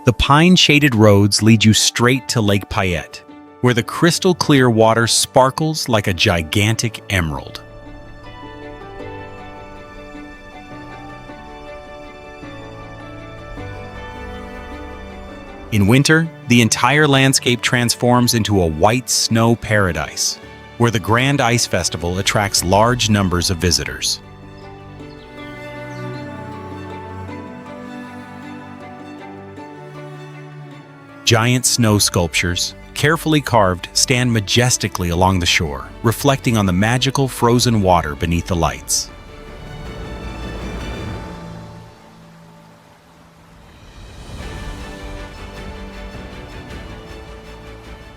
The pine-shaded roads lead you straight to Lake Payette, where the crystal-clear water sparkles like a gigantic emerald. In winter, the entire landscape transforms into a white snow paradise, where the Grand Ice Festival attracts large numbers of visitors. Giant snow sculptures, carefully carved, stand majestically along the shore, reflecting on the magical frozen water beneath the lights.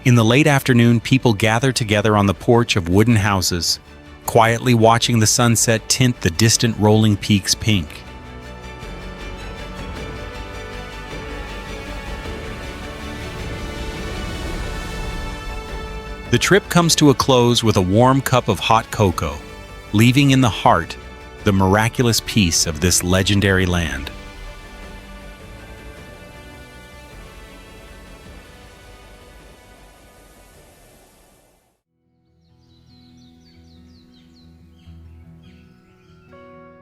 In the late afternoon, people gather together on the porch of wooden houses, quietly watching the sunset tint the distant rolling peaks pink. The trip comes to a close with a warm cup of hot cocoa, leaving in the heart the miraculous peace of this legendary land.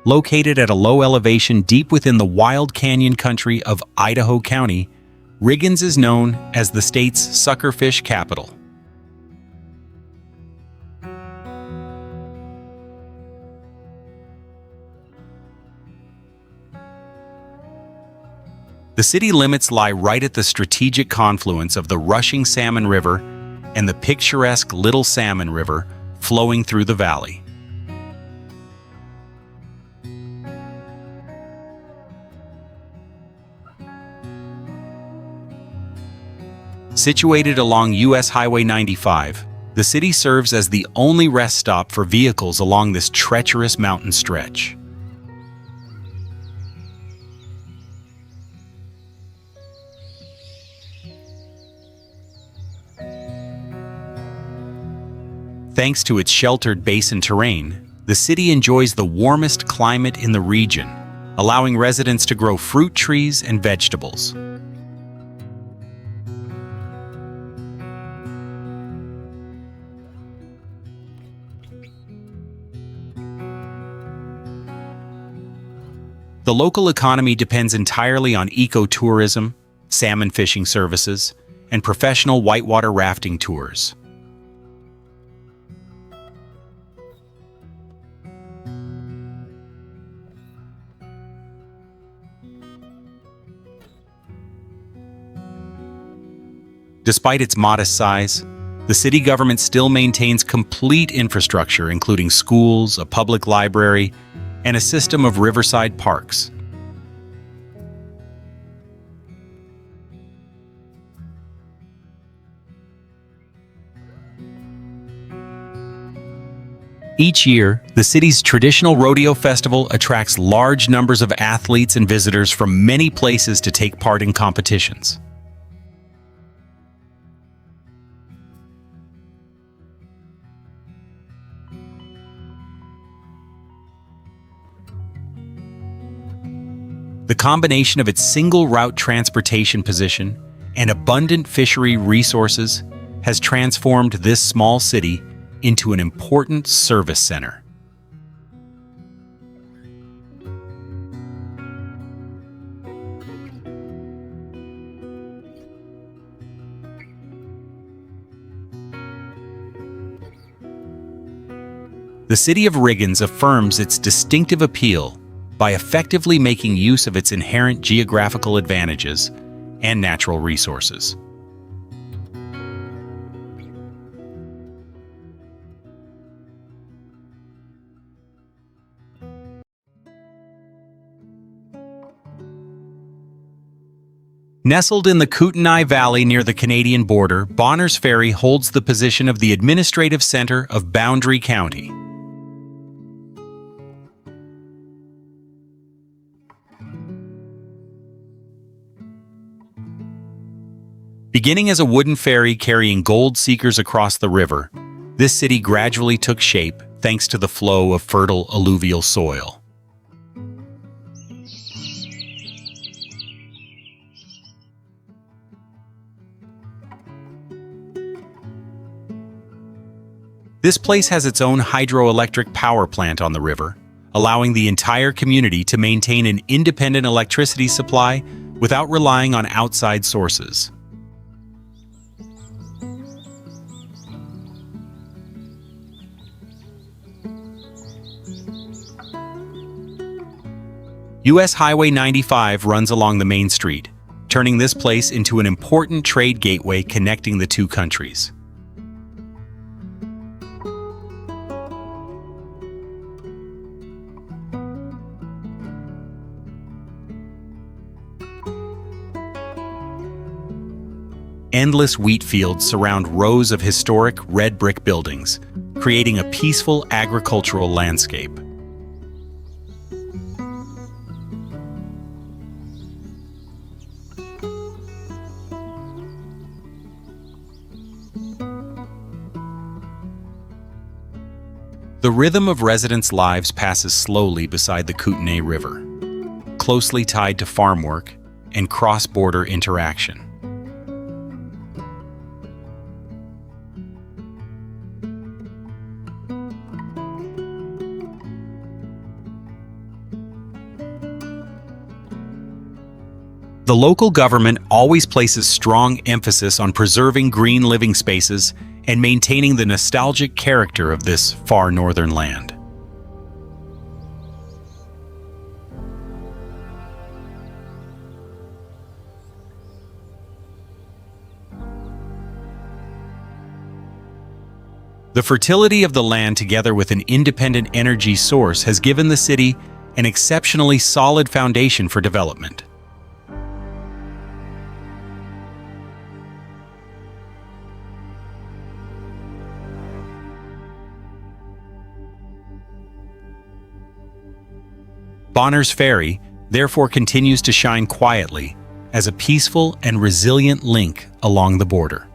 Located at a low elevation deep within the wild canyon country of Idaho County, Riggins is known as the state's suckerfish capital. The city limits lie right at the strategic confluence of the rushing Salmon River and the picturesque Little Salmon River flowing through the valley. Situated along US Highway 95, the city serves as the only rest stop for vehicles along this treacherous mountain stretch. Thanks to its sheltered basin terrain, the city enjoys the warmest climate in the region, allowing residents to grow fruit trees and vegetables. The local economy depends entirely on ecotourism, salmon fishing services, and professional whitewater rafting tours. Despite its modest size, the city government still maintains complete infrastructure, including schools, a public library, and a system of riverside parks. Each year, the city's traditional rodeo festival attracts large numbers of athletes and visitors from many places to take part in competitions. The combination of its single-route transportation position and abundant fishery resources has transformed this small city into an important service center. The city of Riggins affirms its distinctive appeal by effectively making use of its inherent geographical advantages and natural resources. Nestled in the Kootenai Valley near the Canadian border, Bonners Ferry holds the position of the administrative center of Boundary County. Beginning as a wooden ferry carrying gold seekers across the river, this city gradually took shape thanks to the flow of fertile alluvial soil. This place has its own hydroelectric power plant on the river, allowing the entire community to maintain an independent electricity supply without relying on outside sources. US Highway 95 runs along the main street, turning this place into an important trade gateway connecting the two countries. Endless wheat fields surround rows of historic red brick buildings, creating a peaceful agricultural landscape. The rhythm of residents' lives passes slowly beside the Kootenai River, closely tied to farm work and cross-border interaction. The local government always places strong emphasis on preserving green living spaces and maintaining the nostalgic character of this far northern land. The fertility of the land together with an independent energy source has given the city an exceptionally solid foundation for development. Bonner's Ferry therefore continues to shine quietly as a peaceful and resilient link along the border.